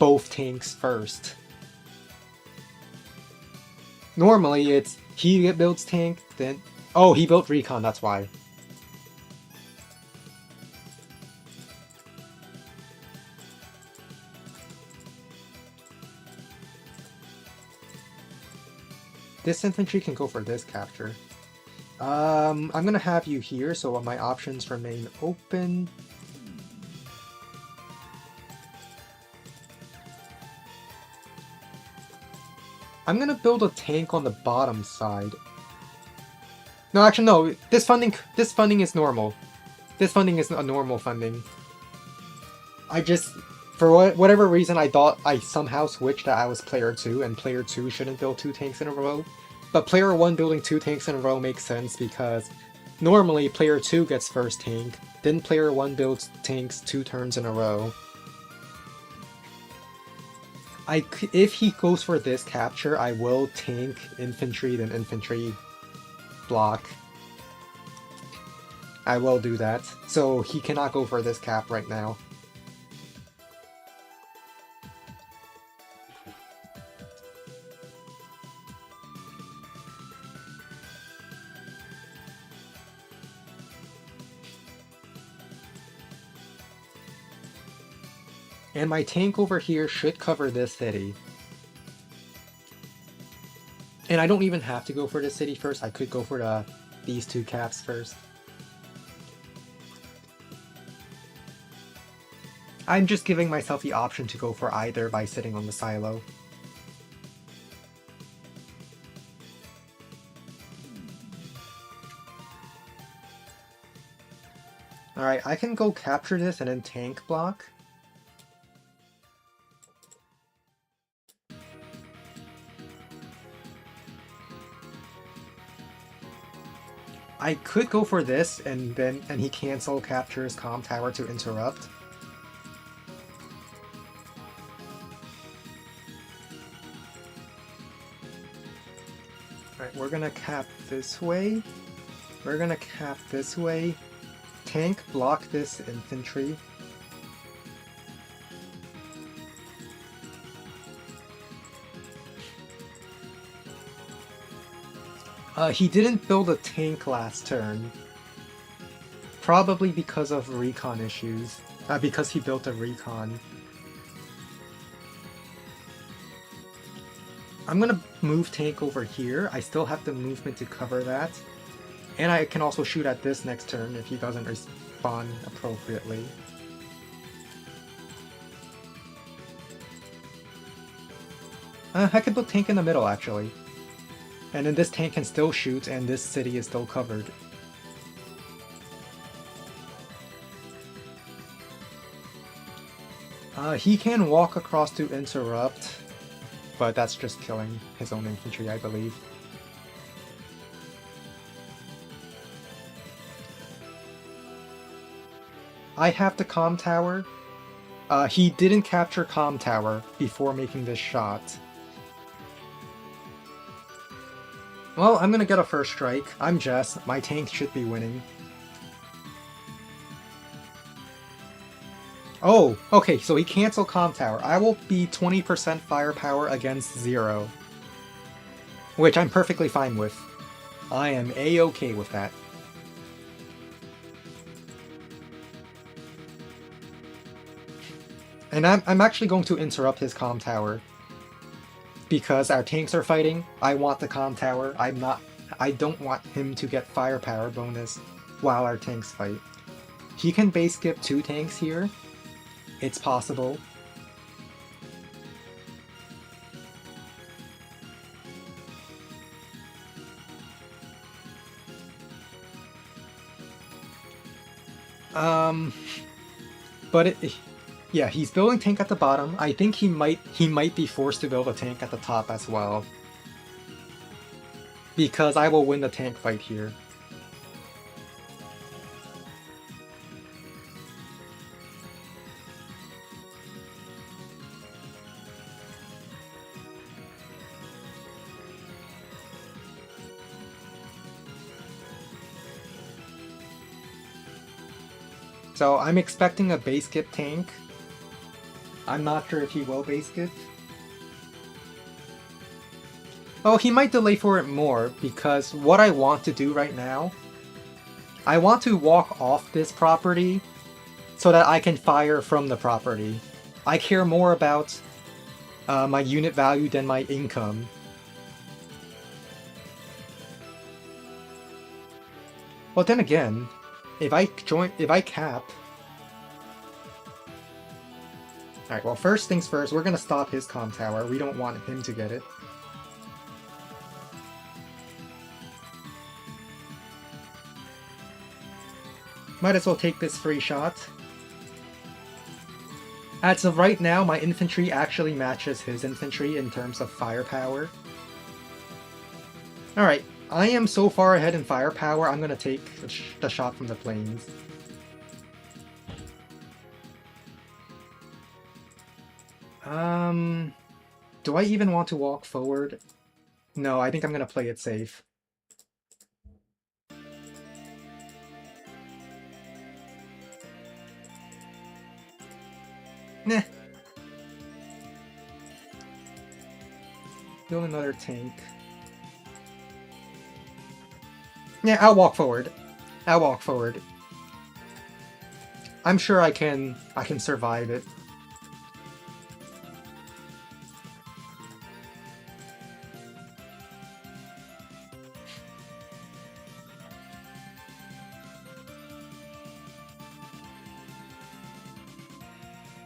both tanks first. Normally it's he builds tank, then... Oh, he built recon, that's why. This infantry can go for this capture. I'm gonna have you here, so my options remain open. I'm gonna build a tank on the bottom side. No, actually, no. This funding is normal. This funding is a normal funding. I just, for whatever reason, I thought I somehow switched that I was player 2, and player 2 shouldn't build 2 tanks in a row. But player 1 building 2 tanks in a row makes sense because normally player 2 gets first tank, then player 1 builds tanks 2 turns in a row. If he goes for this capture, I will tank infantry, then infantry block. I will do that. So he cannot go for this cap right now. And my tank over here should cover this city. And I don't even have to go for the city first, I could go for these 2 caps first. I'm just giving myself the option to go for either by sitting on the silo. Alright, I can go capture this and then tank block. I could go for this and he cancel captures comm tower to interrupt. Alright, we're gonna cap this way. We're gonna cap this way. Tank block this infantry. He didn't build a tank last turn. Probably because of recon issues. Because he built a recon. I'm gonna move tank over here. I still have the movement to cover that. And I can also shoot at this next turn if he doesn't respond appropriately. I could put tank in the middle, actually. And then this tank can still shoot, and this city is still covered. He can walk across to interrupt, but that's just killing his own infantry, I believe. I have the comm tower. He didn't capture comm tower before making this shot. Well, I'm gonna get a first strike. I'm Jess. My tank should be winning. Oh, okay, so he canceled comm tower. I will be 20% firepower against 0. Which I'm perfectly fine with. I am a-okay with that. And I'm actually going to interrupt his comm tower. Because our tanks are fighting, I want the comm tower. I don't want him to get firepower bonus while our tanks fight. He can base skip 2 tanks here. It's possible. But yeah, he's building tank at the bottom. I think he might be forced to build a tank at the top as well. Because I will win the tank fight here. So I'm expecting a base skip tank. I'm not sure if he will base skip. Oh, he might delay for it more, because what I want to do right now, I want to walk off this property so that I can fire from the property. I care more about my unit value than my income. Well, then again, if I cap... Alright, well, first things first, we're gonna stop his comm tower. We don't want him to get it. Might as well take this free shot. As of right now, my infantry actually matches his infantry in terms of firepower. Alright, I am so far ahead in firepower, I'm gonna take the shot from the plains. Do I even want to walk forward? No, I think I'm gonna play it safe. Nah. Build another tank. Yeah, I'll walk forward. I'll walk forward. I'm sure I can survive it.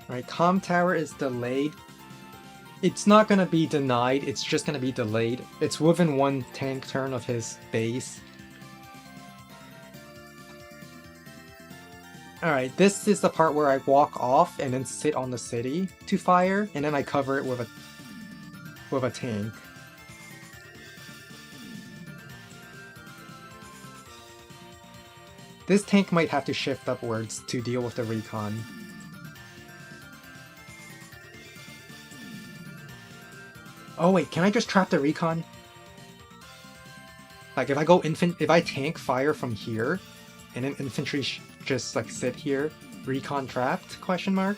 Alright, comm tower is delayed. It's not gonna be denied, it's just gonna be delayed. It's within one tank turn of his base. Alright, this is the part where I walk off and then sit on the city to fire, and then I cover it with a tank. This tank might have to shift upwards to deal with the recon. Oh wait, can I just trap the recon? Like if I tank fire from here, and then infantry just like sit here, recon trapped? Question mark.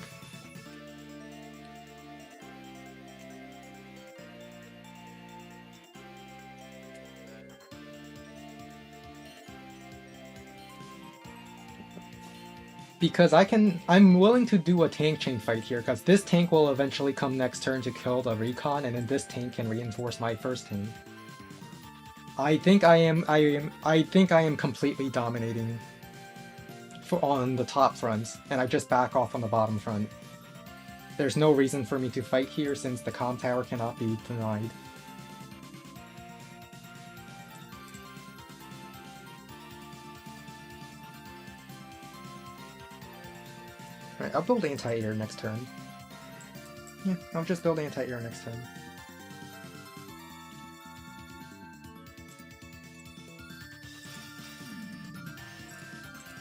Because I'm willing to do a tank chain fight here, because this tank will eventually come next turn to kill the recon, and then this tank can reinforce my first tank. I think I am completely dominating on the top fronts, and I just back off on the bottom front. There's no reason for me to fight here since the comm tower cannot be denied. Alright, I'll build anti-air next turn. Yeah, I'll just build anti-air next turn.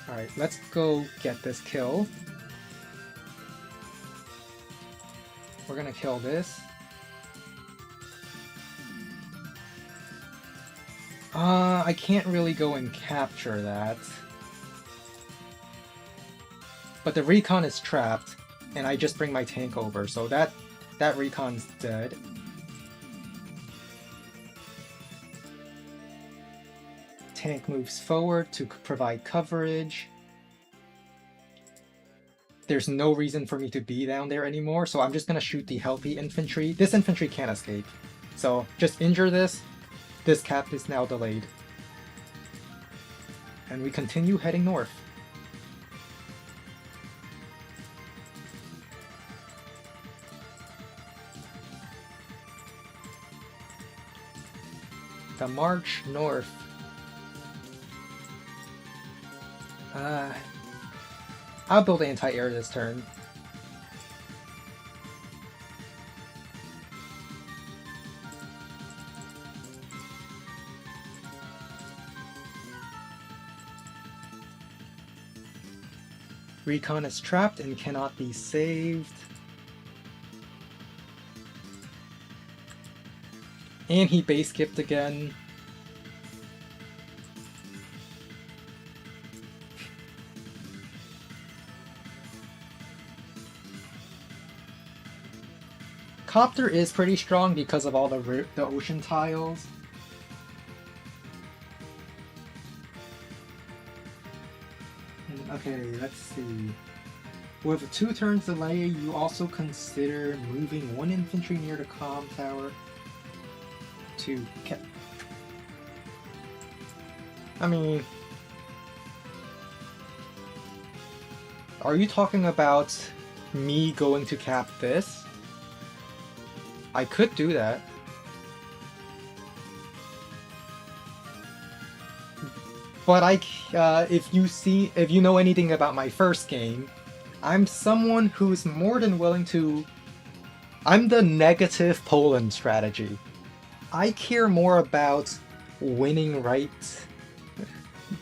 Alright, let's go get this kill. We're gonna kill this. I can't really go and capture that. But the recon is trapped, and I just bring my tank over, so that recon's dead. Tank moves forward to provide coverage. There's no reason for me to be down there anymore, so I'm just gonna shoot the healthy infantry. This infantry can't escape. So just injure this. This cap is now delayed. And we continue heading north. The march north. I'll build anti-air this turn. Recon is trapped and cannot be saved. And he base skipped again. Copter is pretty strong because of all the ocean tiles. Okay, let's see. With a 2 turns delay, you also consider moving 1 infantry near the comm tower to I mean, are you talking about me going to cap this? I could do that. But if you know anything about my first game, I'm someone who's more than willing to... I'm the negative Poland strategy. I care more about winning right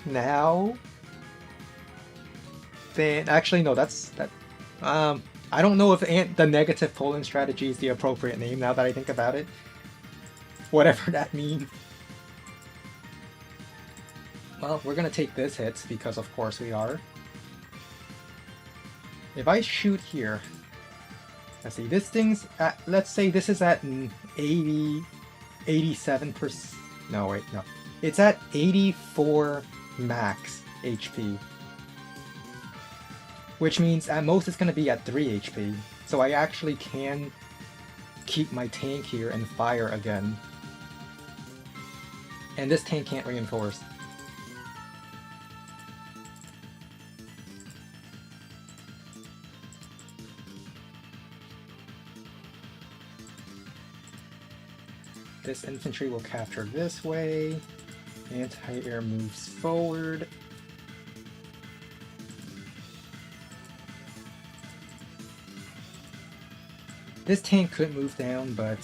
now than... Actually, no, I don't know if the negative Poland strategy is the appropriate name now that I think about it. Whatever that means. Well, we're gonna take this hit, because of course we are. If I shoot here... Let's see, this thing's at... Let's say this is at 87%... No, wait, no. It's at 84 max HP. Which means at most it's gonna be at 3 HP. So I actually can keep my tank here and fire again. And this tank can't reinforce. This infantry will capture this way. Anti-air moves forward. This tank could move down, but...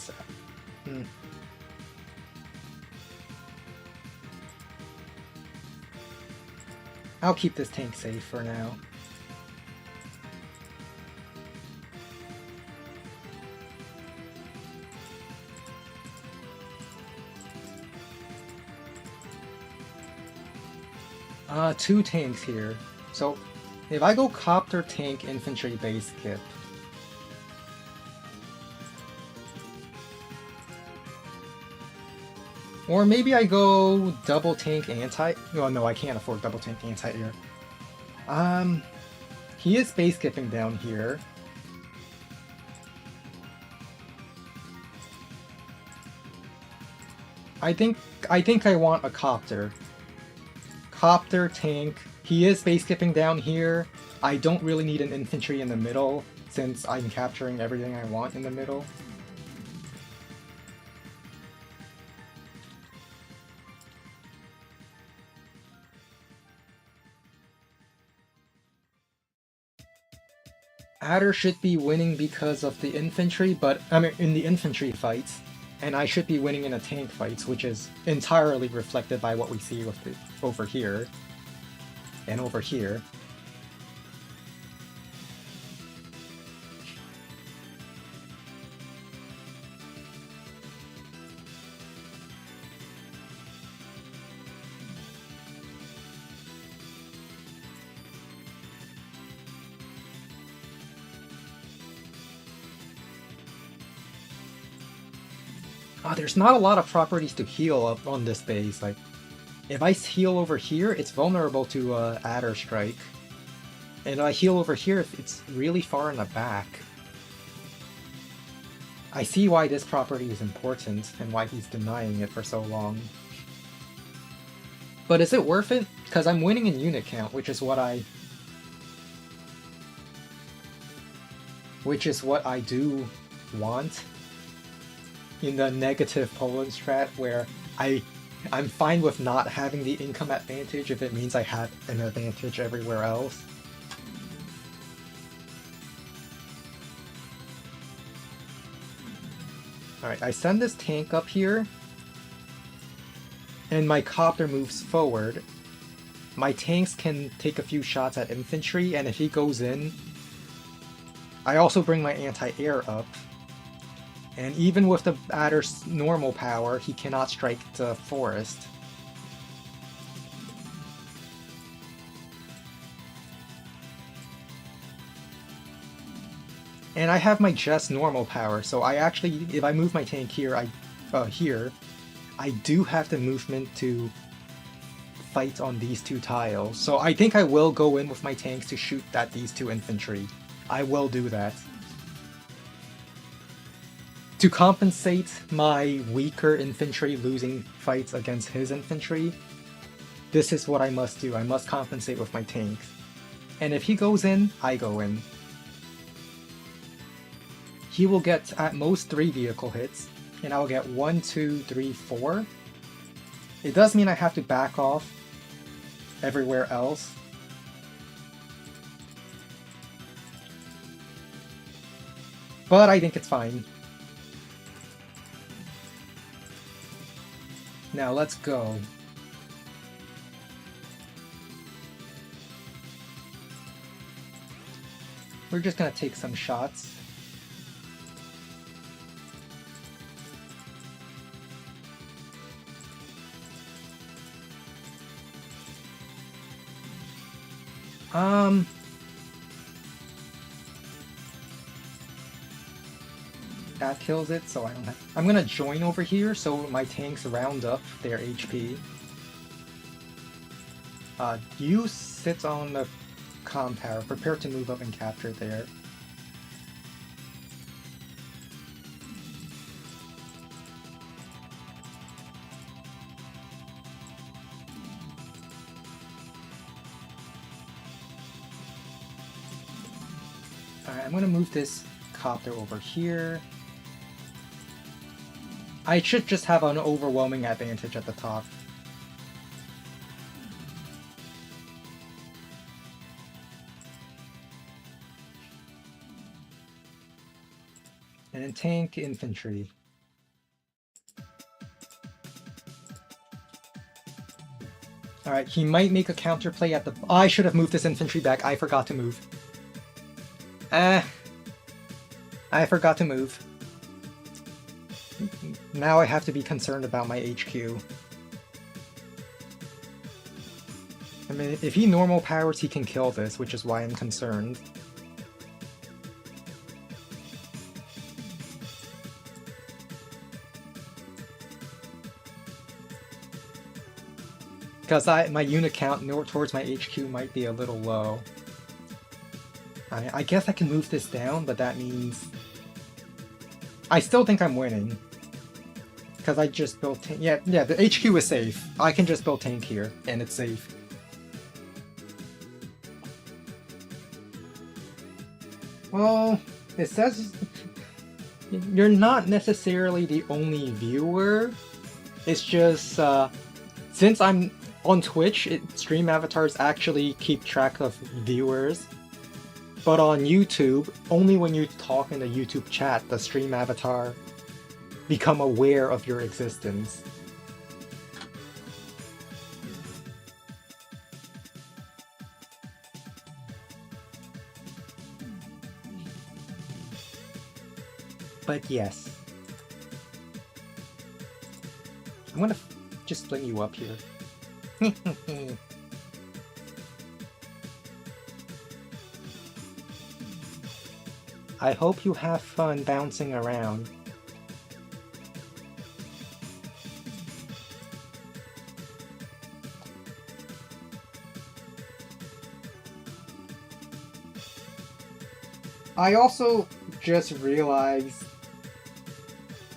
I'll keep this tank safe for now. Two tanks here. So, if I go copter, tank, infantry, base skip. Or maybe I go double tank anti... Oh no, I can't afford double tank anti-air. He is base skipping down here. I think I want a copter. Copter, tank. He is base skipping down here. I don't really need an infantry in the middle, since I'm capturing everything I want in the middle. Adder should be winning because of the infantry, but I mean in the infantry fights, and I should be winning in the tank fights, which is entirely reflected by what we see with the, over here and over here. There's not a lot of properties to heal up on this base. Like, if I heal over here, it's vulnerable to Adder Strike. And if I heal over here, it's really far in the back. I see why this property is important, and why he's denying it for so long. But is it worth it? Because I'm winning in unit count, which is what I do want. In the negative Poland strat, where I'm fine with not having the income advantage if it means I have an advantage everywhere else. Alright, I send this tank up here, and my copter moves forward. My tanks can take a few shots at infantry, and if he goes in, I also bring my anti-air up. And even with the adder's normal power, he cannot strike the forest. And I have my just normal power, so I actually, if I move my tank here, I do have the movement to fight on these two tiles. So I think I will go in with my tanks to shoot at these two infantry. I will do that. To compensate my weaker infantry losing fights against his infantry, this is what I must do. I must compensate with my tanks. And if he goes in, I go in. He will get at most 3 vehicle hits, and I'll get 1, 2, 3, 4. It does mean I have to back off everywhere else. But I think it's fine. Now let's go. We're just gonna take some shots. That kills it, so I don't have... I'm gonna join over here so my tanks round up their HP. You sit on the comm tower, prepare to move up and capture there. Alright, I'm gonna move this copter over here. I should just have an overwhelming advantage at the top. And then tank infantry. Alright, he might make a counterplay at the... Oh, I should have moved this infantry back. I forgot to move. I forgot to move. Now I have to be concerned about my HQ. I mean, if he normal powers, he can kill this, which is why I'm concerned. Because my unit count towards my HQ might be a little low. I guess I can move this down, but that means... I still think I'm winning. Because I just built tank. Yeah, the HQ is safe. I can just build tank here, and it's safe. Well, it says you're not necessarily the only viewer. It's just since I'm on Twitch, stream avatars actually keep track of viewers. But on YouTube, only when you talk in the YouTube chat does stream avatar become aware of your existence. But yes. I'm gonna just fling you up here. I hope you have fun bouncing around. I also just realized...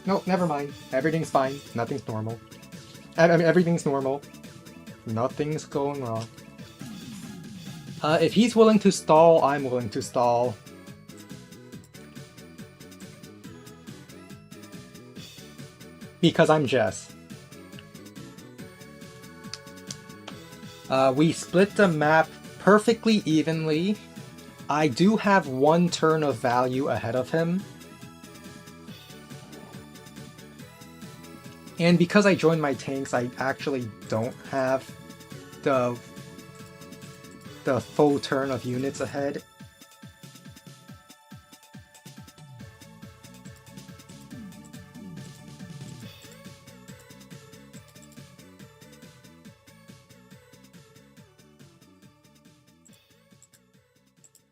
Nope, never mind. Everything's fine. Nothing's normal. I mean, everything's normal. Nothing's going wrong. If he's willing to stall, I'm willing to stall. Because I'm Jess. We split the map perfectly evenly. I do have 1 turn of value ahead of him. And because I joined my tanks, I actually don't have the full turn of units ahead.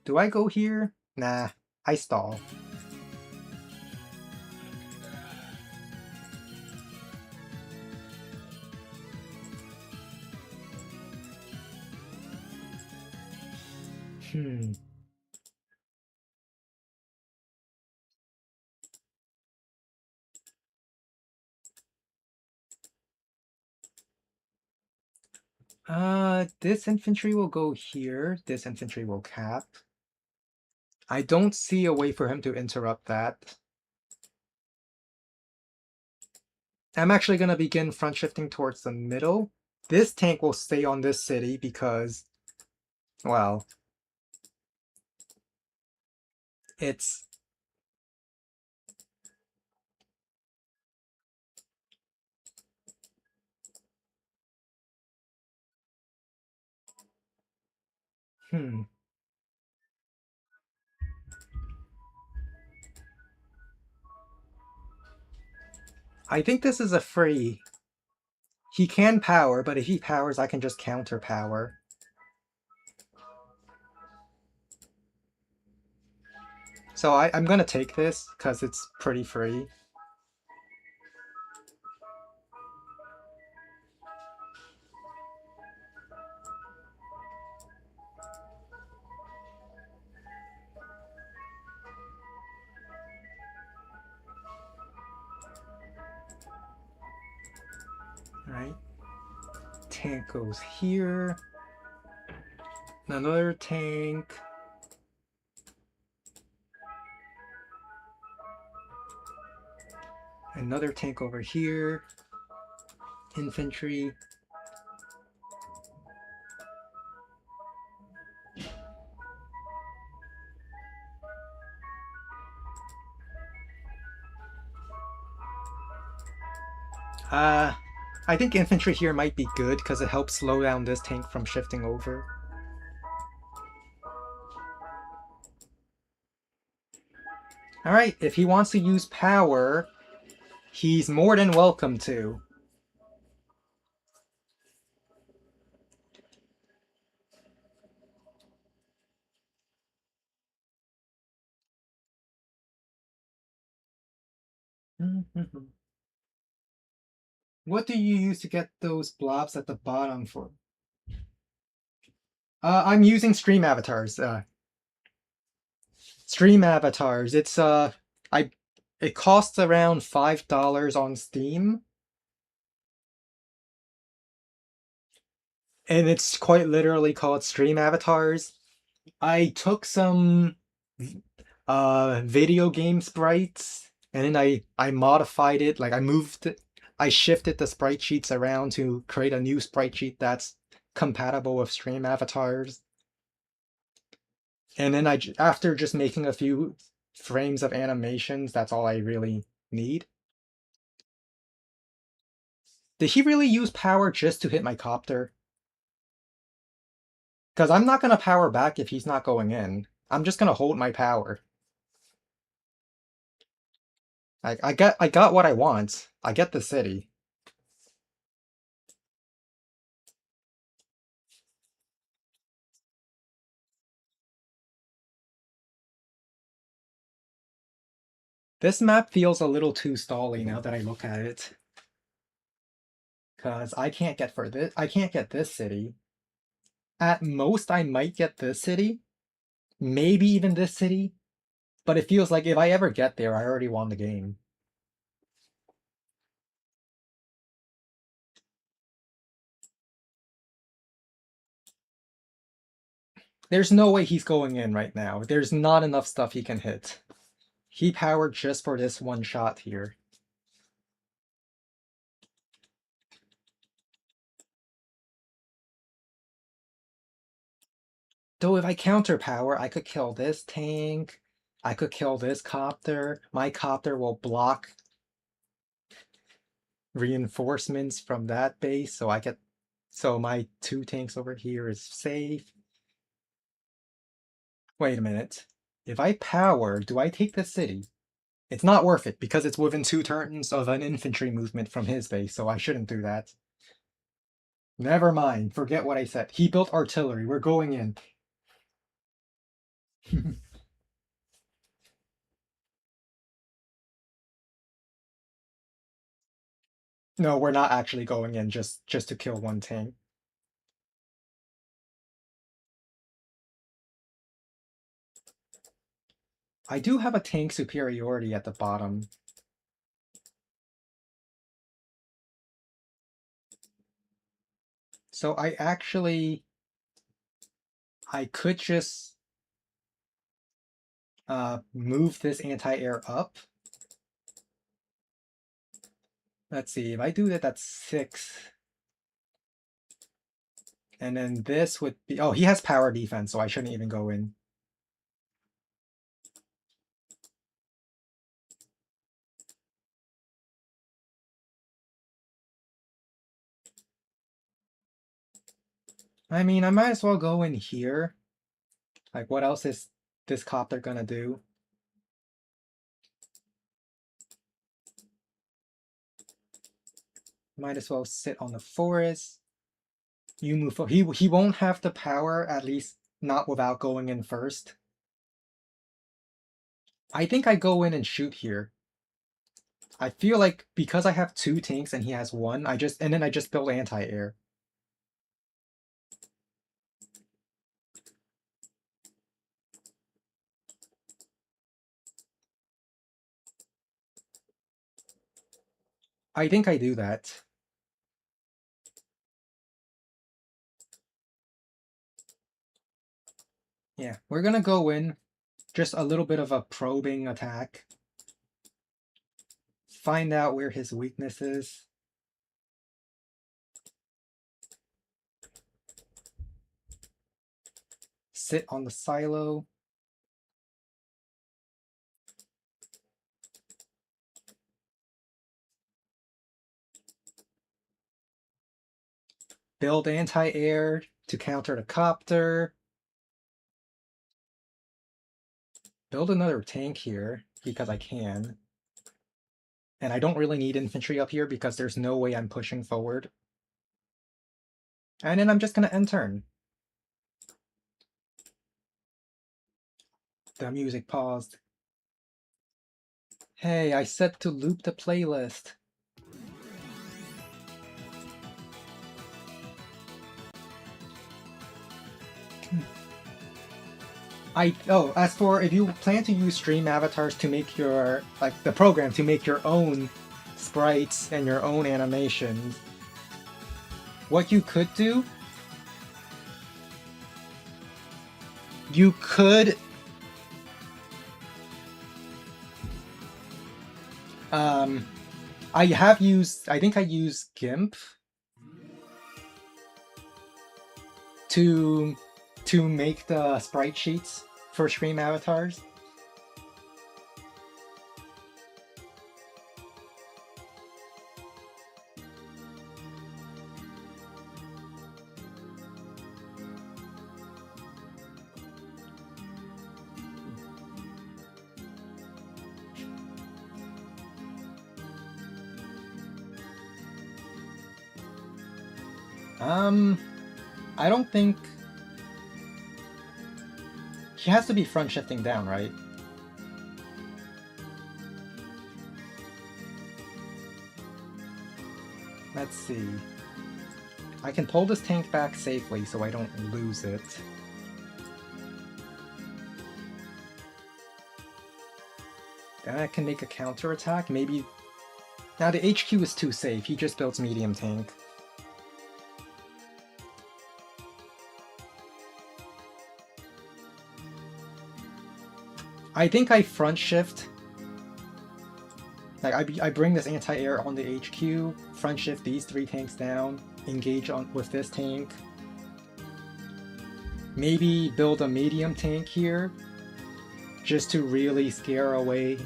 Do I go here? Nah, I stall. Hmm. This infantry will go here. This infantry will cap. I don't see a way for him to interrupt that. I'm actually going to begin front shifting towards the middle. This tank will stay on this city because, well, it's... Hmm. I think this is a free. He can power, but if he powers, I can just counter power. So I'm going to take this because it's pretty free. Right? Tank goes here. Another tank. Another tank over here. Infantry. I think infantry here might be good because it helps slow down this tank from shifting over. Alright, if he wants to use power, he's more than welcome to. What do you use to get those blobs at the bottom for? I'm using stream avatars. Stream avatars. It's it costs around $5 on Steam. And it's quite literally called stream avatars. I took some video game sprites and then I modified it. Like I shifted the sprite sheets around to create a new sprite sheet that's compatible with stream avatars. And then after just making a few frames of animations, that's all I really need. Did he really use power just to hit my copter? Because I'm not going to power back if he's not going in. I'm just going to hold my power. I got what I want. I get the city. This map feels a little too stally now that I look at it. Because I can't get this city. At most, I might get this city. Maybe even this city. But it feels like if I ever get there, I already won the game. There's no way he's going in right now. There's not enough stuff he can hit. He powered just for this one shot here. Though if I counter power, I could kill this tank. I could kill this copter. My copter will block. reinforcements from that base, so so my 2 tanks over here is safe. Wait a minute. If I power, do I take the city? It's not worth it because it's within 2 turns of an infantry movement from his base, so I shouldn't do that. Never mind, forget what I said. He built artillery, we're going in. No, we're not actually going in just to kill 1 tank. I do have a tank superiority at the bottom. So I could just move this anti-air up. Let's see, if I do that, that's 6. And then this would be, oh, he has power defense, so I shouldn't even go in. I mean, I might as well go in here. Like, what else is this copter gonna do? Might as well sit on the forest. You move forward. He won't have the power, at least not without going in first. I think I go in and shoot here. I feel like because I have 2 tanks and he has 1, and then I just build anti-air. I think I do that. Yeah, we're gonna go in. Just a little bit of a probing attack. Find out where his weakness is. Sit on the silo. Build anti-air to counter the copter. Build another tank here because I can. And I don't really need infantry up here because there's no way I'm pushing forward. And then I'm just gonna end turn. The music paused. Hey, I said to loop the playlist. As for if you plan to use stream avatars to make your, like the program to make your own sprites and your own animations, what you could do, you could I think I used GIMP to make the sprite sheets for stream avatars. I don't think he has to be front shifting down, right? Let's see. I can pull this tank back safely so I don't lose it. Then I can make a counterattack, maybe... Now the HQ is too safe, he just builds medium tank. I think I front shift. Like I bring this anti-air on the HQ, front shift these 3 tanks down, engage with this tank. Maybe build a medium tank here, just to really scare away.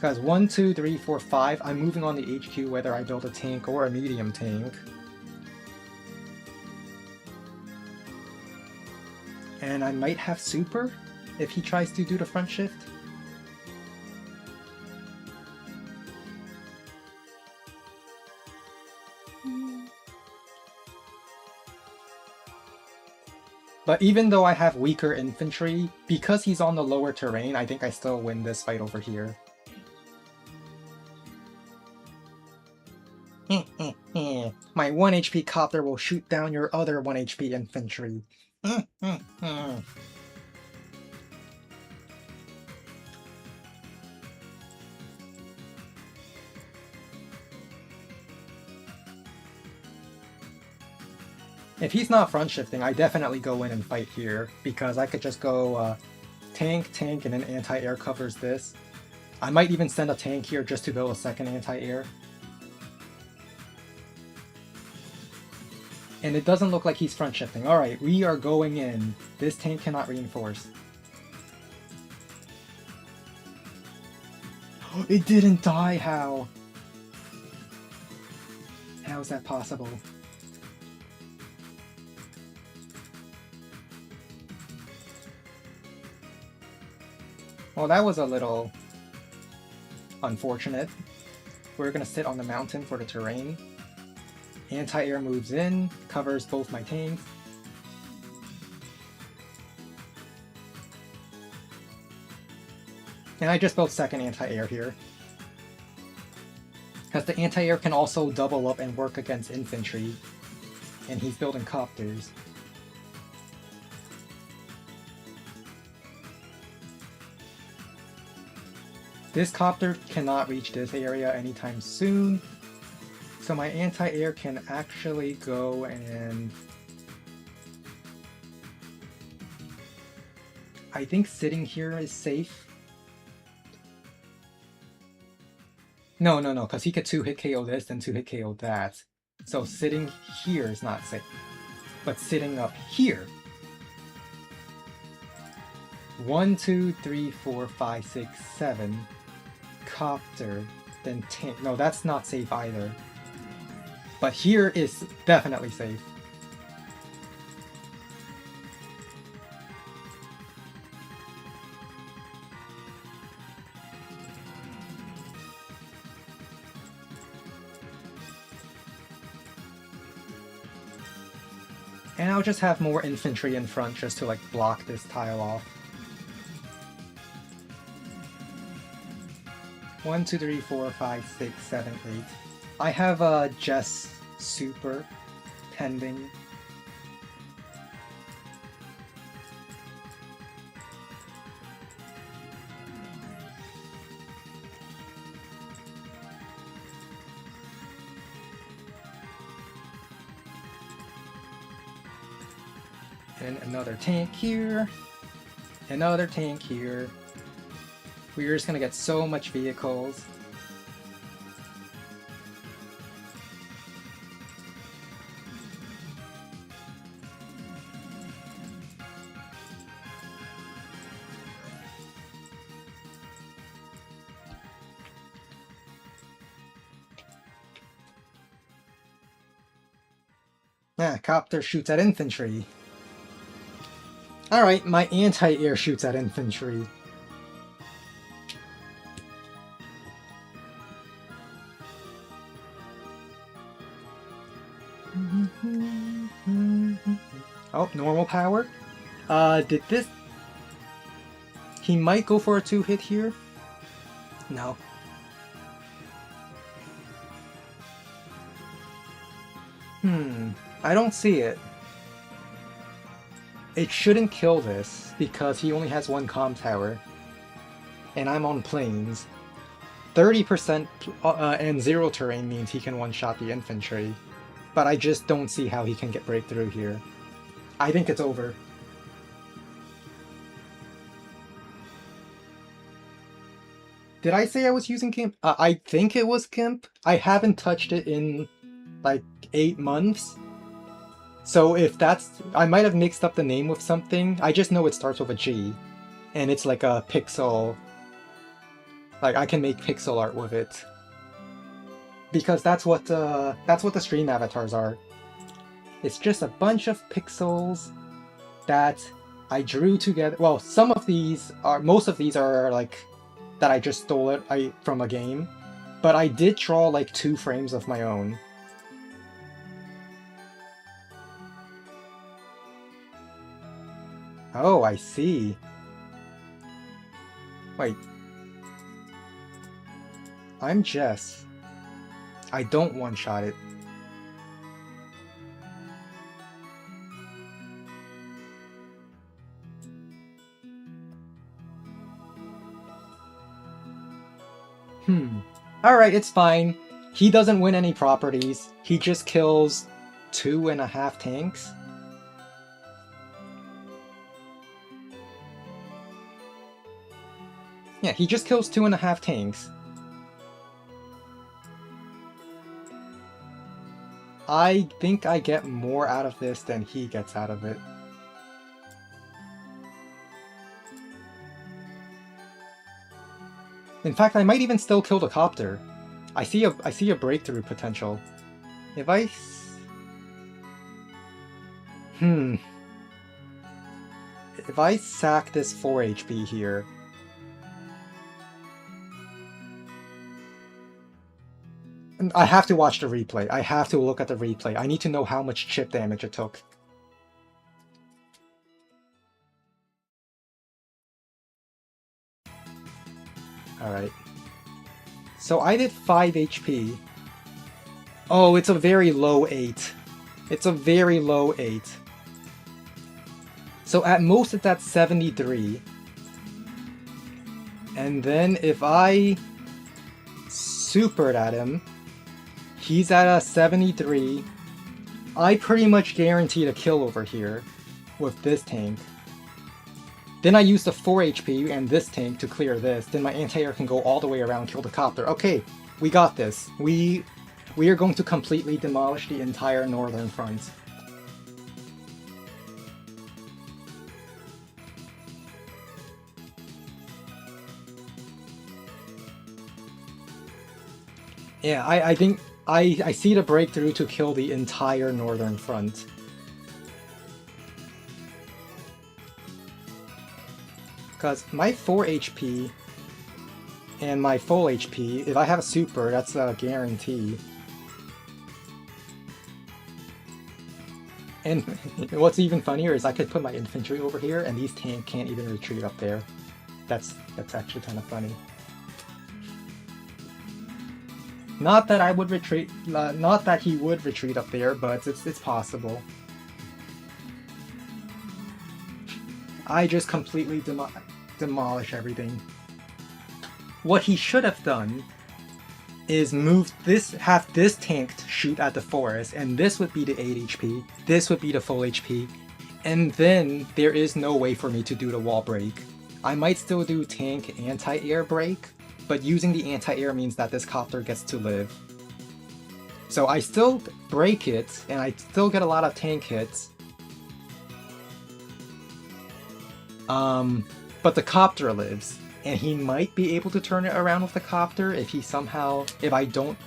Because 1, 2, 3, 4, 5, I'm moving on the HQ whether I build a tank or a medium tank. And I might have super if he tries to do the front shift. But even though I have weaker infantry, because he's on the lower terrain, I think I still win this fight over here. My 1 HP copter will shoot down your other 1 HP infantry. If he's not front shifting, I definitely go in and fight here, because I could just go tank, tank, and then anti-air covers this. I might even send a tank here just to build a second anti-air. And it doesn't look like he's front shifting. Alright, we are going in. This tank cannot reinforce. It didn't die, how? How is that possible? Well, that was a little unfortunate. We're gonna sit on the mountain for the terrain. Anti-air moves in, covers both my tanks. And I just built second anti-air here. Because the anti-air can also double up and work against infantry. And he's building copters. This copter cannot reach this area anytime soon. So my anti-air can actually go and... I think sitting here is safe. No, because he could 2-hit KO this, then 2-hit KO that. So sitting here is not safe. But sitting up here... 1, 2, 3, 4, 5, 6, 7... Copter, then tank. No, that's not safe either. But here is definitely safe. And I'll just have more infantry in front just to like block this tile off. 1, 2, 3, 4, 5, 6, 7, 8. I have a Jess super pending. And another tank here. Another tank here. We're just gonna get so much vehicles. Copter shoots at infantry. Alright, my anti-air shoots at infantry. Oh, normal power. Did this... He might go for a 2-hit here. No. I don't see it. It shouldn't kill this, because he only has one comm tower. And I'm on plains. 30% and 0 terrain means he can one-shot the infantry. But I just don't see how he can get breakthrough here. I think it's over. Did I say I was using Gimp? I think it was Gimp. I haven't touched it in like 8 months. So if that's... I might have mixed up the name with something. I just know it starts with a G. And it's like a pixel Like, I can make pixel art with it. Because that's what the stream avatars are. It's just a bunch of pixels that I drew together. Well, most of these are like that I just stole it from a game, but I did draw like 2 frames of my own. Oh, I see. Wait. I'm Jess. I don't one-shot it. Alright, it's fine. He doesn't win any properties. He just kills 2.5 tanks. Yeah, he just kills 2.5 tanks. I think I get more out of this than he gets out of it. In fact, I might even still kill the copter. I see a breakthrough potential. If I... If I sack this 4 HP here... I have to watch the replay. I have to look at the replay. I need to know how much chip damage it took. Alright. So I did 5 HP. Oh, it's a very low 8. It's a very low 8. So at most it's at 73. And then if I supered at him, he's at a 73. I pretty much guaranteed a kill over here with this tank. Then I use the 4 HP and this tank to clear this. Then my anti-air can go all the way around and kill the copter. Okay, we got this. We are going to completely demolish the entire northern front. Yeah, I think I see the breakthrough to kill the entire northern front. Because my 4 HP and my full HP, if I have a super, that's a guarantee. And what's even funnier is I could put my infantry over here and these tanks can't even retreat up there. That's actually kind of funny. Not that I would retreat, not that he would retreat up there, but it's possible. I just completely demolish everything. What he should have done is have this tank shoot at the forest, and this would be the 8 HP, this would be the full HP, and then there is no way for me to do the wall break. I might still do tank anti-air break, but using the anti-air means that this copter gets to live. So I still break it, and I still get a lot of tank hits. But the copter lives, and he might be able to turn it around with the copter if I don't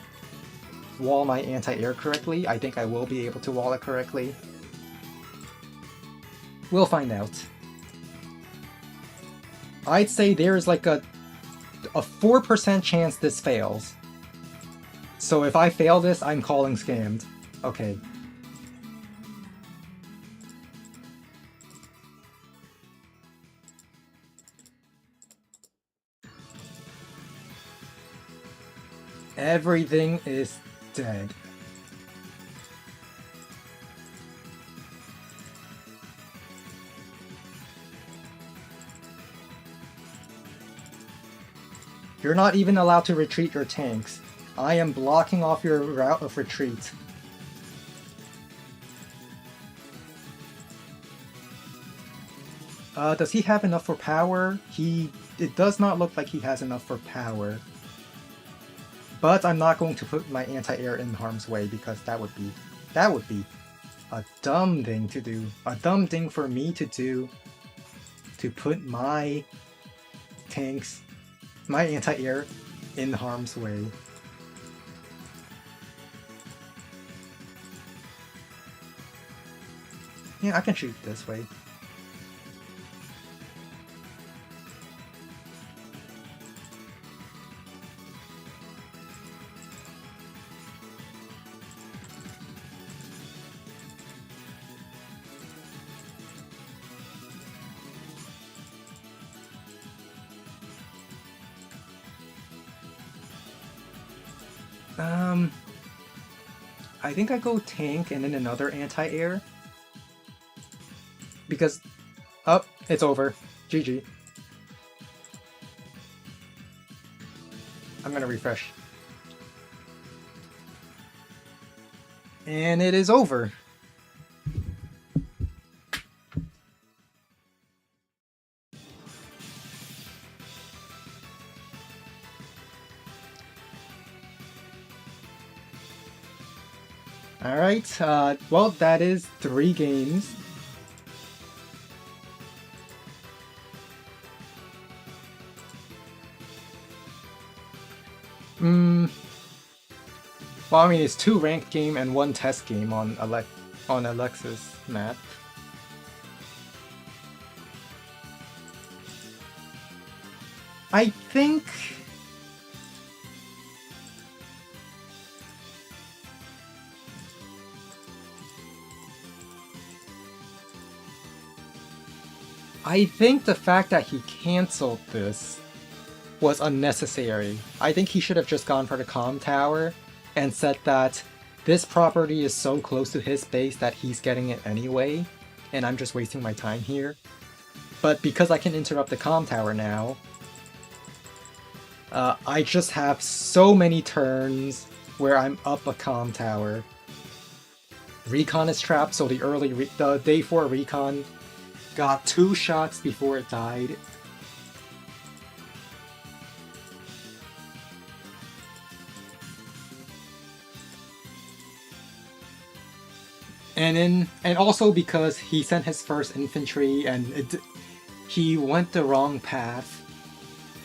wall my anti-air correctly. I think I will be able to wall it correctly. We'll find out. I'd say there's like a 4% chance this fails. So if I fail this, I'm calling scammed. Okay. Everything is dead. You're not even allowed to retreat your tanks. I am blocking off your route of retreat. Does he have enough for power? It does not look like he has enough for power. But I'm not going to put my anti-air in harm's way because that would be a dumb thing to do. A dumb thing for me to do, to put my tanks, my anti-air in harm's way. Yeah, I can shoot this way. I think I go tank and then another anti-air. Because, oh, it's over. GG. I'm gonna refresh. And it is over. Alright, well, that is 3 games. Well, I mean, it's 2 ranked game and 1 test game on Alexis map. I think... the fact that he cancelled this was unnecessary. I think he should have just gone for the comm tower and said that this property is so close to his base that he's getting it anyway, and I'm just wasting my time here. But because I can interrupt the comm tower now, I just have so many turns where I'm up a comm tower. Recon is trapped, so the day 4 recon got 2 shots before it died. And also because he sent his first infantry and he went the wrong path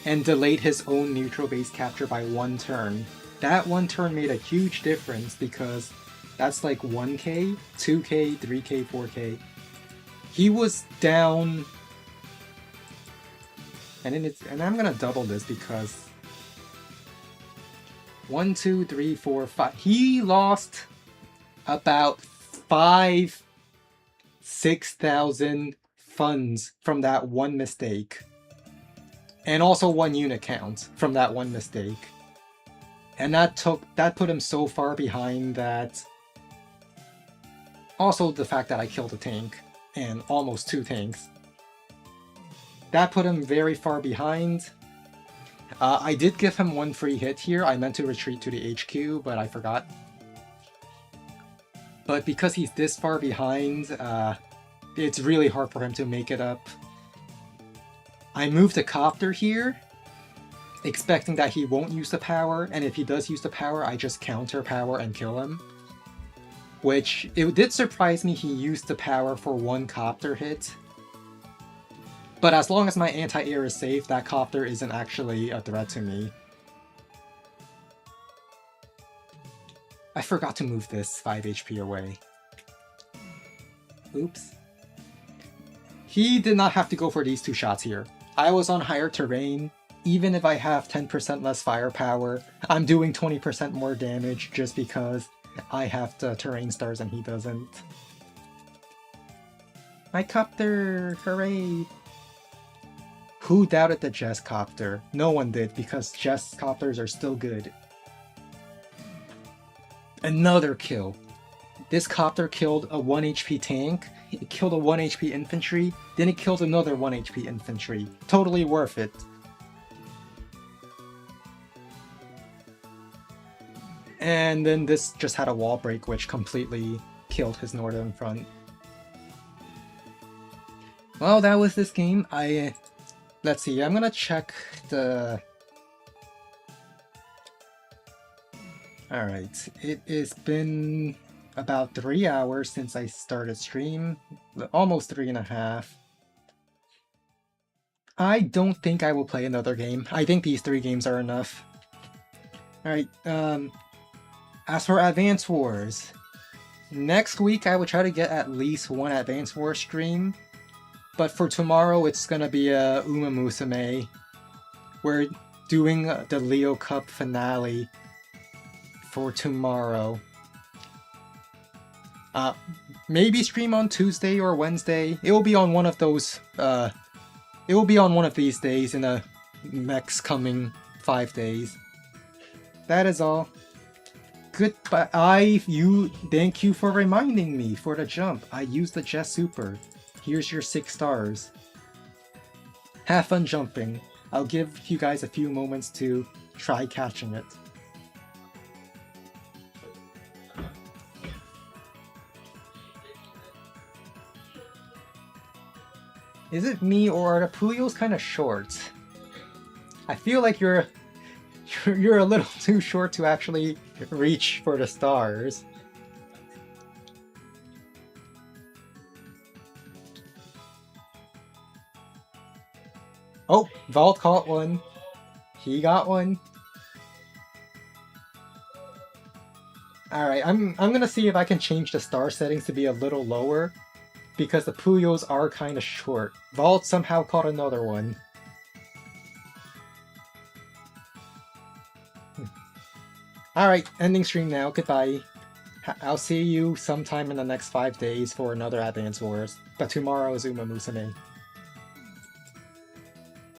and delayed his own neutral base capture by 1 turn. That 1 turn made a huge difference because that's like 1k, 2k, 3k, 4k. He was down, and I'm gonna double this because 1, 2, 3, 4, 5. He lost about 6,000 funds from that 1 mistake, and also 1 unit count from that 1 mistake, and that put him so far behind that. Also, the fact that I killed a tank and almost 2 tanks, that put him very far behind. I did give him 1 free hit here. I meant to retreat to the HQ, but I forgot. But because he's this far behind, it's really hard for him to make it up. I moved a copter here, expecting that he won't use the power, and if he does use the power, I just counter power and kill him. Which, it did surprise me he used the power for 1 copter hit. But as long as my anti-air is safe, that copter isn't actually a threat to me. I forgot to move this 5 HP away. Oops. He did not have to go for these 2 shots here. I was on higher terrain. Even if I have 10% less firepower, I'm doing 20% more damage just because I have the terrain stars and he doesn't. My copter! Hooray! Who doubted the Jess copter? No one did, because Jess copters are still good. Another kill. This copter killed a 1 HP tank, it killed a 1 HP infantry, then it killed another 1 HP infantry. Totally worth it. And then this just had a wall break which completely killed his northern front. Well, that was this game. Let's see, I'm gonna check the... Alright, it has been about 3 hours since I started stream. Almost 3.5. I don't think I will play another game. I think these 3 games are enough. Alright, as for Advance Wars, next week I will try to get at least 1 Advance Wars stream, but for tomorrow it's gonna be a Uma Musume. We're doing the Leo Cup finale for tomorrow. Maybe stream on Tuesday or Wednesday. It will be on one of those, it will be on one of these days in the next coming 5 days. That is all. Goodbye. Thank you for reminding me for the jump. I used the Jet Super. Here's your 6 stars. Have fun jumping. I'll give you guys a few moments to try catching it. Is it me or are the Puyos kind of short? I feel like you're a little too short to actually reach for the stars. Oh, Vault caught one. He got one. Alright, I'm gonna see if I can change the star settings to be a little lower, because the Puyos are kinda short. Vault somehow caught another one. Alright, ending stream now. Goodbye. I'll see you sometime in the next 5 days for another Advance Wars. But tomorrow is Uma Musume.